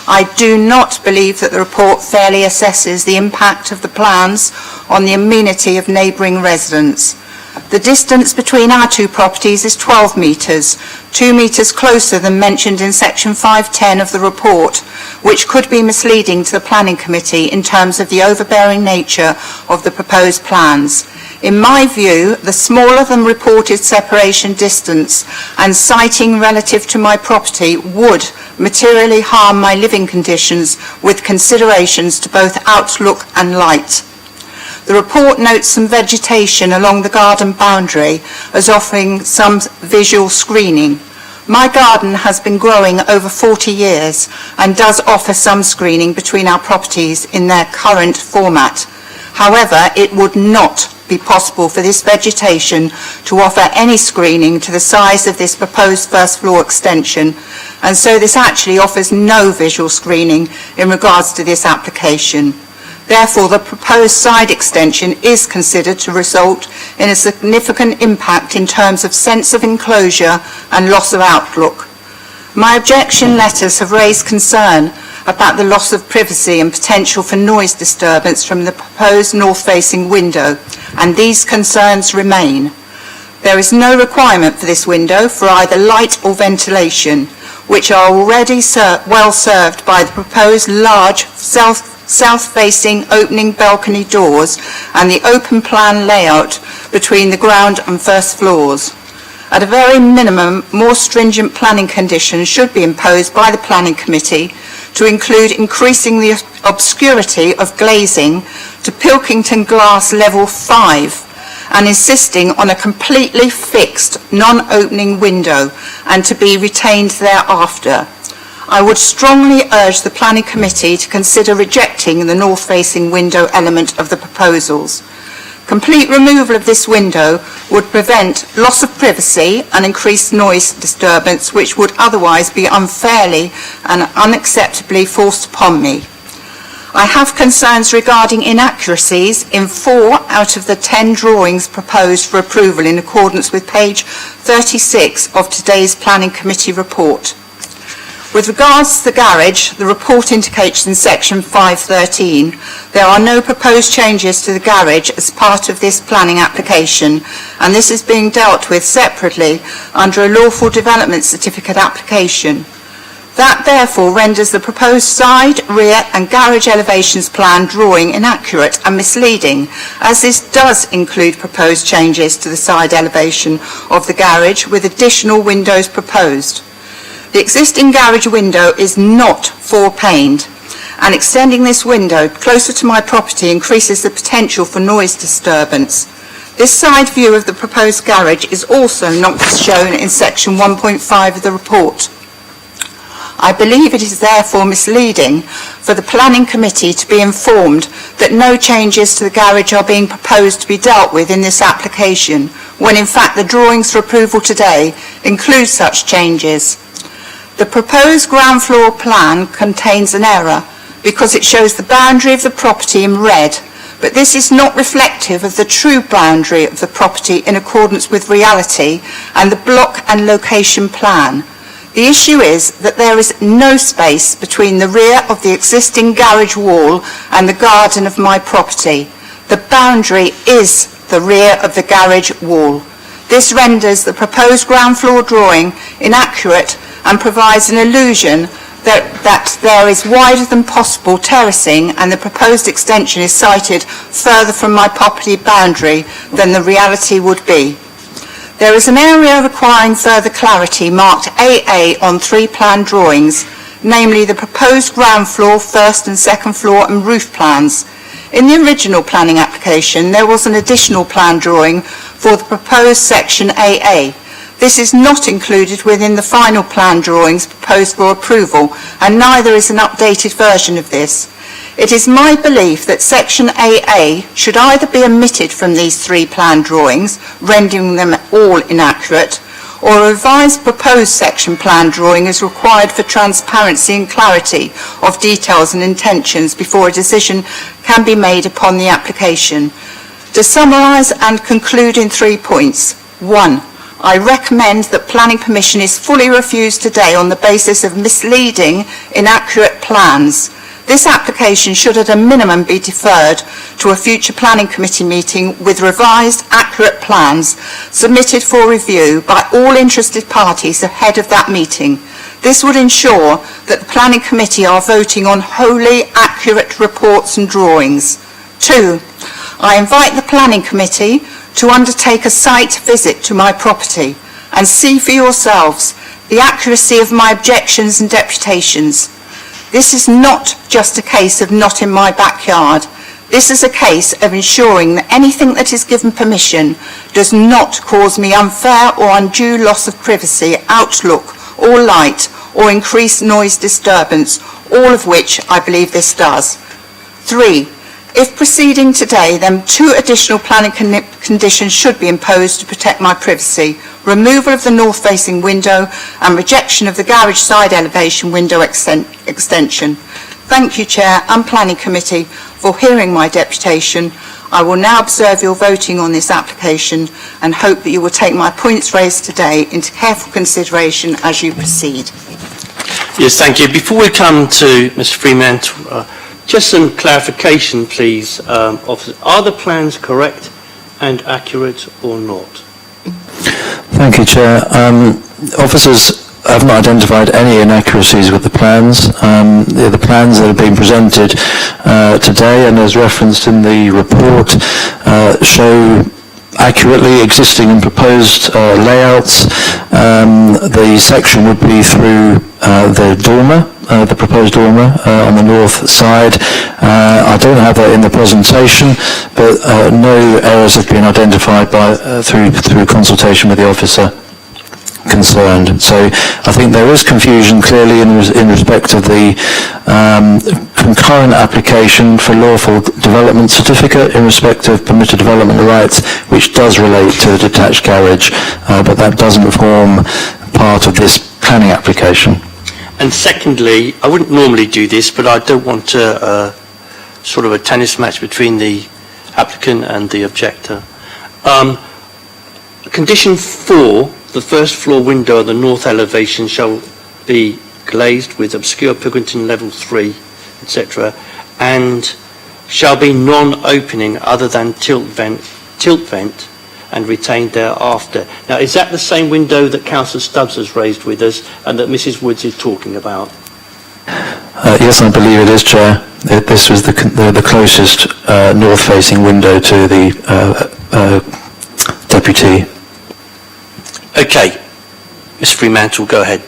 I do not believe that the report fairly assesses the impact of the plans on the amenity of neighbouring residents. The distance between our two properties is 12 metres, 2 metres closer than mentioned in section 510 of the report, which could be misleading to the Planning Committee in terms of the overbearing nature of the proposed plans. In my view, the smaller than reported separation distance and siting relative to my property would materially harm my living conditions with considerations to both outlook and light. The report notes some vegetation along the garden boundary as offering some visual screening. My garden has been growing over 40 years and does offer some screening between our properties in their current format. However, it would not be possible for this vegetation to offer any screening to the size of this proposed first floor extension, and so this actually offers no visual screening in regards to this application. Therefore, the proposed side extension is considered to result in a significant impact in terms of sense of enclosure and loss of outlook. My objection letters have raised concern about the loss of privacy and potential for noise disturbance from the proposed north-facing window, and these concerns remain. There is no requirement for this window for either light or ventilation, which are already well served by the proposed large south-facing opening balcony doors and the open plan layout between the ground and first floors. At a very minimum, more stringent planning conditions should be imposed by the Planning Committee to include increasing the obscurity of glazing to Pilkington glass level 5 and insisting on a completely fixed non-opening window and to be retained thereafter. I would strongly urge the Planning Committee to consider rejecting the north-facing window element of the proposals. Complete removal of this window would prevent loss of privacy and increased noise disturbance, which would otherwise be unfairly and unacceptably forced upon me. I have concerns regarding inaccuracies in 4 out of the 10 drawings proposed for approval in accordance with page 36 of today's Planning Committee report. With regards to the garage, the report indicates in section 513 there are no proposed changes to the garage as part of this planning application, and this is being dealt with separately under a lawful development certificate application. That therefore renders the proposed side, rear and garage elevations plan drawing inaccurate and misleading, as this does include proposed changes to the side elevation of the garage with additional windows proposed. The existing garage window is not 4-paned, and extending this window closer to my property increases the potential for noise disturbance. This side view of the proposed garage is also not shown in section 1.5 of the report. I believe it is therefore misleading for the Planning Committee to be informed that no changes to the garage are being proposed to be dealt with in this application, when in fact the drawings for approval today include such changes. The proposed ground floor plan contains an error because it shows the boundary of the property in red, but this is not reflective of the true boundary of the property in accordance with reality and the block and location plan. The issue is that there is no space between the rear of the existing garage wall and the garden of my property. The boundary is the rear of the garage wall. This renders the proposed ground floor drawing inaccurate and provides an illusion that there is wider than possible terracing and the proposed extension is sited further from my property boundary than the reality would be. There is an area requiring further clarity marked AA on 3 plan drawings, namely the proposed ground floor, first and second floor and roof plans. In the original planning application, there was an additional plan drawing for the proposed section AA. This is not included within the final plan drawings proposed for approval, and neither is an updated version of this. It is my belief that section AA should either be omitted from these 3 plan drawings, rendering them all inaccurate, or a revised proposed section plan drawing is required for transparency and clarity of details and intentions before a decision can be made upon the application. To summarise and conclude in 3 points. 1. I recommend that planning permission is fully refused today on the basis of misleading, inaccurate plans. This application should at a minimum be deferred to a future planning committee meeting with revised, accurate plans submitted for review by all interested parties ahead of that meeting. This would ensure that the planning committee are voting on wholly accurate reports and drawings. 2. I invite the planning committee to undertake a site visit to my property and see for yourselves the accuracy of my objections and deputations. This is not just a case of not in my backyard. This is a case of ensuring that anything that is given permission does not cause me unfair or undue loss of privacy, outlook or light or increased noise disturbance, all of which I believe this does. 3. If proceeding today, then 2 additional planning conditions should be imposed to protect my privacy: removal of the north-facing window and rejection of the garage side elevation window extension. Thank you, Chair and Planning Committee, for hearing my deputation. I will now observe your voting on this application and hope that you will take my points raised today into careful consideration as you proceed. Yes, thank you. Before we come to Mr. Fremantle, just some clarification, please, officer. Are the plans correct and accurate or not? Thank you, Chair. Officers have not identified any inaccuracies with the plans. The plans that have been presented today and as referenced in the report show accurately existing and proposed layouts. The section would be through the dormer, the proposed dormer on the north side. I don't have that in the presentation, but no errors have been identified through consultation with the officer. concerned. So I think there is confusion clearly in respect of the concurrent application for lawful development certificate in respect of permitted development rights, which does relate to the detached garage, but that doesn't form part of this planning application. And secondly, I wouldn't normally do this, but I don't want sort of a tennis match between the applicant and the objector. Condition 4, the first floor window of the north elevation shall be glazed with obscure Pilkington level 3, etc., and shall be non-opening other than tilt vent and retained thereafter. Now, is that the same window that Councillor Stubbs has raised with us and that Mrs Woods is talking about? Yes, I believe it is, Chair. This was the closest north-facing window to the deputy. Okay. Ms Fremantle, go ahead.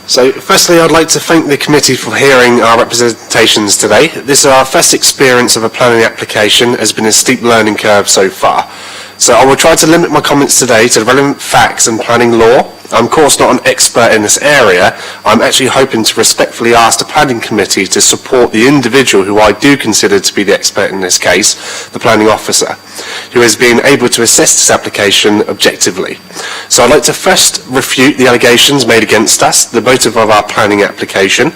So, firstly, I'd like to thank the committee for hearing our representations today. This is our first experience of a planning application. Has been a steep learning curve so far. So I will try to limit my comments today to the relevant facts and planning law. I'm of course not an expert in this area. I'm actually hoping to respectfully ask the planning committee to support the individual who I do consider to be the expert in this case, the planning officer, who has been able to assess this application objectively. So I'd like to first refute the allegations made against us, the motive of our planning application.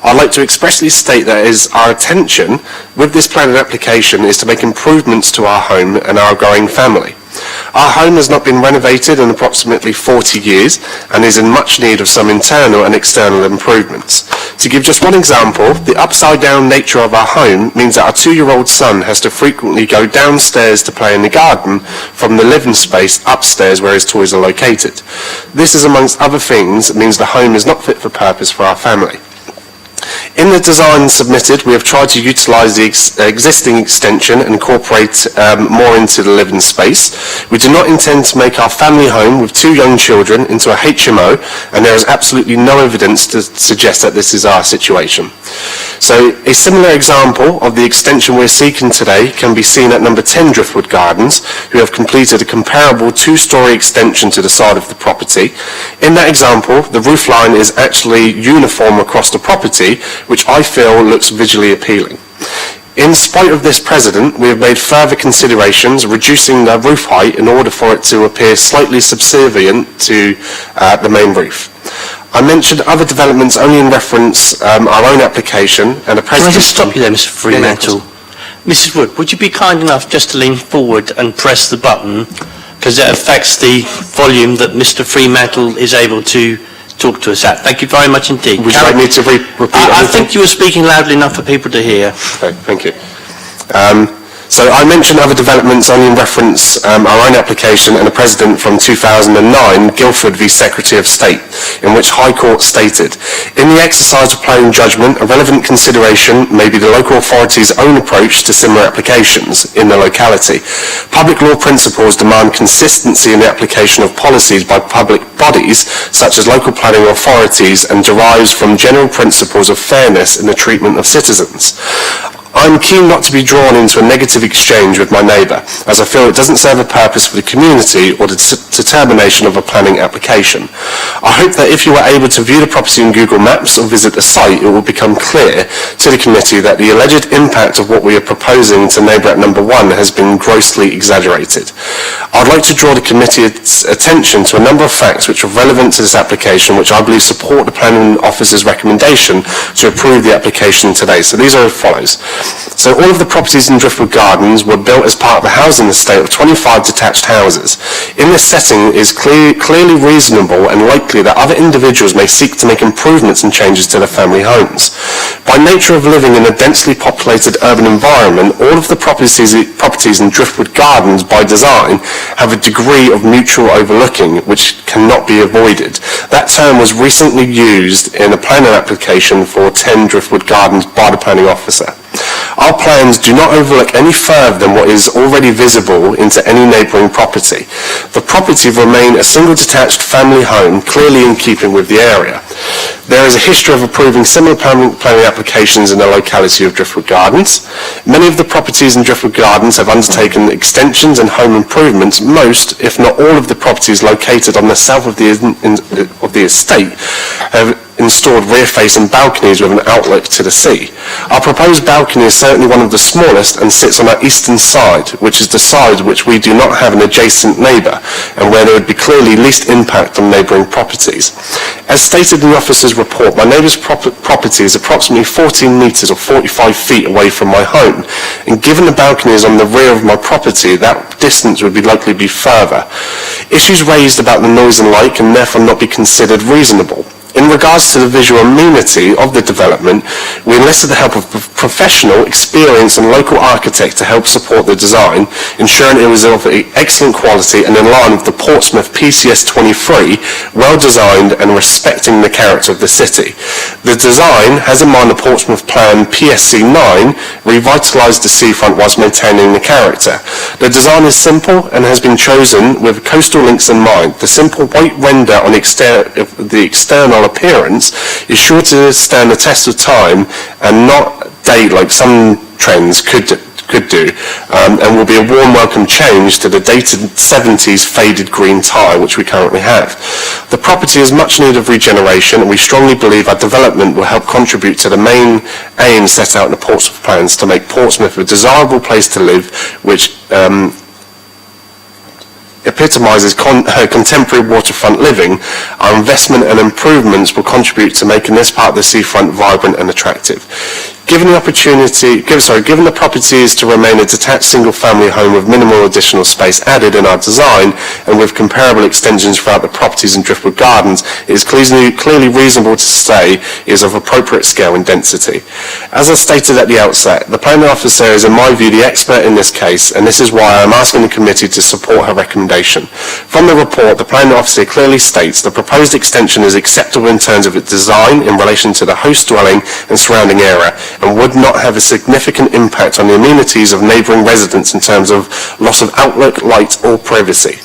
I'd like to expressly state that it is our intention with this planning application is to make improvements to our home and our growing family. Our home has not been renovated in approximately 40 years and is in much need of some internal and external improvements. To give just one example, the upside-down nature of our home means that our 2-year-old son has to frequently go downstairs to play in the garden from the living space upstairs where his toys are located. This is, amongst other things, means the home is not fit for purpose for our family. In the design submitted, we have tried to utilise the existing extension and incorporate more into the living space. We do not intend to make our family home with 2 young children into a HMO, and there is absolutely no evidence to suggest that this is our situation. So a similar example of the extension we're seeking today can be seen at number 10 Driftwood Gardens, who have completed a comparable 2-storey extension to the side of the property. In that example, the roof line is actually uniform across the property, which I feel looks visually appealing. In spite of this precedent, we have made further considerations, reducing the roof height in order for it to appear slightly subservient to the main roof. I mentioned other developments only in reference our own application and a precedent... Can I just stop you there, Mr Fremantle? Mrs Wood, would you be kind enough just to lean forward and press the button, because it affects the volume that Mr Fremantle is able to talk to us at. Thank you very much indeed. Would you like me to repeat I think you were speaking loudly enough for people to hear. Okay, thank you. So I mentioned other developments only in reference our own application and a precedent from 2009, Guildford v Secretary of State, in which High Court stated, in the exercise of planning judgment, a relevant consideration may be the local authority's own approach to similar applications in the locality. Public law principles demand consistency in the application of policies by public bodies, such as local planning authorities, and derives from general principles of fairness in the treatment of citizens. I'm keen not to be drawn into a negative exchange with my neighbour, as I feel it doesn't serve a purpose for the community or the determination of a planning application. I hope that if you were able to view the property on Google Maps or visit the site, it will become clear to the committee that the alleged impact of what we are proposing to neighbour at number 1 has been grossly exaggerated. I'd like to draw the committee's attention to a number of facts which are relevant to this application, which I believe support the planning officer's recommendation to approve the application today. So these are as follows. So all of the properties in Driftwood Gardens were built as part of the housing estate of 25 detached houses. In this setting, it is clearly reasonable and likely that other individuals may seek to make improvements and changes to their family homes. By nature of living in a densely populated urban environment, all of the properties in Driftwood Gardens by design have a degree of mutual overlooking which cannot be avoided. That term was recently used in a planning application for 10 Driftwood Gardens by the planning officer. Our plans do not overlook any further than what is already visible into any neighbouring property. The property will remain a single detached family home, clearly in keeping with the area. There is a history of approving similar planning applications in the locality of Driftwood Gardens. Many of the properties in Driftwood Gardens have undertaken extensions and home improvements. Most, if not all, of the properties located on the south of the estate have installed rear-facing balconies with an outlook to the sea. Our proposed balcony is certainly one of the smallest and sits on our eastern side, which is the side which we do not have an adjacent neighbour, and where there would be clearly least impact on neighbouring properties. As stated in the officer's report, my neighbour's property is approximately 14 metres or 45 feet away from my home, and given the balcony is on the rear of my property, that distance would likely be further. Issues raised about the noise and light can therefore not be considered reasonable. In regards to the visual amenity of the development, we enlisted the help of a professional, experienced and local architect to help support the design, ensuring it was of excellent quality and in line with the Portsmouth PCS 23, well designed and respecting the character of the city. The design has in mind the Portsmouth Plan PSC 9, revitalise the seafront whilst maintaining the character. The design is simple and has been chosen with coastal links in mind. The simple white render on the external appearance is sure to stand the test of time and not date like some trends could do, and will be a warm welcome change to the dated 70s faded green tile which we currently have. The property is much need of regeneration, and we strongly believe our development will help contribute to the main aim set out in the Portsmouth plans to make Portsmouth a desirable place to live, which epitomises contemporary waterfront living. Our investment and improvements will contribute to making this part of the seafront vibrant and attractive. Given the property is to remain a detached single-family home with minimal additional space added in our design and with comparable extensions throughout the properties in Driftwood Gardens, it is clearly reasonable to say it is of appropriate scale and density. As I stated at the outset, the planning officer is, in my view, the expert in this case, and this is why I am asking the committee to support her recommendation. From the report, the planning officer clearly states the proposed extension is acceptable in terms of its design in relation to the host dwelling and surrounding area, and would not have a significant impact on the amenities of neighbouring residents in terms of loss of outlook, light or privacy.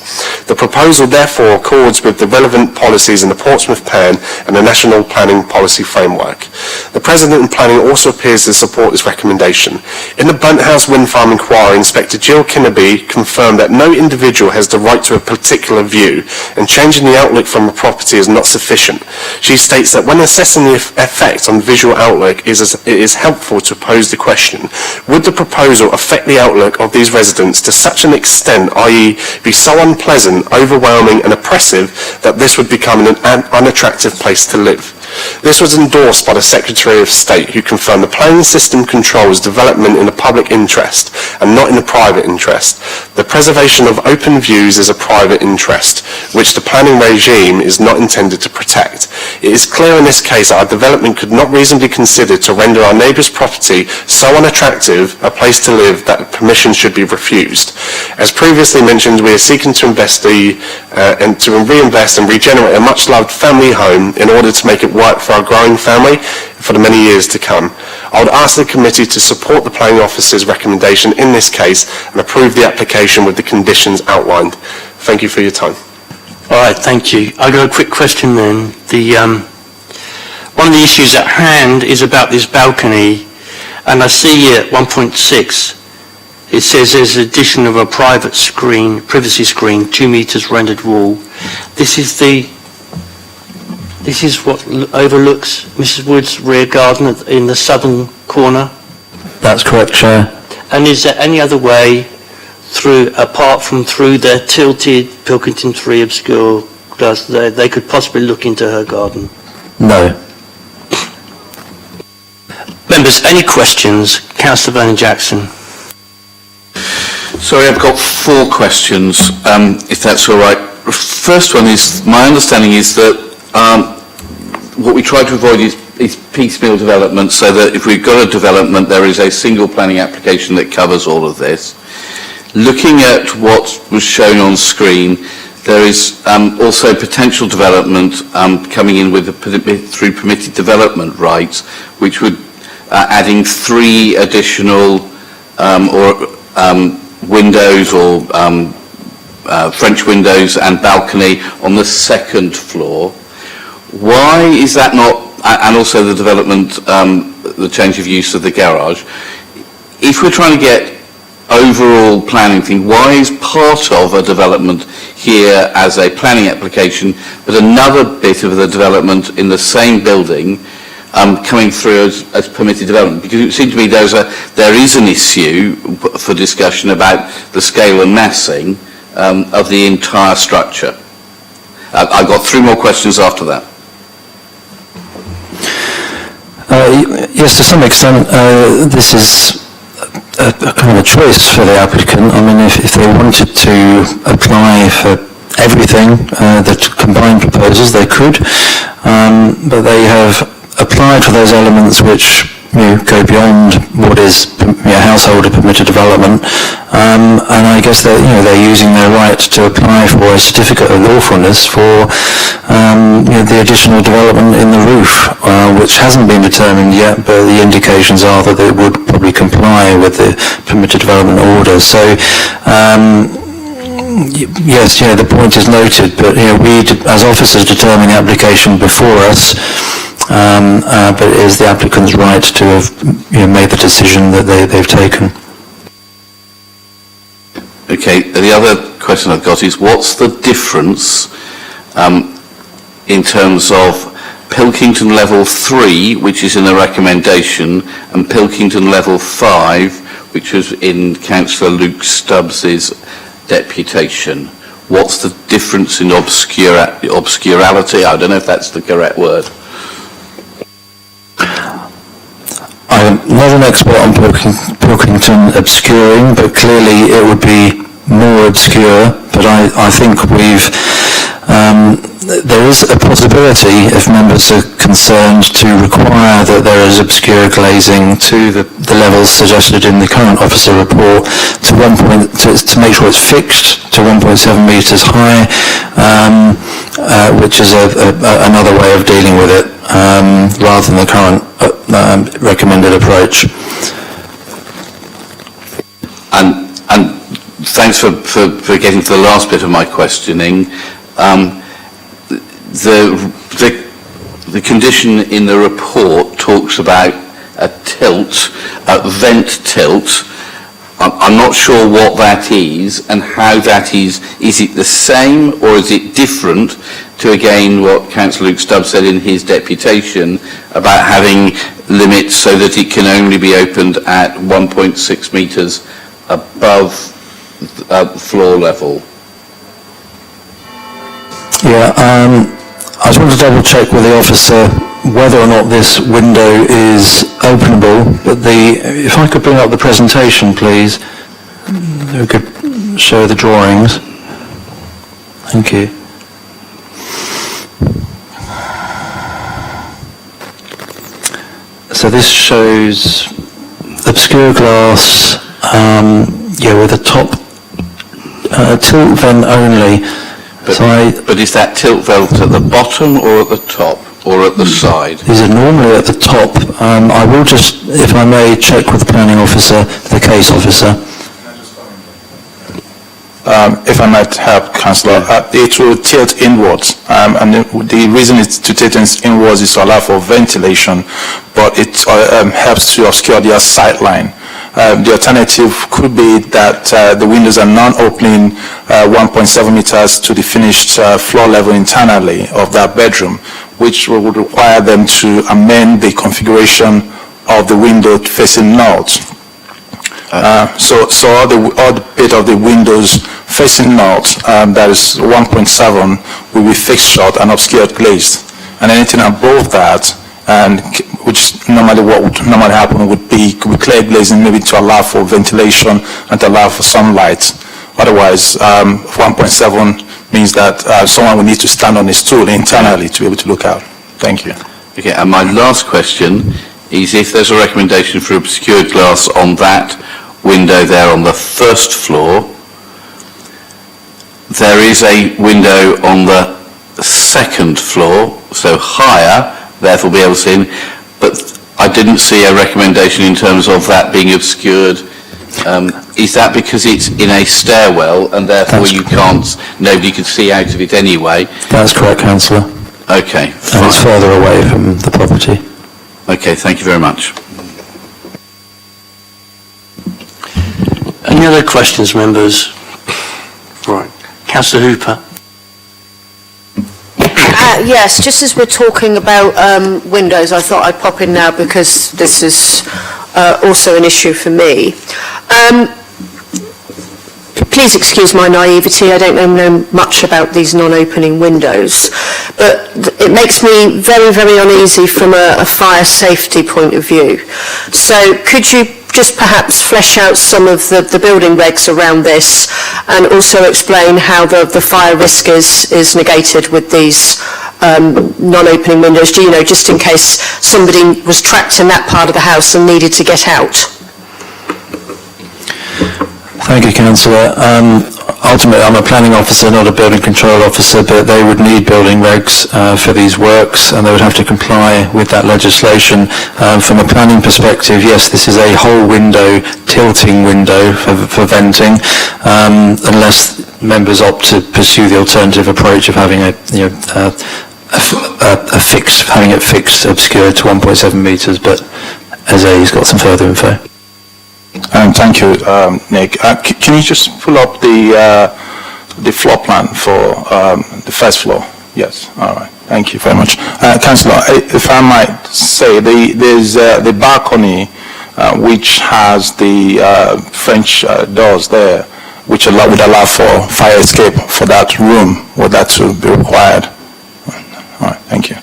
The proposal therefore accords with the relevant policies in the Portsmouth Plan and the National Planning Policy Framework. The President in Planning also appears to support this recommendation. In the Bunthouse Wind Farm inquiry, Inspector Jill Kinnaby confirmed that no individual has the right to a particular view, and changing the outlook from a property is not sufficient. She states that when assessing the effect on visual outlook, it is helpful to pose the question, would the proposal affect the outlook of these residents to such an extent, i.e. be so unpleasant, overwhelming and oppressive that this would become an unattractive place to live? This was endorsed by the Secretary of State, who confirmed the planning system controls development in the public interest and not in the private interest. The preservation of open views is a private interest, which the planning regime is not intended to protect. It is clear in this case that our development could not reasonably consider to render our neighbour's property so unattractive a place to live that permission should be refused. As previously mentioned, we are seeking to reinvest and regenerate a much-loved family home in order to make it work for our growing family for the many years to come. I would ask the committee to support the planning officer's recommendation in this case and approve the application with the conditions outlined. Thank you for your time. All right, thank you. I've got a quick question then. One of the issues at hand is about this balcony, and I see at 1.6 it says there's addition of a privacy screen, 2 metres rendered wall. This is what overlooks Mrs. Wood's rear garden in the southern corner? That's correct, Chair. And is there any other way apart from through the tilted Pilkington 3 obscure glass, they could possibly look into her garden? No. Members, any questions? Councillor Vernon-Jackson. Sorry, I've got 4 questions, if that's all right. First one is, my understanding is that what we try to avoid is piecemeal development, so that if we've got a development, there is a single planning application that covers all of this. Looking at what was shown on screen, there is also potential development coming in with through permitted development rights, which would adding 3 additional windows or French windows and balcony on the second floor. Why is that not, and also the development, the change of use of the garage, if we're trying to get overall planning thing, why is part of a development here as a planning application, but another bit of the development in the same building coming through as permitted development? Because it seems to me there is an issue for discussion about the scale and massing of the entire structure. I've got 3 more questions after that. Yes, to some extent, this is a kind of a choice for the applicant. I mean, if they wanted to apply for everything, the combined proposals, they could, but they have applied for those elements which go beyond what is householder permitted development, and I guess that they're using their right to apply for a certificate of lawfulness for the additional development in the roof, which hasn't been determined yet, but the indications are that it would probably comply with the permitted development order. So yes, the point is noted, but we as officers determine the application before us. But it is the applicant's right to have made the decision that they've taken. Okay, the other question I've got is what's the difference in terms of Pilkington level 3, which is in the recommendation, and Pilkington level 5, which was in Councillor Luke Stubbs's deputation? What's the difference in obscurality? I don't know if that's the correct word. I'm not an expert on Pilkington obscuring, but clearly it would be more obscure. But I think there is a possibility, if members are concerned, to require that there is obscure glazing to the levels suggested in the current officer report to make sure it's fixed to 1.7 metres high, which is another way of dealing with it, rather than the current recommended approach. And thanks for getting to the last bit of my questioning. The condition in the report talks about a tilt, a vent tilt. I'm not sure what that is and how that is. Is it the same or is it different to, again, what Councillor Luke Stubbs said in his deputation about having limits so that it can only be opened at 1.6 metres above floor level? Yeah, I just want to double check with the officer whether or not this window is openable, but if I could bring up the presentation, please. We could show the drawings. Thank you. So this shows obscure glass, with a top tilt vent only. But is that tilt vent at the bottom or at the top or at the side? These are normally at the top. I will just, if I may, check with the planning officer, the case officer. If I might help, Councillor, it will tilt inwards, and the reason it's to tilt inwards is to allow for ventilation, but it helps to obscure the sight line. The alternative could be that the windows are non-opening 1.7 meters to the finished floor level internally of that bedroom, which would require them to amend the configuration of the window facing north. So all the bit of the windows facing north, that is 1.7, will be fixed shut and obscured glazed, and anything above that, and which normally what would normally happen would be clear glazing, maybe to allow for ventilation and to allow for sunlight. Otherwise, 1.7 means that someone will need to stand on a stool internally to be able to look out. Thank you. Okay, and my last question is if there's a recommendation for obscured glass on that window there on the first floor, there is a window on the second floor, so higher, therefore be able to see in, but I didn't see a recommendation in terms of that being obscured. Is that because it's in a stairwell and therefore nobody could see out of it anyway? That's correct, councillor. Okay, fine. And it's further away from the property. Okay, thank you very much. Any other questions, members? Right. Councillor Hooper. Yes, just as we're talking about windows, I thought I'd pop in now because this is also an issue for me. Please excuse my naivety, I don't know much about these non-opening windows, but it makes me very, very uneasy from a fire safety point of view. So could you just perhaps flesh out some of the building regs around this and also explain how the fire risk is negated with these non-opening windows, do you know, just in case somebody was trapped in that part of the house and needed to get out? Thank you, councillor. Ultimately, I'm a planning officer, not a building control officer, but they would need building regs for these works, and they would have to comply with that legislation. From a planning perspective, yes, this is a whole window, tilting window for venting, unless members opt to pursue the alternative approach of having having it fixed, obscured to 1.7 metres. But Aze's got some further info. Thank you, Nick. Can you just pull up the floor plan for the first floor? Yes, all right. Thank you very much. Councillor, if I might say, there's the balcony which has the French doors there, which would allow for fire escape for that room. Would that to be required? All right, thank you.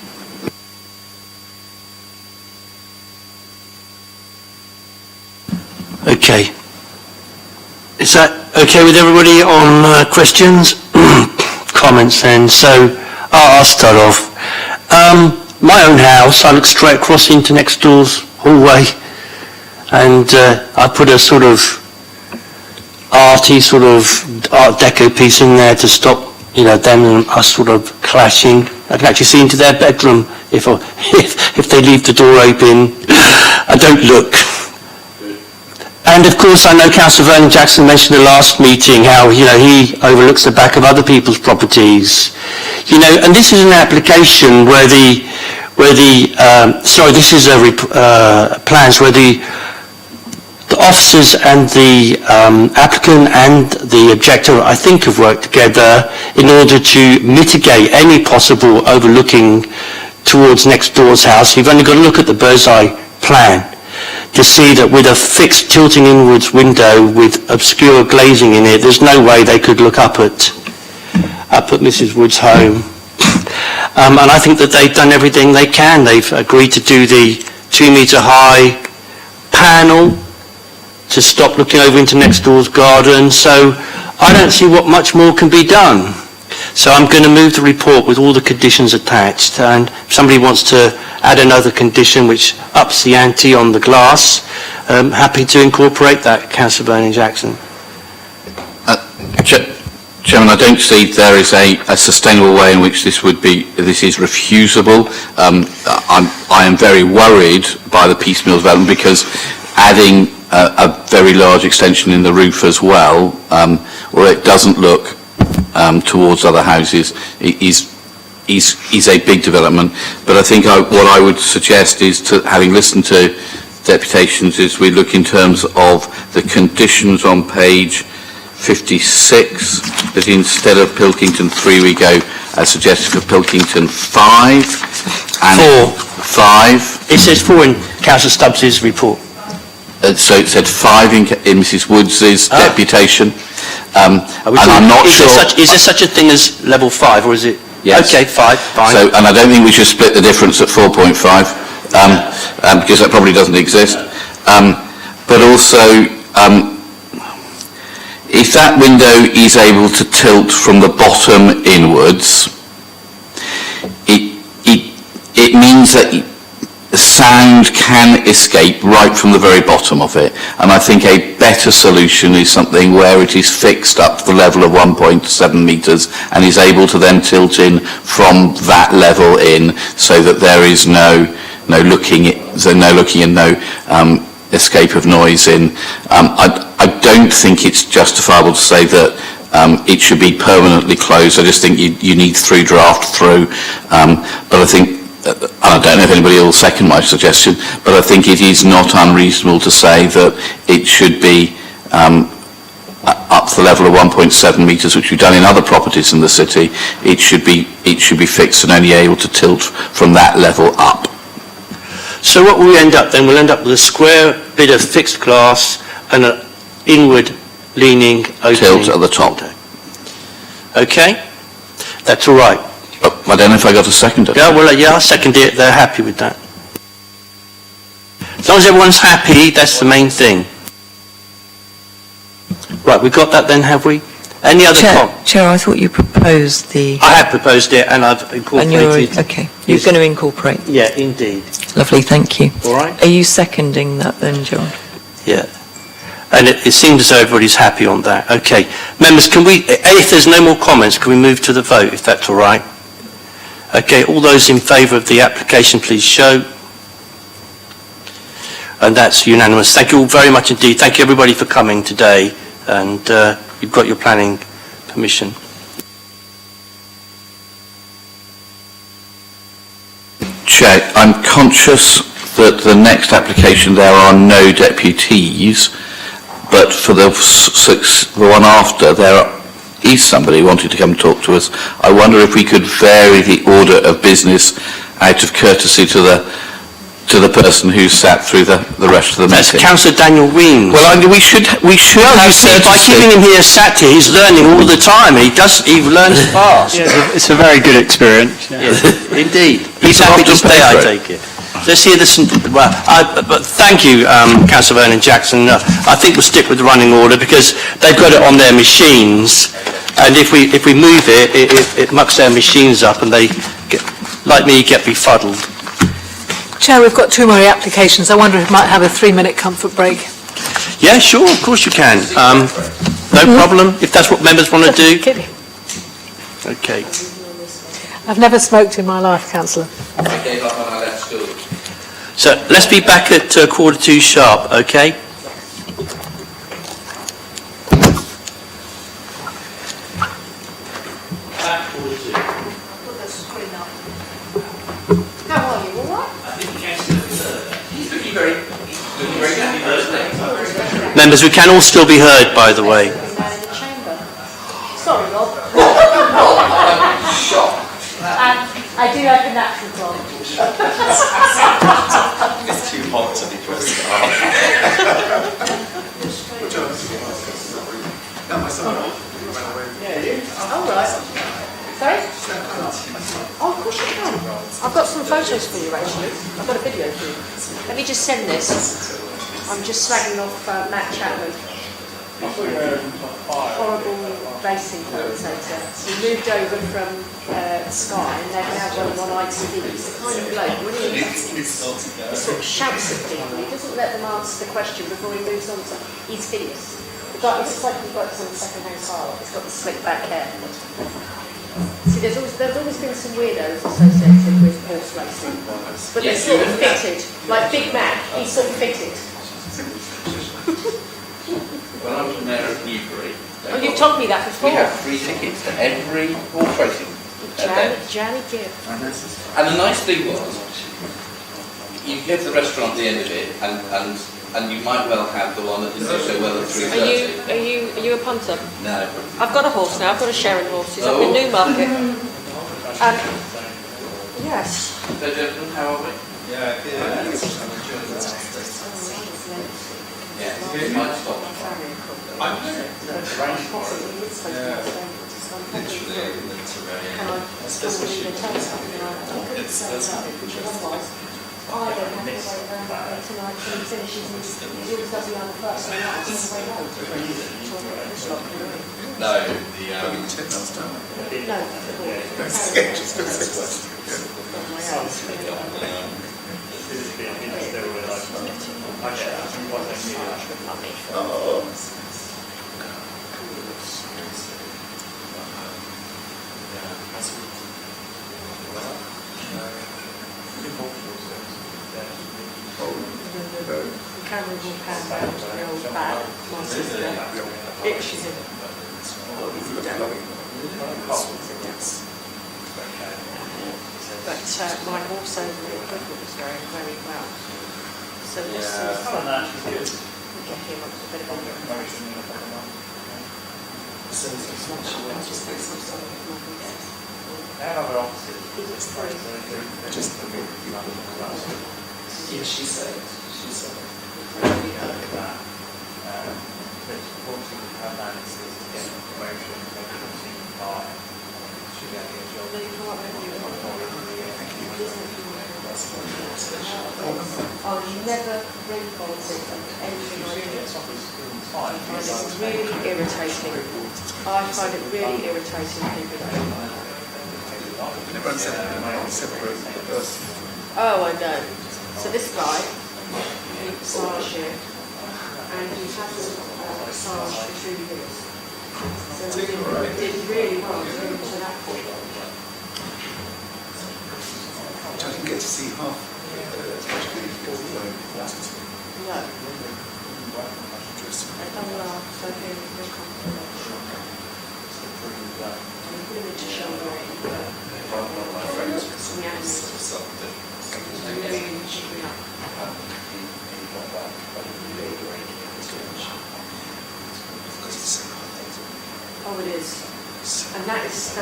Okay. Is that okay with everybody on questions? Comments then. So I'll start off. My own house, I look straight across into next door's hallway, and I put a sort of arty, sort of Art Deco piece in there to stop, them and us sort of clashing. I can actually see into their bedroom if they leave the door open. I don't look. And of course, I know Councillor Vernon Jackson mentioned in the last meeting how, he overlooks the back of other people's properties. And this is an application where this is plans where the officers and the applicant and the objector, I think, have worked together in order to mitigate any possible overlooking towards next door's house. You've only got to look at the bird's eye plan to see that with a fixed tilting inwards window with obscure glazing in it, there's no way they could look up at Mrs. Wood's home. And I think that they've done everything they can. They've agreed to do the 2-metre high panel to stop looking over into next door's garden. So I don't see what much more can be done. So I'm going to move the report with all the conditions attached, and if somebody wants to add another condition which ups the ante on the glass, happy to incorporate that, Councillor Vernon Jackson. Chairman, I don't see there is a sustainable way in which this is refusable. I am very worried by the piecemeal development because adding a very large extension in the roof as well, where it doesn't look towards other houses, is a big development. But I think what I would suggest is, having listened to deputations, is we look in terms of the conditions on page 56, that instead of Pilkington 3 we go as suggested for Pilkington 5 and 4. It says 4 in Councillor Stubbs's report. So it said 5 in Mrs. Woods' deputation. And I'm not sure... Is there such a thing as level 5, or is it... Yes. Okay, 5, fine. So, and I don't think we should split the difference at 4.5, because that probably doesn't exist. But also, if that window is able to tilt from the bottom inwards, it means that sound can escape right from the very bottom of it. And I think a better solution is something where it is fixed up to the level of 1.7 metres and is able to then tilt in from that level in, so that there is no looking no looking and no escape of noise in. I don't think it's justifiable to say that it should be permanently closed. I just think you need through draft through. But I think, I don't know if anybody will second my suggestion, but I think it is not unreasonable to say that it should be up to the level of 1.7 metres, which we've done in other properties in the city. It should be fixed and only able to tilt from that level up. So what will we end up then? We'll end up with a square bit of fixed glass and an inward leaning opening. Tilt at the top. Okay? That's all right. Oh, I don't know if I got a second. Yeah, well, I'll second it. They're happy with that. As long as everyone's happy, that's the main thing. Right, we got that then, have we? Any other comments? Chair, I thought you proposed the... I have proposed it and I've incorporated... Okay, you're going to incorporate. Yeah, indeed. Lovely, thank you. All right. Are you seconding that then, John? Yeah. And it seems as though everybody's happy on that. Okay. Members, can we, if there's no more comments, can we move to the vote, if that's all right? Okay, all those in favour of the application, please show. And that's unanimous. Thank you all very much indeed. Thank you everybody for coming today. And you've got your planning permission. Chair, I'm conscious that the next application there are no deputies, but for the one after there is somebody wanting to come and talk to us. I wonder if we could vary the order of business out of courtesy to the person who sat through the rest of the meeting. That's Councillor Daniel Weems. Well, we should Well, have you see, by keeping him here sat here, he's learning all the time. He learns fast. Yeah, it's a very good experience. Yeah. Yeah, indeed. He's happy to stay, I take it. Let's hear this. But thank you, Councillor Vernon Jackson. I think we'll stick with the running order because they've got it on their machines, and if we move it, it mucks their machines up, and they, like me, get befuddled. Chair, we've got two more applications. I wonder if we might have a 3-minute comfort break. Yeah, sure, of course you can. No problem, if that's what members want to do. Okay. I've never smoked in my life, Councillor. I gave up when I left school. So let's be back at 2:45 sharp, okay? How are you, all right? Members, we can all still be heard, by the way. Sorry, Rob. I do have a natural one. It's too hot to be dressed All right. Sorry? Oh, of course you can. I've got some photos for you, actually. I've got a video for you. Let me just send this. I'm just slagging off Matt Chapman. Horrible racing commentator. He moved over from Sky and they're now running on ITV. He's the kind of bloke, when he sort of shouts at people, he doesn't let them answer the question before he moves on to his videos. The guy looks like he works on the second-hand car. He's got the slick back hair. See, there's always been some weirdos associated with horse racing, but they're sort of fitted. Like Big Mac, he's sort of fitted. When I was mayor of Newbury, Oh, you've told me that before. we had free tickets to every horse racing event. Johnny gift. And the nice thing was, you get to the restaurant at the end of it, and you might well have the one that didn't do so well at 3:30. Are you a punter? No. I've got a horse now. I've got a Sharon horse. He's up in Newmarket. Yes. So, gentlemen, how are we? Yeah. It might stop. Cameron will pan round to the old back, my sister. She's in. But mine also was going very well. So this is, we get him up a bit of She said that reporting her analysis to get a promotion, they continue by should get a job. I've never reported anything like this. I find it really irritating. I find it really irritating people don't. Oh, I know. So this guy, he massage here, and he has a massage for 2 minutes. So he did really well to that point. I didn't get to see half as much as No. I don't laugh, so I feel real comfortable. I'm going to show you some animals. Really cheering up. Oh, it is. And that is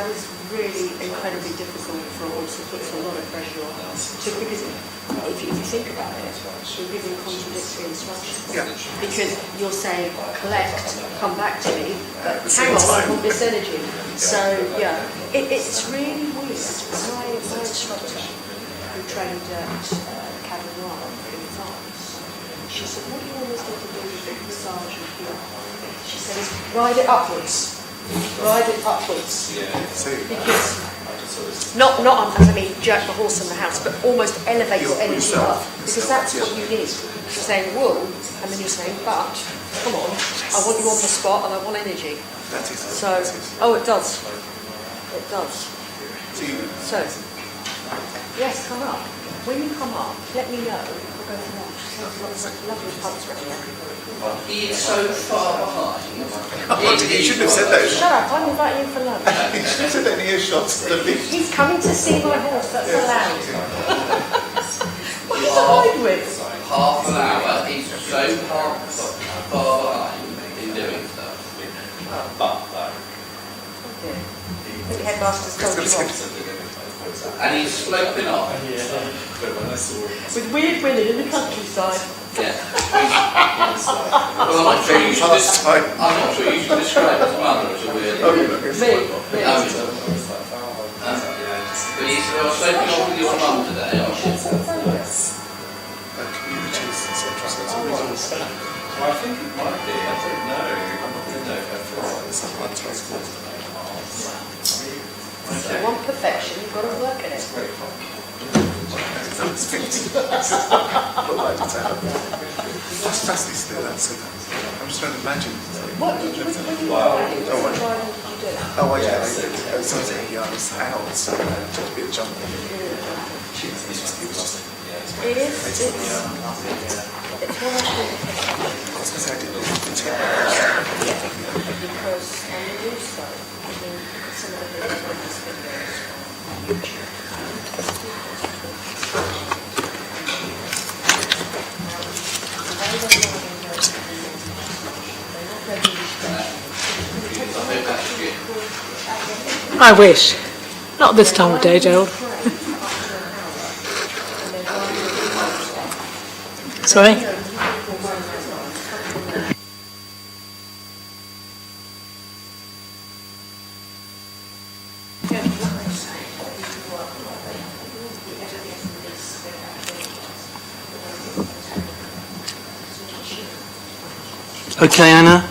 really incredibly difficult for a horse. It puts a lot of pressure on. Because if you think about it, you're giving contradictory instructions. Yeah. Because you're saying, collect, come back to me, but hang on, I want this energy. So, yeah, it's really weird. My instructor, who trained at Academy in France, she said, what do you want us to do with the massage of here? She says, ride it upwards. Ride it upwards. Because not as I mean jerk the horse in the house, but almost elevate your energy up. Because that's what you need. You're saying wool, and then you're saying, but come on, I want you on the spot and I want energy. So, oh, it does. It does. So, yes, come up. When you come up, let me know. We'll go for lunch. Sounds like lovely pubs right here. He is so far behind. You shouldn't have said that. Shut up, I'm inviting him for lunch. You should have said that in earshot. He's coming to see my horse, that's allowed. What is the hide with? Half an hour, he's so far behind in doing stuff. But, Okay. The headmaster's told you off. and he's sloping off. With weird women in the countryside. Yeah. Well, I'm not sure you should describe his mother as a weird woman. But he's sloping off with your mum today, aren't you? Well, I think it might be. I don't know. If you want perfection, you've got to work at it. That's fascinating still, that's I'm just trying to imagine. What did you, when you were riding, what driving did you do? Oh, yeah, it was something I was out, so just a bit of jumping. It is, it's one of the... I was going to say I didn't know because on the news side, I mean, some of the videos on this video. I wish. Not this time of day, Gerald. Sorry? Okay, Anna?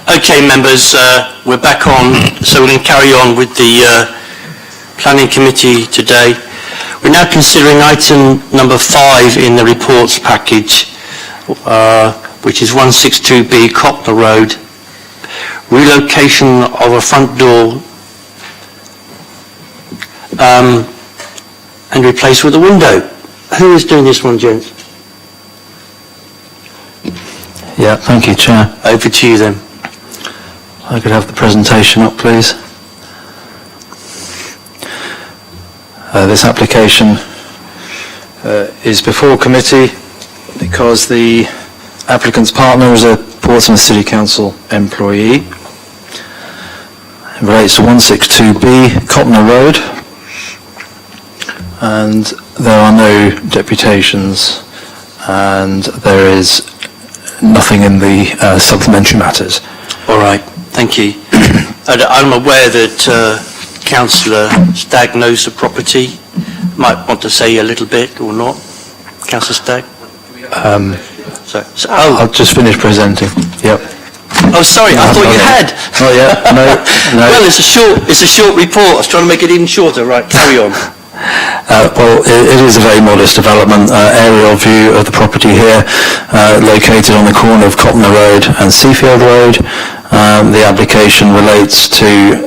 Okay, members, we're back on, so we're going to carry on with the Planning Committee today. We're now considering item number 5 in the reports package, which is 162B Cocknell Road, relocation of a front door and replace with a window. Who is doing this one, gents? Yeah, thank you, Chair. Over to you then. I could have the presentation up, please. This application is before committee because the applicant's partner is a Portsmouth City Council employee. It relates to 162B Copner Road, and there are no deputations, and there is nothing in the supplementary matters. All right, thank you. I'm aware that Councillor Stagg knows the property. Might want to say a little bit or not. Councillor Stagg? I'll just finish presenting. Yep. Oh, sorry, I thought you had. Oh, yeah, no. Well, it's a short report. I was trying to make it even shorter. Right, carry on. Well, it is a very modest development. Aerial view of the property here, located on the corner of Copner Road and Seafield Road. The application relates to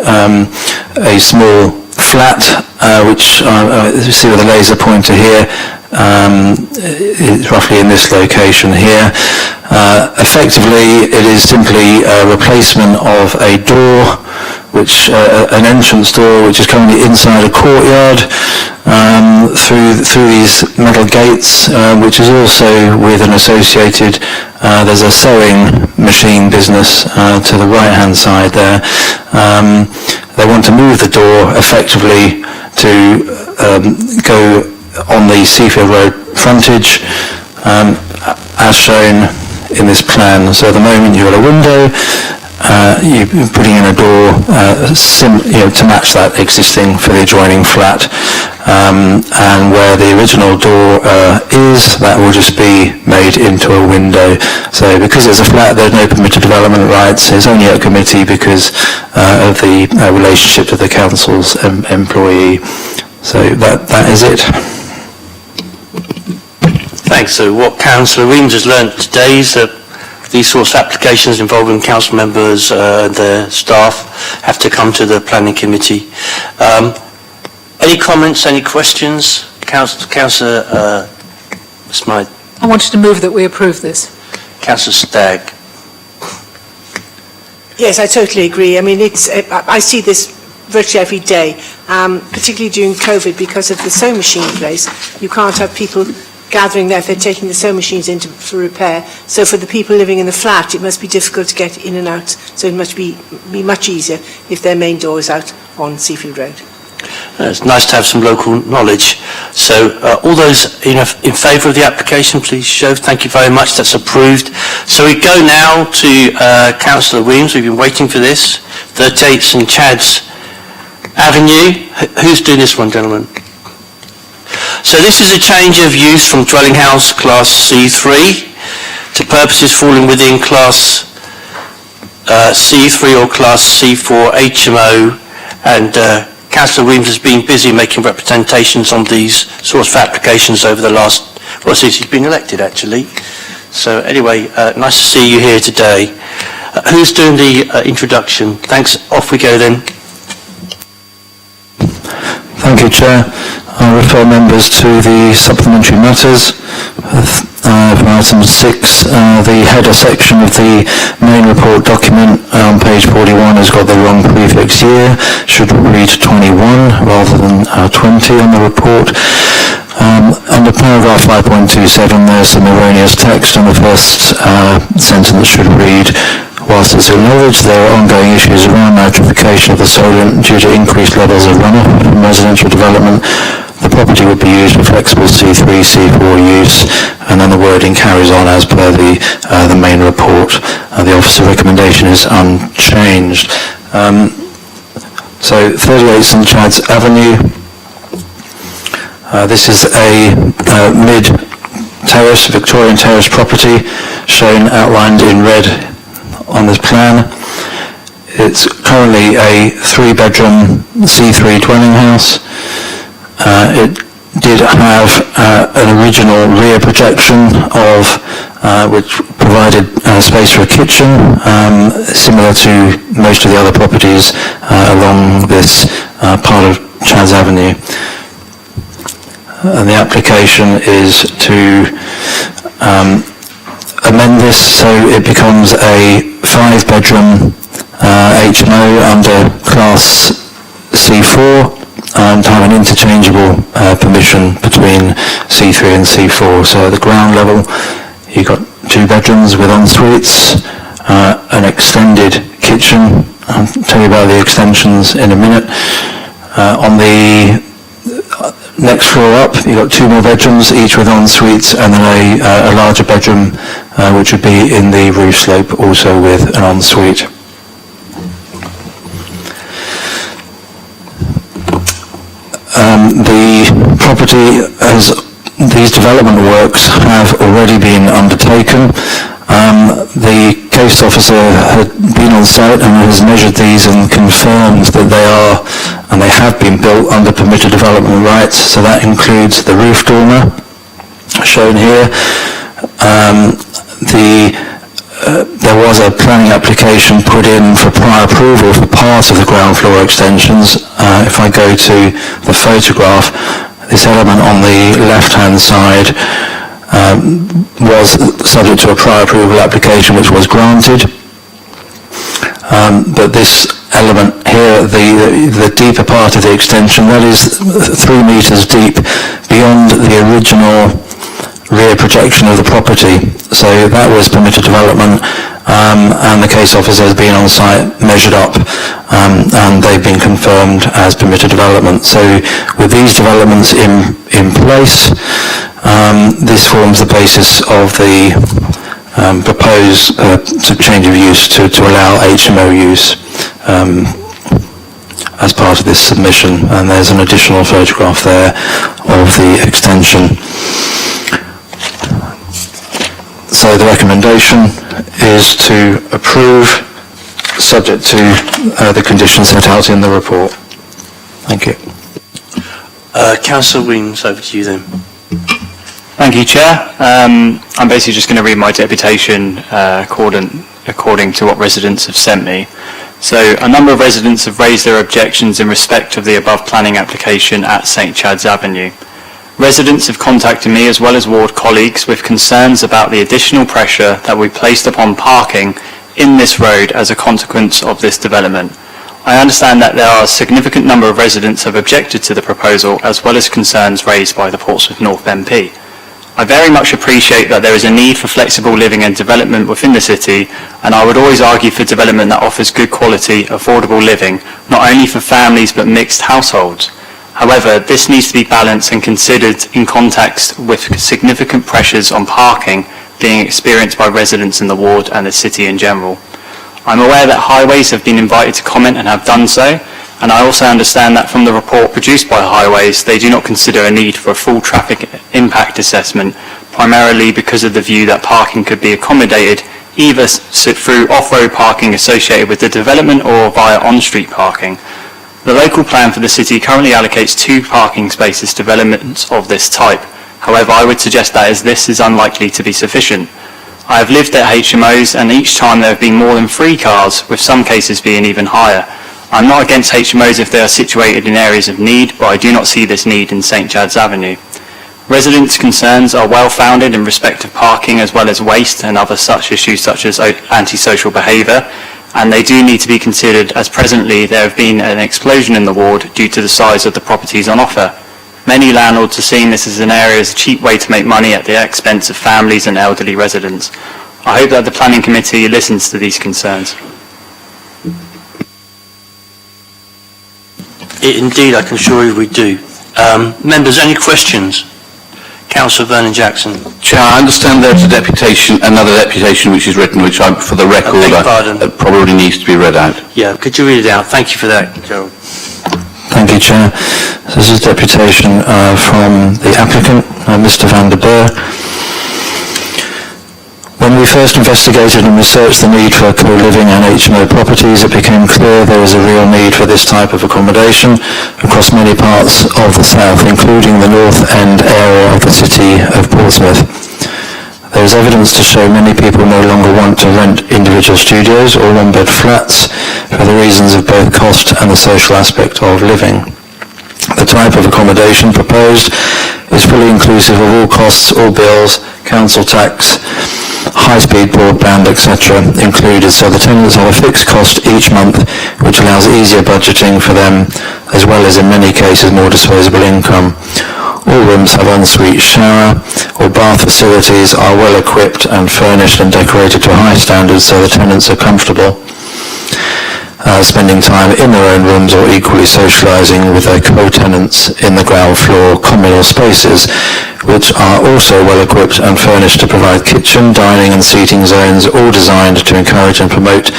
a small flat, which you see with the laser pointer here, is roughly in this location here. Effectively, it is simply a replacement of a door, an entrance door, which is currently inside a courtyard, through these metal gates, which is also with an associated, there's a sewing machine business to the right-hand side there. They want to move the door effectively to go on the Seafield Road frontage, as shown in this plan. So at the moment you've got a window, you're putting in a door to match that existing for the adjoining flat, and where the original door is, that will just be made into a window. So because it's a flat, there's no permitted development rights. It's only at committee because of the relationship to the council's employee. So that is it. Thanks. So what Councillor Weems has learnt today is that these sorts of applications involving council members and their staff have to come to the planning committee. Any comments, any questions? Councillor Smythe. I wanted to move that we approve this. Councillor Stagg. Yes, I totally agree. I mean, I see this virtually every day, particularly during COVID, because of the sewing machine place. You can't have people gathering there if they're taking the sewing machines in for repair. So for the people living in the flat, it must be difficult to get in and out. So it must be much easier if their main door is out on Seafield Road. It's nice to have some local knowledge. So all those in favour of the application, please show. Thank you very much. That's approved. So we go now to Councillor Weems. We've been waiting for this. 38 St Chad's Avenue. Who's doing this one, gentlemen? So this is a change of use from dwelling house class C3 to purposes falling within class C3 or class C4 HMO, and Councillor Weems has been busy making representations on these sorts of applications over the last, since he's been elected actually. So anyway, nice to see you here today. Who's doing the introduction? Thanks, off we go then. Thank you, Chair. I refer members to the supplementary matters. For item 6, the header section of the main report document on page 41 has got the wrong prefix year. Should read 21 rather than 20 on the report. Under paragraph 5.27, there's some erroneous text, and the first sentence should read, whilst it's acknowledged there are ongoing issues around nitrification of the solent due to increased levels of runoff from residential development, the property would be used for flexible C3, C4 use, and then the wording carries on as per the main report. The officer recommendation is unchanged. So 38 St Chad's Avenue. This is a mid-terrace, Victorian terrace property, shown outlined in red on this plan. It's currently a 3-bedroom C3 dwelling house. It did have an original rear projection of which provided space for a kitchen, similar to most of the other properties along this part of Chads Avenue. And the application is to amend this so it becomes a 5-bedroom HMO under Class C4 and have an interchangeable permission between C3 and C4. So at the ground level, you've got 2 bedrooms with en-suites, an extended kitchen. I'll tell you about the extensions in a minute. On the next floor up, you've got 2 more bedrooms, each with en-suites, and then a larger bedroom, which would be in the roof slope, also with an en-suite. The property has, these development works have already been undertaken. The case officer had been on site and has measured these and confirmed that they are, and they have been built under permitted development rights. So that includes the roof dormer, shown here. There was a planning application put in for prior approval for part of the ground floor extensions. If I go to the photograph, this element on the left-hand side was subject to a prior approval application which was granted. But this element here, the deeper part of the extension, that is 3 meters deep beyond the original rear projection of the property. So that was permitted development, and the case officer has been on site, measured up, and they've been confirmed as permitted development. So with these developments in place, this forms the basis of the proposed change of use to allow HMO use as part of this submission, and there's an additional photograph there of the extension. So the recommendation is to approve, subject to the conditions set out in the report. Thank you. Councillor Weems, over to you then. Thank you, Chair. I'm basically just going to read my deputation according to what residents have sent me. So a number of residents have raised their objections in respect of the above planning application at St Chads Avenue. Residents have contacted me as well as ward colleagues with concerns about the additional pressure that will be placed upon parking in this road as a consequence of this development. I understand that there are a significant number of residents have objected to the proposal as well as concerns raised by the Portsmouth North MP. I very much appreciate that there is a need for flexible living and development within the city, and I would always argue for development that offers good quality, affordable living, not only for families but mixed households. However, this needs to be balanced and considered in context with significant pressures on parking being experienced by residents in the ward and the city in general. I'm aware that Highways have been invited to comment and have done so, and I also understand that from the report produced by Highways, they do not consider a need for a full traffic impact assessment, primarily because of the view that parking could be accommodated either through off-road parking associated with the development or via on-street parking. The local plan for the city currently allocates 2 parking spaces to developments of this type. However, I would suggest that as this is unlikely to be sufficient. I have lived at HMOs, and each time there have been more than 3 cars, with some cases being even higher. I'm not against HMOs if they are situated in areas of need, but I do not see this need in St Chads Avenue. Residents' concerns are well founded in respect of parking as well as waste and other such issues such as antisocial behaviour, and they do need to be considered as presently there have been an explosion in the ward due to the size of the properties on offer. Many landlords are seeing this as an area as a cheap way to make money at the expense of families and elderly residents. I hope that the Planning Committee listens to these concerns. Indeed, I can assure you we do. Members, any questions? Councillor Vernon Jackson. Chair, I understand there's a deputation, another deputation which is written, which I, for the record, probably needs to be read out. Yeah, could you read it out? Thank you for that, Gerald. Thank you, Chair. This is a deputation from the applicant, Mr van der Burg. When we first investigated and researched the need for co-living and HMO properties, it became clear there is a real need for this type of accommodation across many parts of the south, including the north end area of the city of Portsmouth. There is evidence to show many people no longer want to rent individual studios or one-bed flats for the reasons of both cost and the social aspect of living. The type of accommodation proposed is fully inclusive of all costs, all bills, council tax, high-speed broadband, etc. included, so the tenants have a fixed cost each month, which allows easier budgeting for them, as well as in many cases more disposable income. All rooms have ensuite shower. All bath facilities are well equipped and furnished and decorated to a high standard, so the tenants are comfortable spending time in their own rooms or equally socialising with their co-tenants in the ground floor communal spaces, which are also well equipped and furnished to provide kitchen, dining and seating zones, all designed to encourage and promote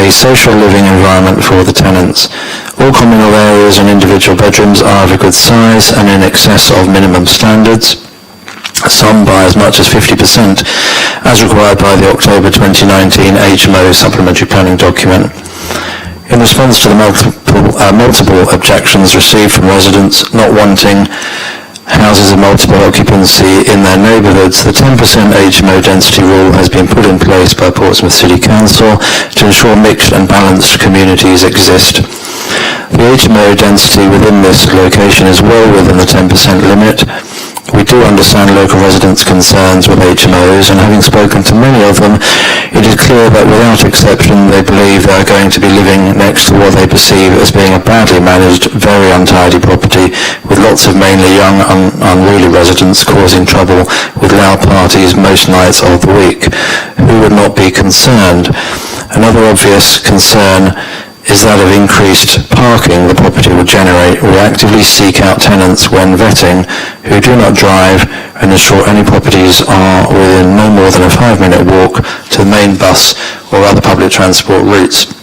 a social living environment for the tenants. All communal areas and individual bedrooms are of a good size and in excess of minimum standards, some by as much as 50%, as required by the October 2019 HMO Supplementary Planning document. In response to the multiple objections received from residents not wanting houses of multiple occupancy in their neighbourhoods, the 10% HMO density rule has been put in place by Portsmouth City Council to ensure mixed and balanced communities exist. The HMO density within this location is well within the 10% limit. We do understand local residents' concerns with HMOs, and having spoken to many of them, it is clear that without exception they believe they are going to be living next to what they perceive as being a badly managed, very untidy property with lots of mainly young, unruly residents causing trouble with loud parties most nights of the week. Who would not be concerned? Another obvious concern is that of increased parking the property will generate. We actively seek out tenants when vetting who do not drive and ensure any properties are within no more than a 5-minute walk to the main bus or other public transport routes.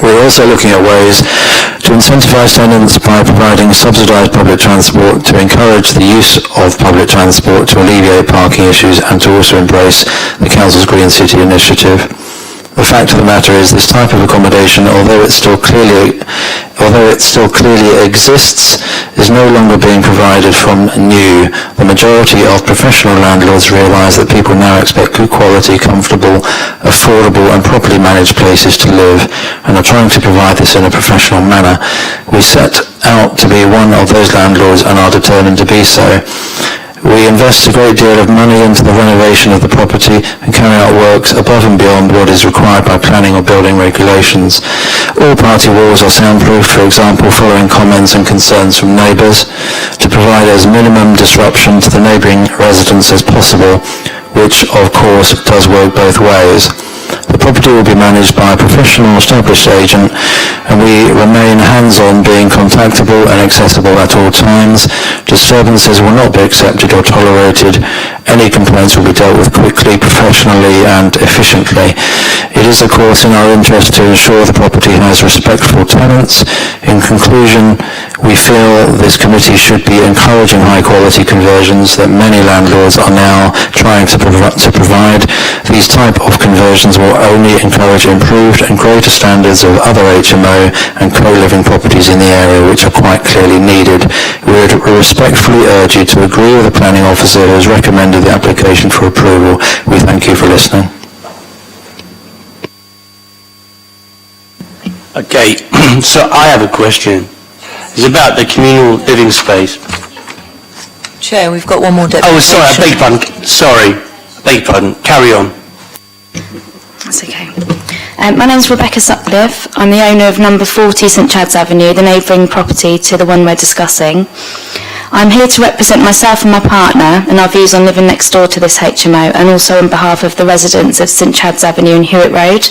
We're also looking at ways to incentivise tenants by providing subsidised public transport to encourage the use of public transport to alleviate parking issues and to also embrace the Council's Green City initiative. The fact of the matter is this type of accommodation, although it still clearly exists, is no longer being provided from new. The majority of professional landlords realise that people now expect good quality, comfortable, affordable and properly managed places to live, and are trying to provide this in a professional manner. We set out to be one of those landlords and are determined to be so. We invest a great deal of money into the renovation of the property and carry out works above and beyond what is required by planning or building regulations. All party walls are soundproof, for example, following comments and concerns from neighbours, to provide as minimum disruption to the neighbouring residents as possible, which of course does work both ways. The property will be managed by a professional established agent, and we remain hands-on, being contactable and accessible at all times. Disturbances will not be accepted or tolerated. Any complaints will be dealt with quickly, professionally and efficiently. It is of course in our interest to ensure the property has respectful tenants. In conclusion, we feel this committee should be encouraging high-quality conversions that many landlords are now trying to provide. These type of conversions will only encourage improved and greater standards of other HMO and co-living properties in the area, which are quite clearly needed. We would respectfully urge you to agree with the planning officer who has recommended the application for approval. We thank you for listening. Okay, so I have a question. It's about the communal living space. Chair, we've got one more deputation. Oh, sorry, I beg your pardon. Sorry, I beg your pardon. Carry on. That's okay. My name's Rebecca Sutcliffe. I'm the owner of number 40 St Chad's Avenue, the neighbouring property to the one we're discussing. I'm here to represent myself and my partner and our views on living next door to this HMO, and also on behalf of the residents of St Chad's Avenue and Hewitt Road.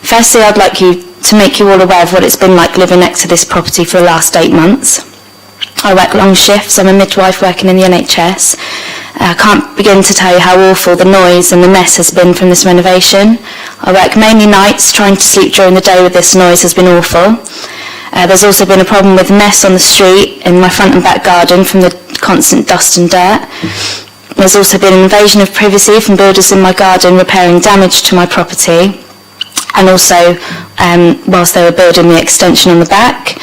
Firstly, I'd like to make you all aware of what it's been like living next to this property for the last 8 months. I work long shifts. I'm a midwife working in the NHS. I can't begin to tell you how awful the noise and the mess has been from this renovation. I work mainly nights. Trying to sleep during the day with this noise has been awful. There's also been a problem with mess on the street in my front and back garden from the constant dust and dirt. There's also been an invasion of privacy from builders in my garden repairing damage to my property, and also whilst they were building the extension on the back.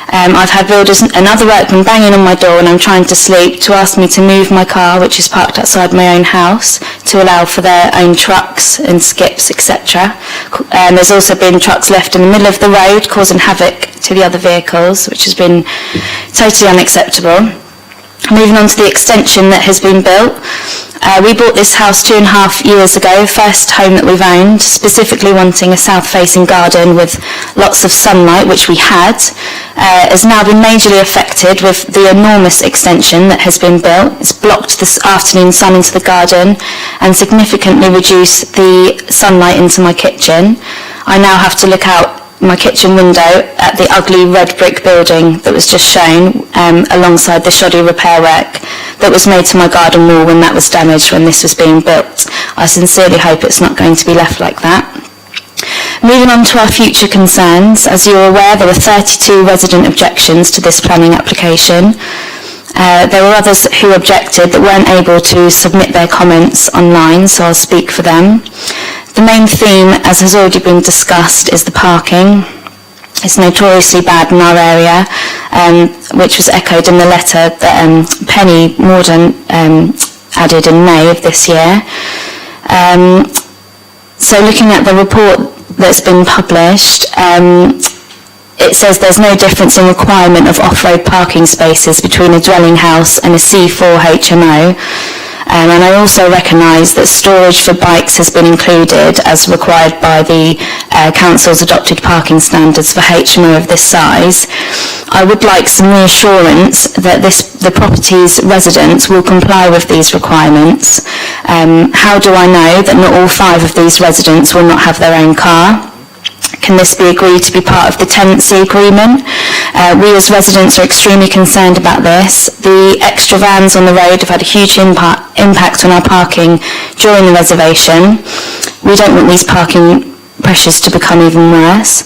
I've had builders and other workmen banging on my door when I'm trying to sleep to ask me to move my car, which is parked outside my own house, to allow for their own trucks and skips, etc. There's also been trucks left in the middle of the road causing havoc to the other vehicles, which has been totally unacceptable. Moving on to the extension that has been built. We bought this house 2.5 years ago, first home that we've owned, specifically wanting a south-facing garden with lots of sunlight, which we had. Has now been majorly affected with the enormous extension that has been built. It's blocked this afternoon sun into the garden and significantly reduced the sunlight into my kitchen. I now have to look out my kitchen window at the ugly red brick building that was just shown alongside the shoddy repair work that was made to my garden wall when that was damaged when this was being built. I sincerely hope it's not going to be left like that. Moving on to our future concerns, as you're aware, there were 32 resident objections to this planning application. There were others who objected that weren't able to submit their comments online, so I'll speak for them. The main theme, as has already been discussed, is the parking. It's notoriously bad in our area, which was echoed in the letter that Penny Morden added in May of this year. So looking at the report that's been published, it says there's no difference in requirement of off-road parking spaces between a dwelling house and a C4 HMO. And I also recognise that storage for bikes has been included as required by the Council's adopted parking standards for HMO of this size. I would like some reassurance that the property's residents will comply with these requirements. How do I know that not all 5 of these residents will not have their own car? Can this be agreed to be part of the tenancy agreement? We as residents are extremely concerned about this. The extra vans on the road have had a huge impact on our parking during the reservation. We don't want these parking pressures to become even worse.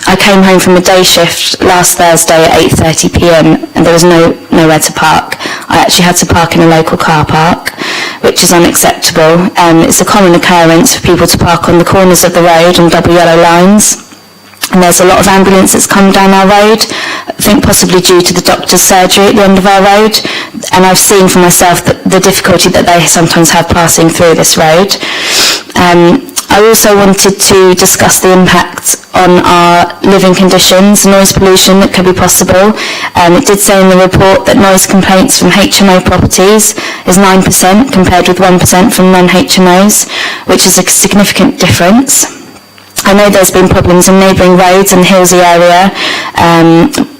I came home from a day shift last Thursday at 8:30 p.m. and there was nowhere to park. I actually had to park in a local car park, which is unacceptable. It's a common occurrence for people to park on the corners of the road and double yellow lines. And there's a lot of ambulance that's come down our road, I think possibly due to the doctor's surgery at the end of our road. And I've seen for myself the difficulty that they sometimes have passing through this road. I also wanted to discuss the impact on our living conditions, noise pollution that could be possible. It did say in the report that noise complaints from HMO properties is 9% compared with 1% from non-HMOs, which is a significant difference. I know there's been problems in neighbouring roads in the Hillsey area,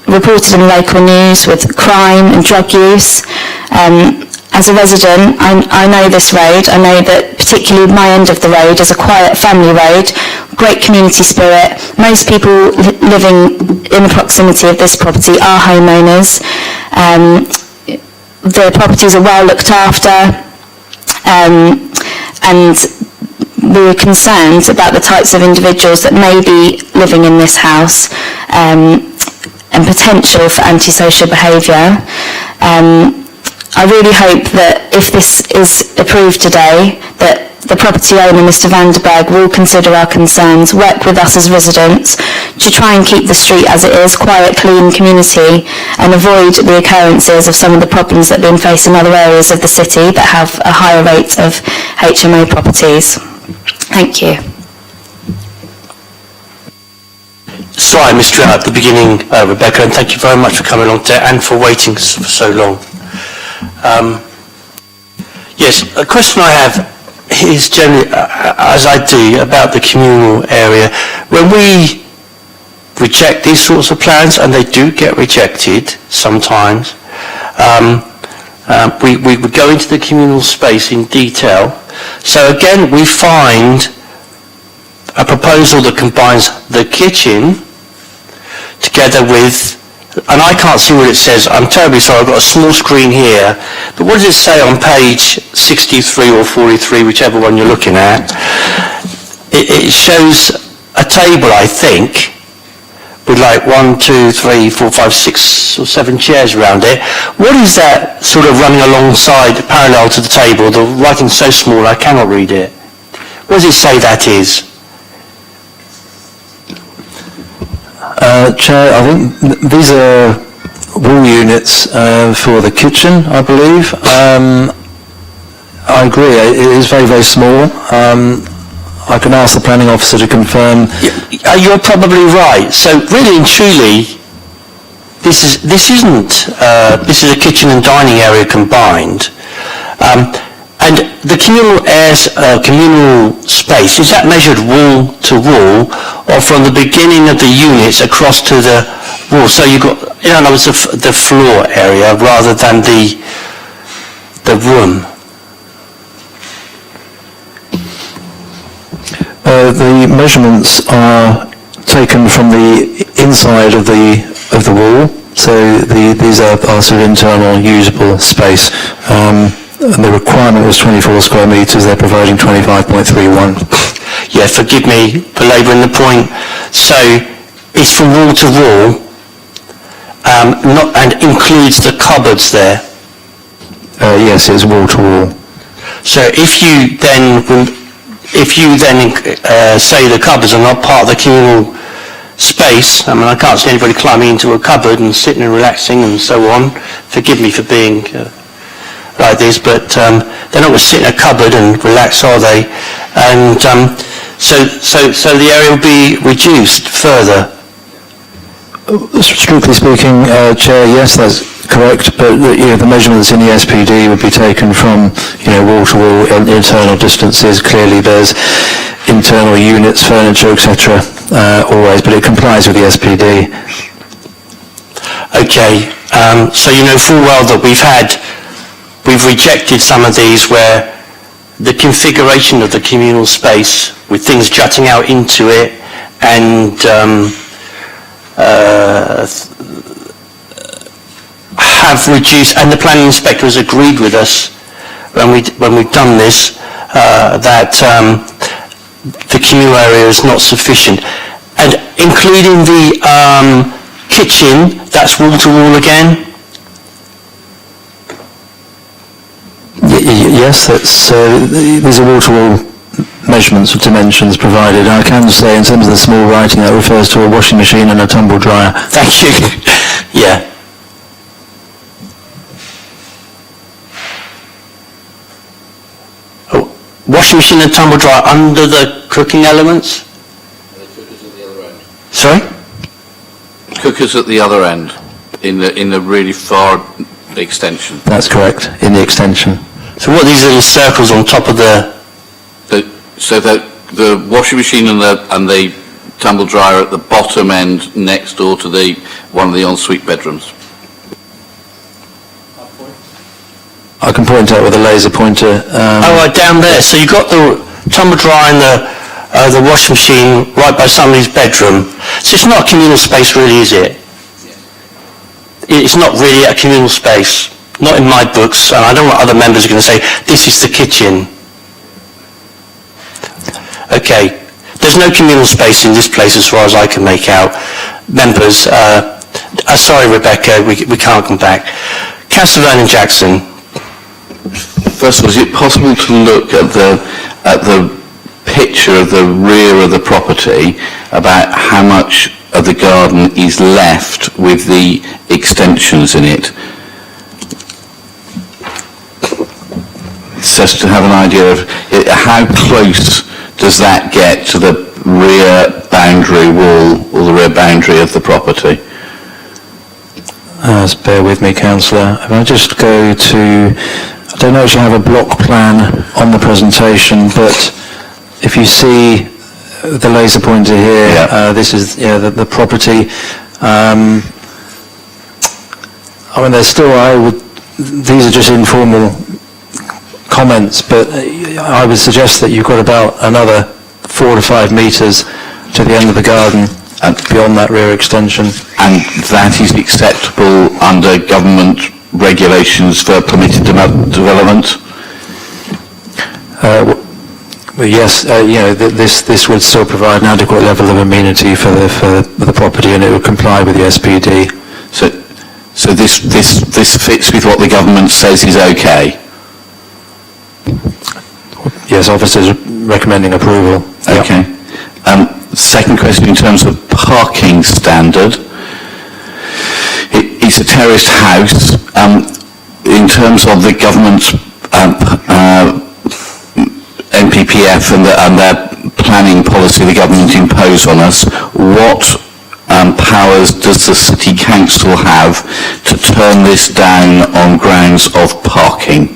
reported in local news with crime and drug use. As a resident, I know this road. I know that particularly my end of the road is a quiet family road, great community spirit. Most people living in the proximity of this property are homeowners. The properties are well looked after, and we were concerned about the types of individuals that may be living in this house and potential for antisocial behaviour. I really hope that if this is approved today, that the property owner, Mr Vanderberg, will consider our concerns, work with us as residents to try and keep the street as it is, quiet, clean community, and avoid the occurrences of some of the problems that have been faced in other areas of the city that have a higher rate of HMO properties. Thank you. So I missed you out at the beginning, Rebecca, and thank you very much for coming on today and for waiting for so long. Yes, a question I have is generally, as I do, about the communal area. When we reject these sorts of plans, and they do get rejected sometimes, we would go into the communal space in detail. So again, we find a proposal that combines the kitchen together with, and I can't see what it says, I'm terribly sorry, I've got a small screen here, but what does it say on page 63 or 43, whichever one you're looking at? It shows a table, I think, with like 1, 2, 3, 4, 5, 6 or 7 chairs around it. What is that sort of running alongside, parallel to the table? The writing's so small I cannot read it. What does it say that is? Chair, I think these are wall units for the kitchen, I believe. I agree. It is very, very small. I can ask the planning officer to confirm. You're probably right. So really and truly, this is a kitchen and dining area combined. And the communal space, is that measured wall to wall or from the beginning of the units across to the wall? So you've got, in other words, the floor area rather than the room. The measurements are taken from the inside of the wall, so these are sort of internal usable space. And the requirement was 24 square metres, they're providing 25.31. Yeah, forgive me for labouring the point. So it's from wall to wall, and includes the cupboards there. Yes, it's wall to wall. So if you then say the cupboards are not part of the communal space, I mean, I can't see anybody climbing into a cupboard and sitting and relaxing and so on. Forgive me for being like this, but they're not going to sit in a cupboard and relax, are they? And so the area will be reduced further. Strictly speaking, Chair, yes, that's correct, but the measurements in the SPD would be taken from wall to wall internal distances. Clearly there's internal units, furniture, etc. Always, but it complies with the SPD. Okay, so you know full well that we've rejected some of these where the configuration of the communal space with things jutting out into it and have reduced, and the planning inspector has agreed with us when we've done this, that the communal area is not sufficient. And including the kitchen, that's wall to wall again? Yes, these are wall-to-wall measurements of dimensions provided. I can say in terms of the small writing that refers to a washing machine and a tumble dryer. Thank you. Yeah. Oh, washing machine and tumble dryer under the cooking elements? Sorry? Cookers at the other end, in the really far extension. That's correct, in the extension. So what are these little circles on top of the washing machine and the tumble dryer at the bottom end next door to one of the ensuite bedrooms. I can point out with a laser pointer. right, down there. So you've got the tumble dryer and the washing machine right by somebody's bedroom. So it's not a communal space really, is it? It's not really a communal space. Not in my books, and I don't know what other members are going to say. This is the kitchen. Okay. There's no communal space in this place as far as I can make out. Members, sorry Rebecca, we can't come back. Councillor Vernon Jackson. First of all, is it possible to look at the picture of the rear of the property about how much of the garden is left with the extensions in it? Just to have an idea of how close does that get to the rear boundary wall or the rear boundary of the property? Just bear with me, Councillor. If I just go to, I don't actually have a block plan on the presentation, but if you see the laser pointer here, this is the property. I mean, there's still, these are just informal comments, but I would suggest that you've got about another 4 to 5 metres to the end of the garden and beyond that rear extension. And that is acceptable under government regulations for permitted development? Well, yes, this would still provide an adequate level of amenity for the property, and it would comply with the SPD. So this fits with what the government says is okay? Yes, officers recommending approval. Okay. Second question, in terms of parking standard, it's a terraced house. In terms of the government's depth and their planning policy the government impose on us, what powers does the City Council have to turn this down on grounds of parking?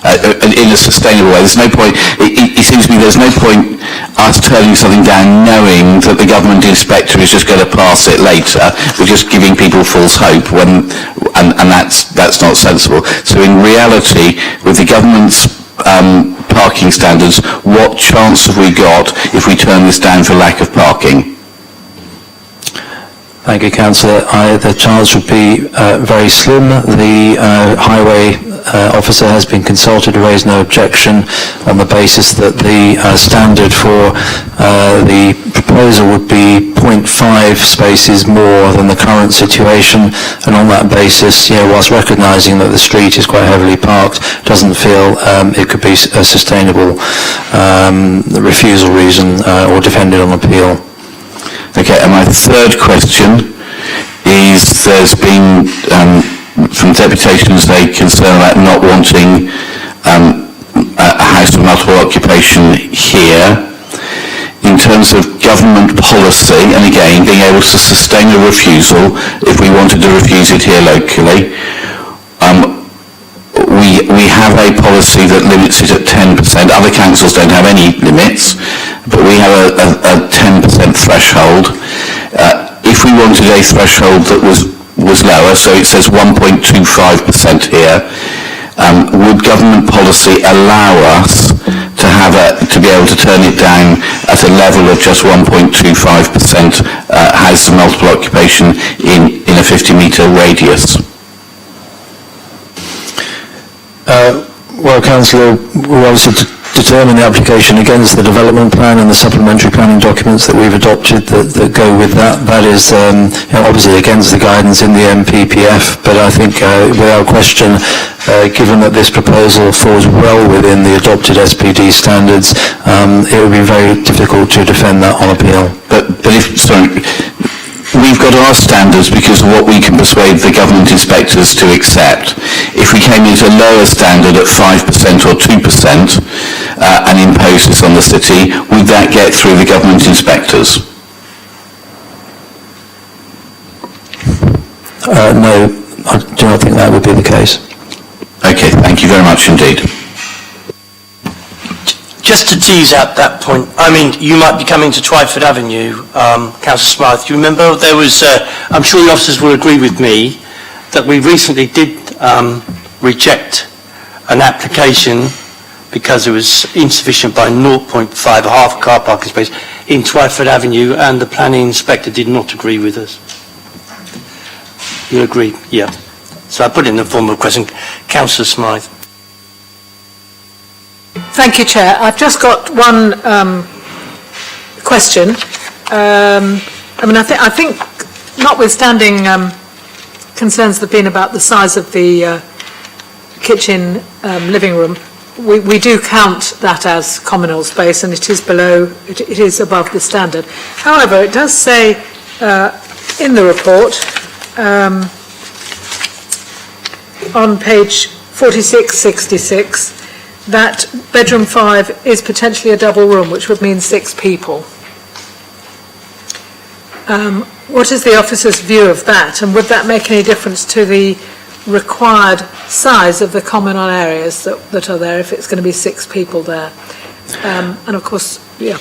In a sustainable way. There's no point, it seems to me there's no point us turning something down knowing that the government inspector is just going to pass it later. We're just giving people false hope and that's not sensible. So in reality, with the government's parking standards, what chance have we got if we turn this down for lack of parking? Thank you, Councillor. The chance would be very slim. The highway officer has been consulted to raise no objection on the basis that the standard for the proposal would be 0.5 spaces more than the current situation, and on that basis, whilst recognising that the street is quite heavily parked, doesn't feel it could be a sustainable refusal reason or defended on appeal. Okay, and my third question is there's been, from deputations, a concern about not wanting a house of multiple occupation here. In terms of government policy, and again, being able to sustain a refusal if we wanted to refuse it here locally, we have a policy that limits it at 10%. Other councils don't have any limits, but we have a 10% threshold. If we wanted a threshold that was lower, so it says 1.25% here, would government policy allow us to be able to turn it down at a level of just 1.25% house of multiple occupation in a 50-metre radius? Well, Councillor, we obviously determine the application against the development plan and the supplementary planning documents that we've adopted that go with that. That is obviously against the guidance in the MPPF, but I think without question, given that this proposal falls well within the adopted SPD standards, it would be very difficult to defend that on appeal. But we've got our standards because of what we can persuade the government inspectors to accept. If we came into a lower standard at 5% or 2% and imposed this on the city, would that get through the government inspectors? No, I do not think that would be the case. Okay, thank you very much indeed. Just to tease out that point, I mean, you might be coming to Twyford Avenue, Councillor Smythe. Do you remember there was, I'm sure the officers will agree with me, that we recently did reject an application because it was insufficient by 0.5, a half car parking space in Twyford Avenue, and the planning inspector did not agree with us. You agree? Yeah. So I put it in the form of a question. Councillor Smythe. Thank you, Chair. I've just got one question. I think notwithstanding concerns that have been about the size of the kitchen living room, we do count that as communal space, and it is above the standard. However, it does say in the report on page 4666 that bedroom 5 is potentially a double room, which would mean 6 people. What is the officer's view of that, and would that make any difference to the required size of the communal areas that are there if it's going to be 6 people there? And of course, yeah.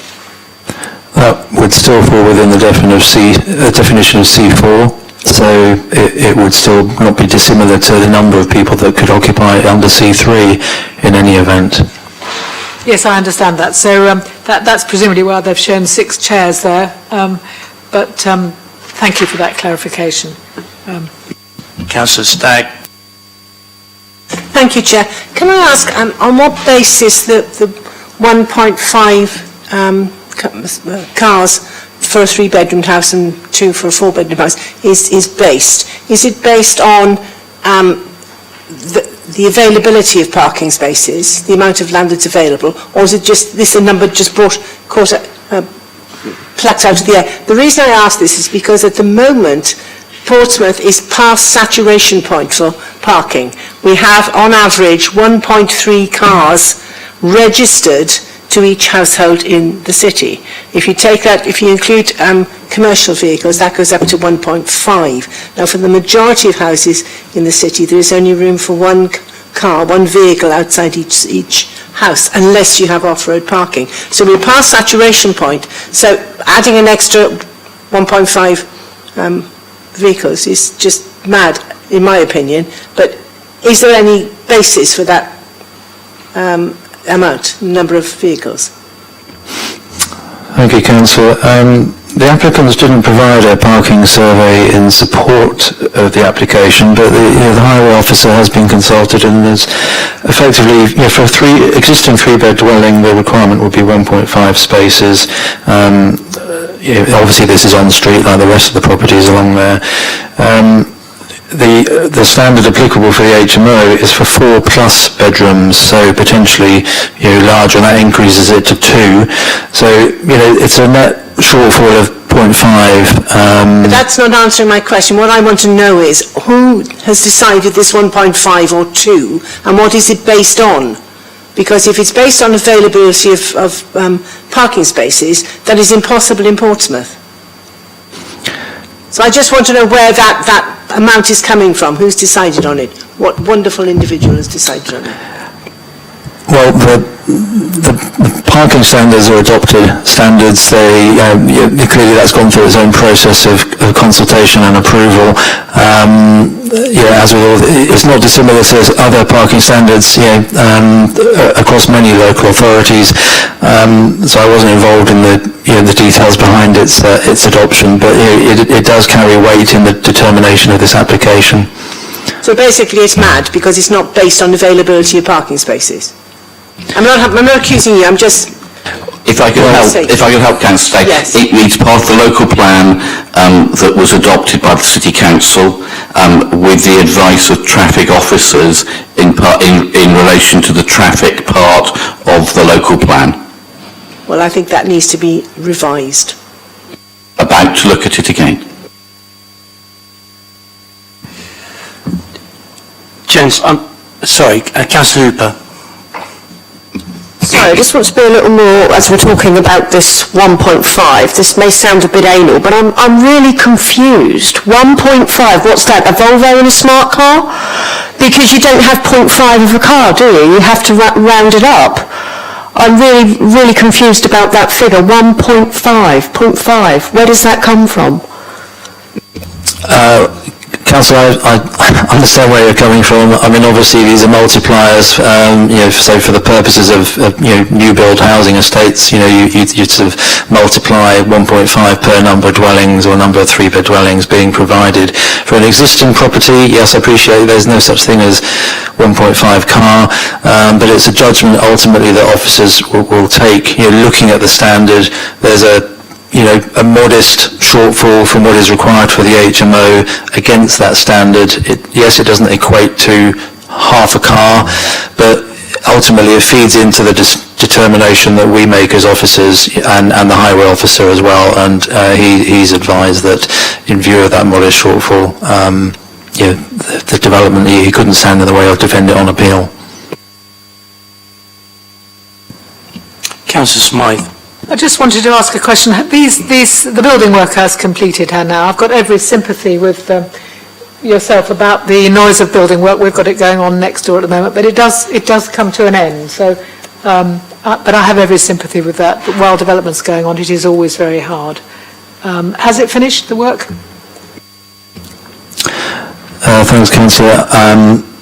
That would still fall within the definition of C4. So it would still not be dissimilar to the number of people that could occupy under C3 in any event. Yes, I understand that. So that's presumably why they've shown 6 chairs there. But thank you for that clarification. Councillor Stagg. Thank you, Chair. Can I ask, on what basis the 1.5 cars for a 3-bedroom house and 2 for a 4-bedroom house is based? Is it based on the availability of parking spaces, the amount of land that's available, or is it just this a number just plucked out of the air? The reason I ask this is because at the moment Portsmouth is past saturation point for parking. We have on average 1.3 cars registered to each household in the city. If you take that, if you include commercial vehicles, that goes up to 1.5. Now, for the majority of houses in the city, there is only room for one car, one vehicle outside each house, unless you have off-road parking. So we're past saturation point. So adding an extra 1.5 vehicles is just mad, in my opinion. But is there any basis for that number of vehicles? Thank you, Councillor. The applicants didn't provide a parking survey in support of the application, but the highway officer has been consulted, and there's effectively, for a existing three-bed dwelling, the requirement would be 1.5 spaces. Obviously, this is on the street like the rest of the properties along there. The standard applicable for the HMO is for 4+ bedrooms, so potentially larger, and that increases it to 2. So it's a net shortfall of 0.5. But that's not answering my question. What I want to know is who has decided this 1.5 or 2, and what is it based on? Because if it's based on availability of parking spaces, that is impossible in Portsmouth. So I just want to know where that amount is coming from. Who's decided on it? What wonderful individual has decided on it? Well, the parking standards are adopted standards. Clearly that's gone through its own process of consultation and approval. As with all, it's not dissimilar to other parking standards across many local authorities. So I wasn't involved in the details behind its adoption, but it does carry weight in the determination of this application. So basically it's mad because it's not based on availability of parking spaces. I'm not accusing you, I'm just... If I could help Councillor, yes. It's part of the local plan that was adopted by the City Council with the advice of traffic officers in relation to the traffic part of the local plan. Well, I think that needs to be revised. About to look at it again. Gents, sorry, Councillor Hooper. Sorry, I just want to be a little more, as we're talking about this 1.5, this may sound a bit anal, but I'm really confused. 1.5, what's that, a Volvo in a smart car? Because you don't have 0.5 of a car, do you? You have to round it up. I'm really confused about that figure, 1.5, 0.5. Where does that come from? Councillor, I understand where you're coming from. I mean, obviously these are multipliers. So for the purposes of new build housing estates, you'd sort of multiply 1.5 per number of dwellings or number of three-bed dwellings being provided. For an existing property, yes, I appreciate there's no such thing as 1.5 car, but it's a judgment ultimately that officers will take. Looking at the standard, there's a modest shortfall from what is required for the HMO against that standard. Yes, it doesn't equate to half a car, but ultimately it feeds into the determination that we make as officers and the highway officer as well, and he's advised that in view of that modest shortfall, the development, he couldn't stand in the way or defend it on appeal. Councillor Smythe. I just wanted to ask a question. The building work has completed her now. I've got every sympathy with yourself about the noise of building work. We've got it going on next door at the moment, but it does come to an end. So, but I have every sympathy with that. But while development's going on, it is always very hard. Has it finished the work? Thanks, Councillor.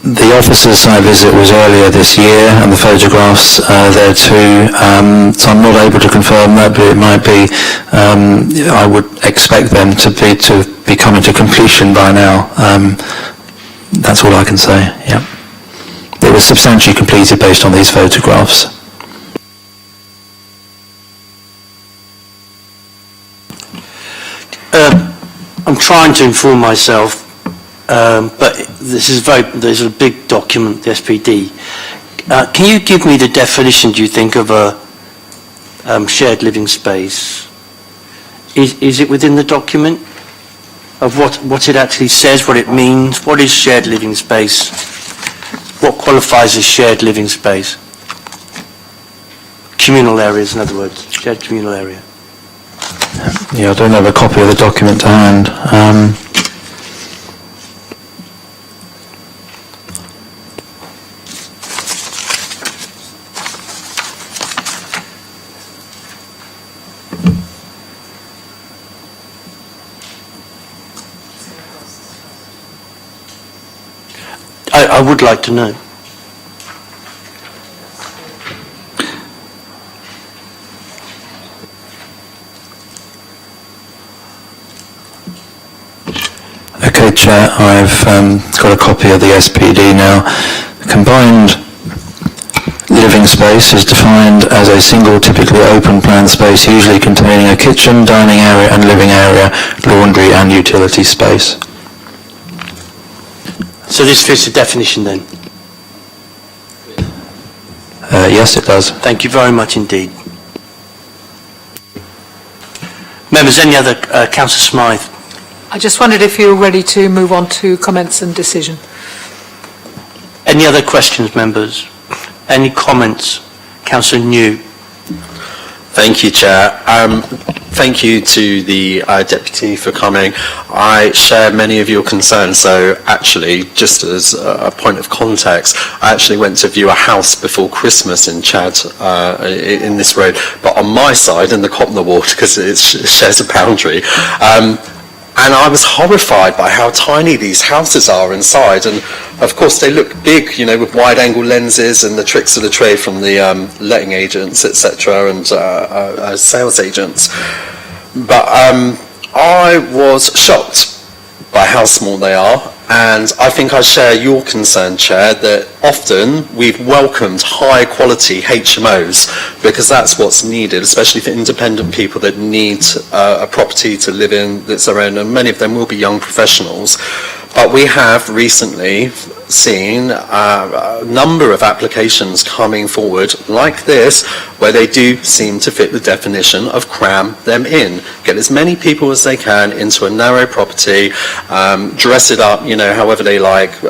The officer's site visit was earlier this year, and the photographs there too. So I'm not able to confirm that, but it might be. I would expect them to be coming to completion by now. That's all I can say. Yeah, it was substantially completed based on these photographs. I'm trying to inform myself. But there's a big document, the SPD. Can you give me the definition, do you think, of a shared living space? Is it within the document of what it actually says, what it means? What is shared living space? What qualifies as shared living space? communal areas, in other words, shared communal area. Yeah, I don't have a copy of the document to hand. I would like to know. Okay, Chair, I've got a copy of the SPD now. Combined living space is defined as a single, typically open plan space, usually containing a kitchen, dining area and living area, laundry and utility space. So this fits the definition then? Yes, it does. Thank you very much indeed. Members, any other? Councillor Smythe. I just wondered if you were ready to move on to comments and decision. Any other questions, members? Any comments? Councillor New. Thank you, Chair. Thank you to the Deputy for coming. I share many of your concerns, so actually, just as a point of context, I actually went to view a house before Christmas in Chad, in this road, but on my side, in the Copner ward, because it shares a boundary, and I was horrified by how tiny these houses are inside, and of course they look big, you know, with wide-angle lenses and the tricks of the trade from the letting agents, etc., and sales agents. But I was shocked by how small they are, and I think I share your concern, Chair, that often we've welcomed high-quality HMOs because that's what's needed, especially for independent people that need a property to live in that's their own, and many of them will be young professionals. But we have recently seen a number of applications coming forward like this, where they do seem to fit the definition of cram them in. Get as many people as they can into a narrow property, dress it up, you know, however they like,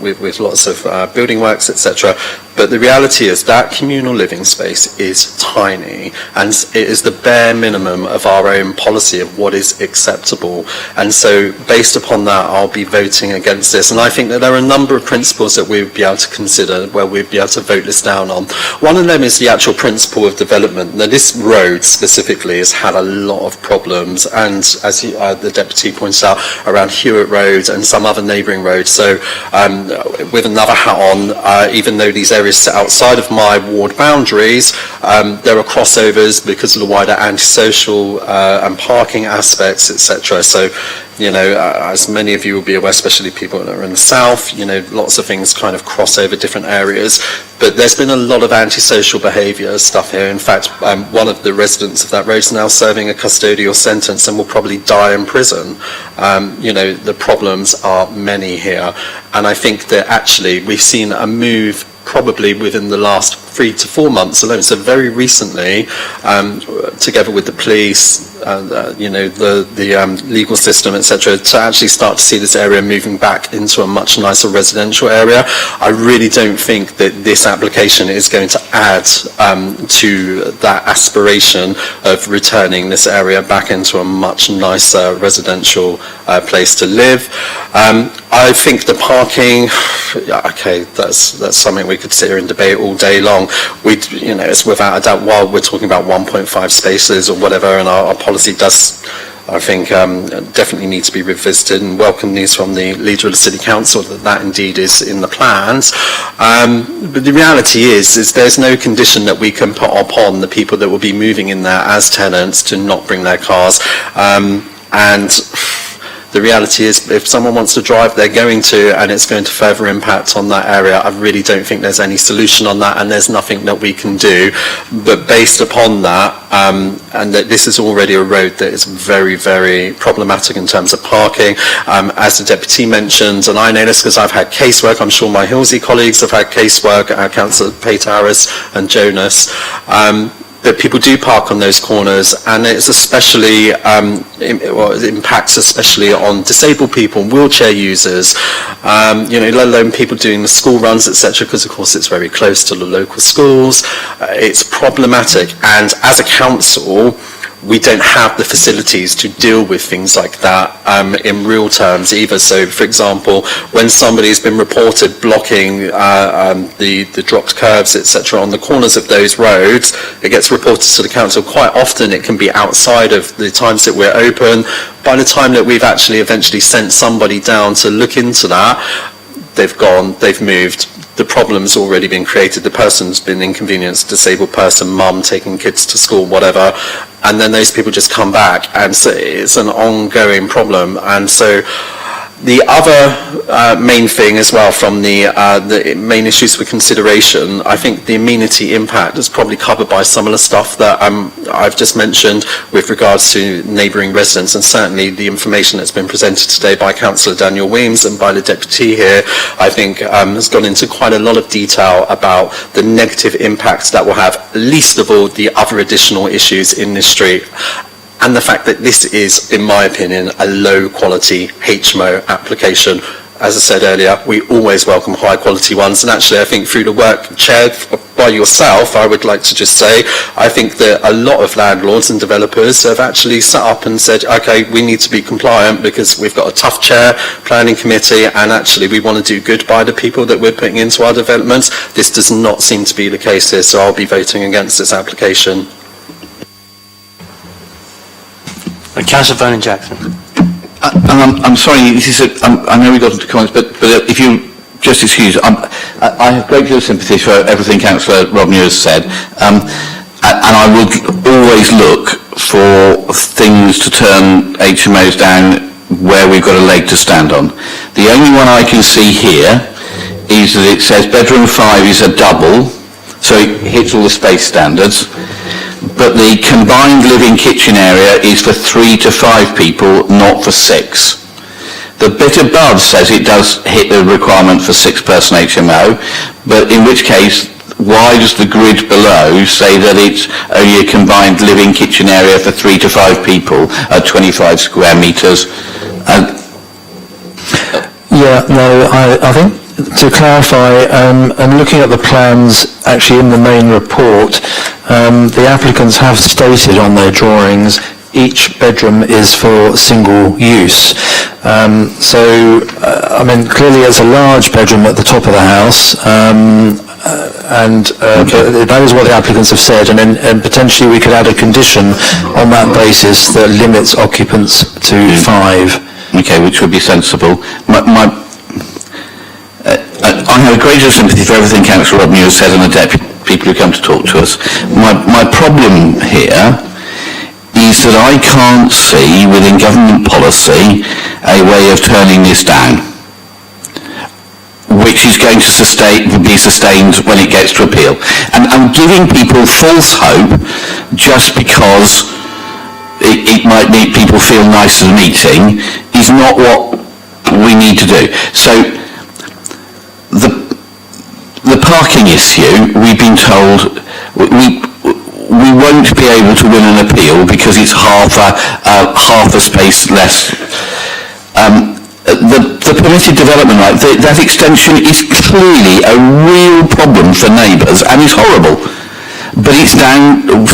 with lots of building works, etc. But the reality is that communal living space is tiny, and it is the bare minimum of our own policy of what is acceptable. And so based upon that, I'll be voting against this. And I think that there are a number of principles that we would be able to consider, where we'd be able to vote this down on. One of them is the actual principle of development. Now, this road specifically has had a lot of problems, and as the Deputy points out, around Hewitt Road and some other neighbouring roads. So with another hat on, even though these areas sit outside of my ward boundaries, there are crossovers because of the wider antisocial and parking aspects, etc. So, you know, as many of you will be aware, especially people that are in the south, you know, lots of things kind of cross over different areas. But there's been a lot of antisocial behaviour stuff here. In fact, one of the residents of that road is now serving a custodial sentence and will probably die in prison. You know, the problems are many here. And I think that actually we've seen a move probably within the last 3 to 4 months alone, so very recently, together with the police, you know, the legal system, etc., to actually start to see this area moving back into a much nicer residential area. I really don't think that this application is going to add to that aspiration of returning this area back into a much nicer residential place to live. I think the parking, okay, that's something we could sit here and debate all day long. You know, it's without a doubt, while we're talking about 1.5 spaces or whatever, and our policy does, I think, definitely need to be revisited, and welcome news from the leader of the City Council that indeed is in the plans. But the reality is there's no condition that we can put upon the people that will be moving in there as tenants to not bring their cars. And the reality is, if someone wants to drive, they're going to, and it's going to further impact on that area. I really don't think there's any solution on that, and there's nothing that we can do. But based upon that, and that this is already a road that is very, very problematic in terms of parking, as the Deputy mentioned, and I know this because I've had casework, I'm sure my Hillsey colleagues have had casework, Councillor Paytaris and Jonas. that people do park on those corners, and it's especially, it impacts especially on disabled people, wheelchair users, let alone people doing the school runs, etc., because of course it's very close to the local schools. It's problematic, and as a council, we don't have the facilities to deal with things like that in real terms either. So, for example, when somebody's been reported blocking the dropped curbs, etc., on the corners of those roads, it gets reported to the council. Quite often it can be outside of the times that we're open. By the time that we've actually eventually sent somebody down to look into that, they've gone, they've moved. The problem's already been created. The person's been inconvenienced, disabled person, mum taking kids to school, whatever, and then those people just come back, and so it's an ongoing problem. And so the other main thing as well from the main issues for consideration, I think the amenity impact is probably covered by some of the stuff that I've just mentioned with regards to neighbouring residents, and certainly the information that's been presented today by Councillor Daniel Weems and by the Deputy here, I think has gone into quite a lot of detail about the negative impacts that will have, least of all the other additional issues in this street. And the fact that this is, in my opinion, a low-quality HMO application. As I said earlier, we always welcome high-quality ones. And actually, I think through the work chaired by yourself, I would like to just say, I think that a lot of landlords and developers have actually sat up and said, OK, we need to be compliant because we've got a tough chair, planning committee, and actually we want to do good by the people that we're putting into our developments. This does not seem to be the case here, so I'll be voting against this application. Councillor Vernon-Jackson. I'm sorry, I know we got into comments, but if you just excuse, I have great deal of sympathy for everything Councillor Robney has said, and I would always look for things to turn HMOs down where we've got a leg to stand on. The only one I can see here is that it says bedroom 5 is a double, so it hits all the space standards. But the combined living kitchen area is for 3 to 5 people, not for 6. The bit above says it does hit the requirement for 6-person HMO, but in which case, why does the grid below say that it's only a combined living kitchen area for 3 to 5 people at 25 square metres? I think to clarify, and looking at the plans actually in the main report, the applicants have stated on their drawings each bedroom is for single use. Clearly it's a large bedroom at the top of the house, but that is what the applicants have said, and then potentially we could add a condition on that basis that limits occupants to 5. Okay, which would be sensible. I have a great deal of sympathy for everything Councillor Rodney has said and the people who come to talk to us. My problem here is that I can't see within government policy a way of turning this down, which is going to be sustained when it gets to appeal. And giving people false hope just because it might make people feel nice at a meeting is not what we need to do. So the parking issue, we've been told we won't be able to win an appeal because it's half a space less. The permitted development right, that extension is clearly a real problem for neighbours and is horrible, but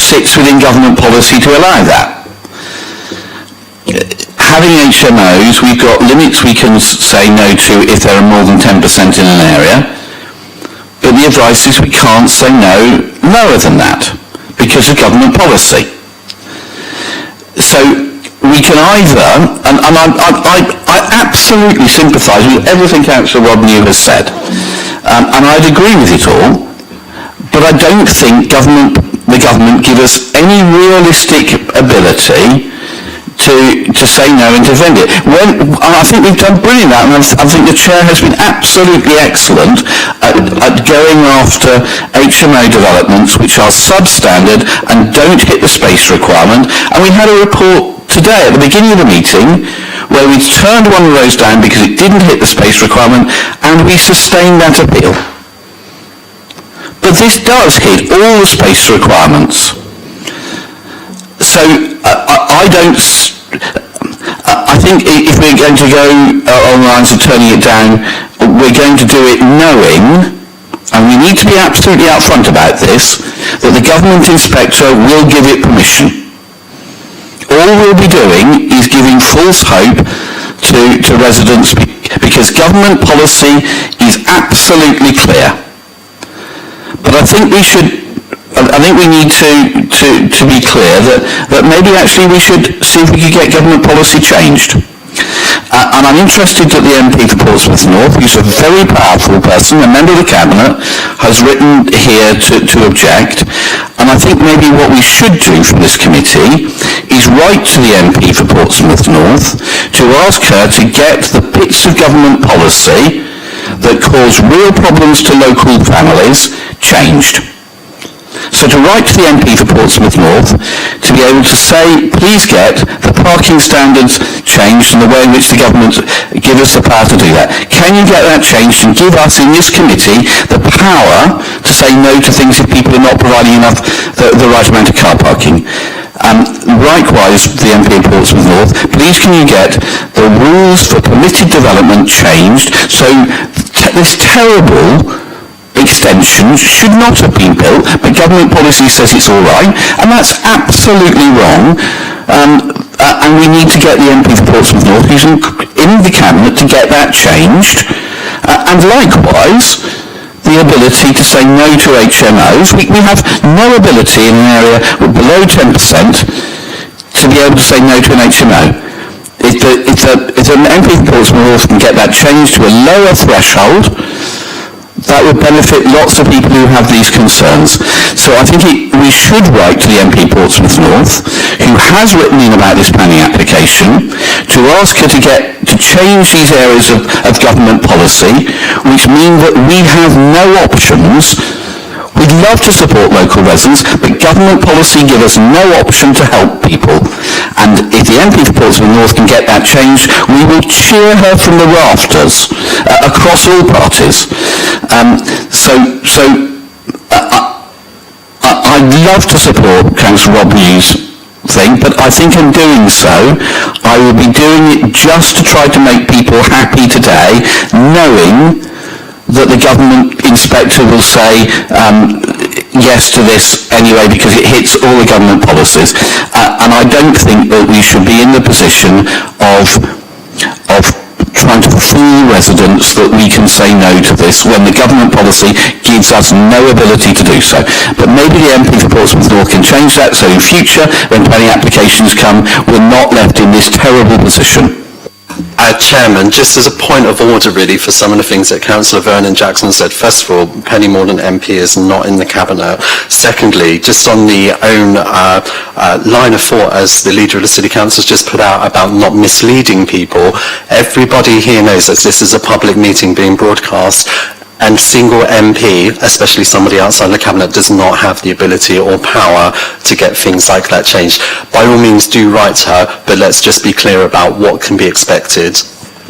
sits within government policy to allow that. Having HMOs, we've got limits we can say no to if there are more than 10% in an area, but the advice is we can't say no lower than that because of government policy. So we can either, and I absolutely sympathise with everything Councillor Rodney has said, and I'd agree with it all, but I don't think the government give us any realistic ability to say no and defend it. I think we've done brilliant at that, and I think the Chair has been absolutely excellent at going after HMO developments which are substandard and don't hit the space requirement. And we had a report today at the beginning of the meeting where we turned one of those down because it didn't hit the space requirement, and we sustained that appeal. But this does hit all the space requirements. So I think if we're going to go on the lines of turning it down, we're going to do it knowing, and we need to be absolutely upfront about this, that the government inspector will give it permission. All we'll be doing is giving false hope to residents because government policy is absolutely clear. But I think we need to be clear that maybe actually we should see if we could get government policy changed. And I'm interested that the MP for Portsmouth North, who's a very powerful person, a member of the Cabinet, has written here to object. And I think maybe what we should do from this committee is write to the MP for Portsmouth North to ask her to get the bits of government policy that cause real problems to local families changed. So to write to the MP for Portsmouth North to be able to say, please get the parking standards changed and the way in which the government give us the power to do that. Can you get that changed and give us in this committee the power to say no to things if people are not providing enough the right amount of car parking? Likewise, the MP in Portsmouth North, please can you get the rules for permitted development changed so this terrible extension should not have been built, but government policy says it's all right, and that's absolutely wrong. And we need to get the MP for Portsmouth North, who's in the Cabinet, to get that changed. And likewise, the ability to say no to HMOs. We have no ability in an area with below 10% to be able to say no to an HMO. If an MP for Portsmouth North can get that changed to a lower threshold, that would benefit lots of people who have these concerns. So I think we should write to the MP Portsmouth North, who has written in about this planning application, to ask her to change these areas of government policy, which mean that we have no options. We'd love to support local residents, but government policy gives us no option to help people. And if the MP for Portsmouth North can get that changed, we will cheer her from the rafters across all parties. I'd love to support Councillor Rob Hughes' thing, but I think in doing so, I will be doing it just to try to make people happy today, knowing that the government inspector will say yes to this anyway because it hits all the government policies. And I don't think that we should be in the position of trying to fool residents that we can say no to this when the government policy gives us no ability to do so. But maybe the MP for Portsmouth North can change that so in future, when planning applications come, we're not left in this terrible position. Chairman, just as a point of order really for some of the things that Councillor Vernon Jackson said. First of all, Penny Mordaunt MP is not in the Cabinet. Secondly, just on the own line of thought as the leader of the City Council has just put out about not misleading people, everybody here knows that this is a public meeting being broadcast. And single MP, especially somebody outside the Cabinet, does not have the ability or power to get things like that changed. By all means, do write to her, but let's just be clear about what can be expected.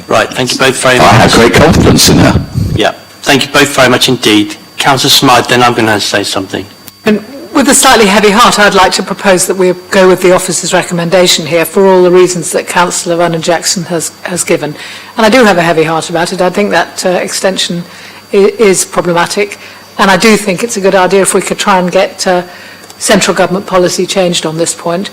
Right, thank you both very much. I have great confidence in her. Yeah, thank you both very much indeed. Councillor Smythe, then I'm going to say something. And with a slightly heavy heart, I'd like to propose that we go with the officer's recommendation here for all the reasons that Councillor Vernon Jackson has given. And I do have a heavy heart about it. I think that extension is problematic, and I do think it's a good idea if we could try and get central government policy changed on this point.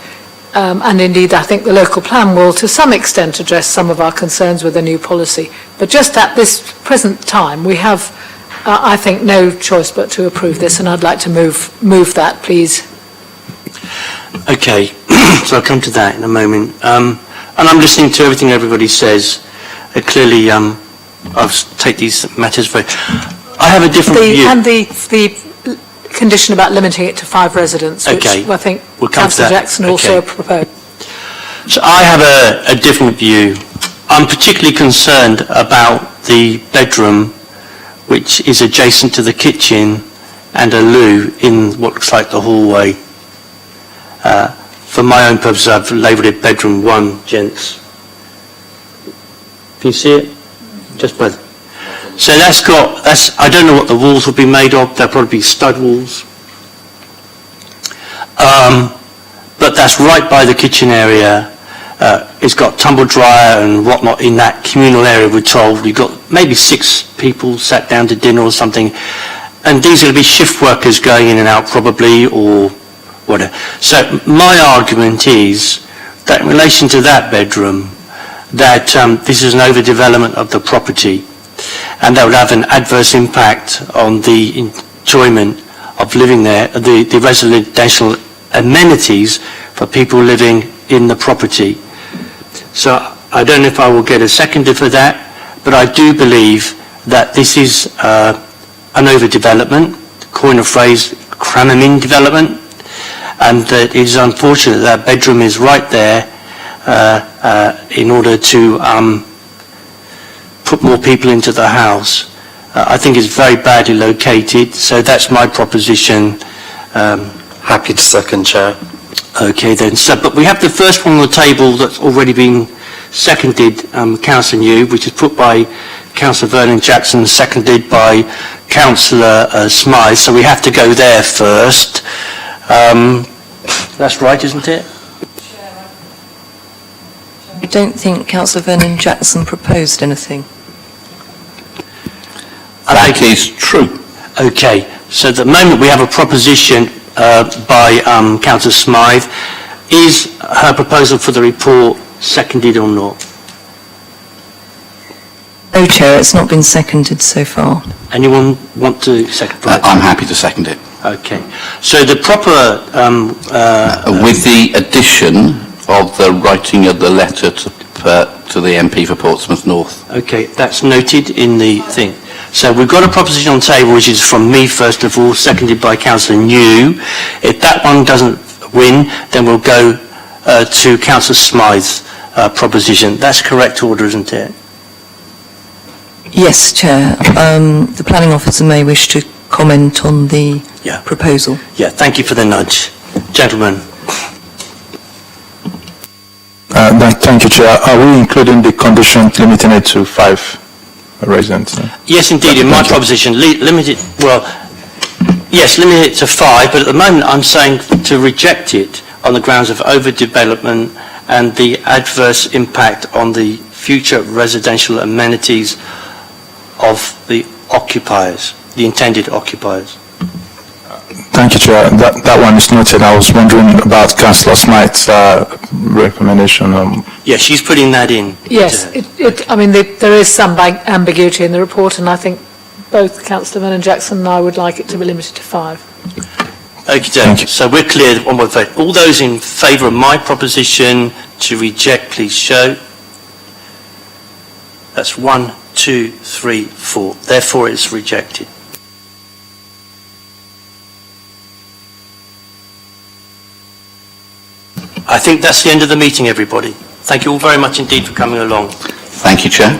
And indeed, I think the local plan will, to some extent, address some of our concerns with the new policy. But just at this present time, we have, I think, no choice but to approve this, and I'd like to move that, please. Okay, so I'll come to that in a moment. And I'm listening to everything everybody says. Clearly, I'll take these matters very... I have a different view. And the condition about limiting it to 5 residents, which I think Councillor Jackson also proposed. So I have a different view. I'm particularly concerned about the bedroom which is adjacent to the kitchen and a loo in what looks like the hallway. For my own purposes, I've labelled it bedroom 1, gents. Can you see it? Just by... So I don't know what the walls will be made of. They'll probably be stud walls. But but that's right by the kitchen area. It's got tumble dryer and whatnot in that communal area, we're told. We've got maybe 6 people sat down to dinner or something. And these are going to be shift workers going in and out probably, or whatever. So my argument is that in relation to that bedroom, that this is an overdevelopment of the property, and that would have an adverse impact on the enjoyment of living there, the residential amenities for people living in the property. So I don't know if I will get a seconder for that, but I do believe that this is an overdevelopment, coin a phrase, cram-em-in development, and that it is unfortunate that bedroom is right there in order to put more people into the house. I think it's very badly located, so that's my proposition. Happy to second, Chair. Okay then, so, but we have the first one on the table that's already been seconded, Councillor New, which is put by Councillor Vernon Jackson, seconded by Councillor Smythe, so we have to go there first. That's right, isn't it? I don't think Councillor Vernon Jackson proposed anything. That is true. Okay, so at the moment we have a proposition by Councillor Smythe. Is her proposal for the report seconded or not? No, Chair, it's not been seconded so far. Anyone want to second? I'm happy to second it. Okay, so the proper... with the addition of the writing of the letter to the MP for Portsmouth North. Okay, that's noted in the thing. So we've got a proposition on the table which is from me first of all, seconded by Councillor New. If that one doesn't win, then we'll go to Councillor Smythe's proposition. That's correct order, isn't it? Yes, Chair. The planning officer may wish to comment on the proposal. Yeah, thank you for the nudge. Gentlemen. Thank you, Chair. Are we including the condition limiting it to 5 residents? Yes, indeed, in my proposition, limit it, yes, limit it to 5, but at the moment I'm saying to reject it on the grounds of overdevelopment and the adverse impact on the future residential amenities of the occupiers, the intended occupiers. Thank you, Chair. That one is noted. I was wondering about Councillor Smythe's recommendation. Yeah, she's putting that in. Yes, I mean, there is some ambiguity in the report, and I think both Councillor Vernon Jackson and I would like it to be limited to 5. Okay, so we're clear on what vote. All those in favour of my proposition to reject, please show. That's 1, 2, 3, 4. Therefore, it's rejected. I think that's the end of the meeting, everybody. Thank you all very much indeed for coming along. Thank you, Chair.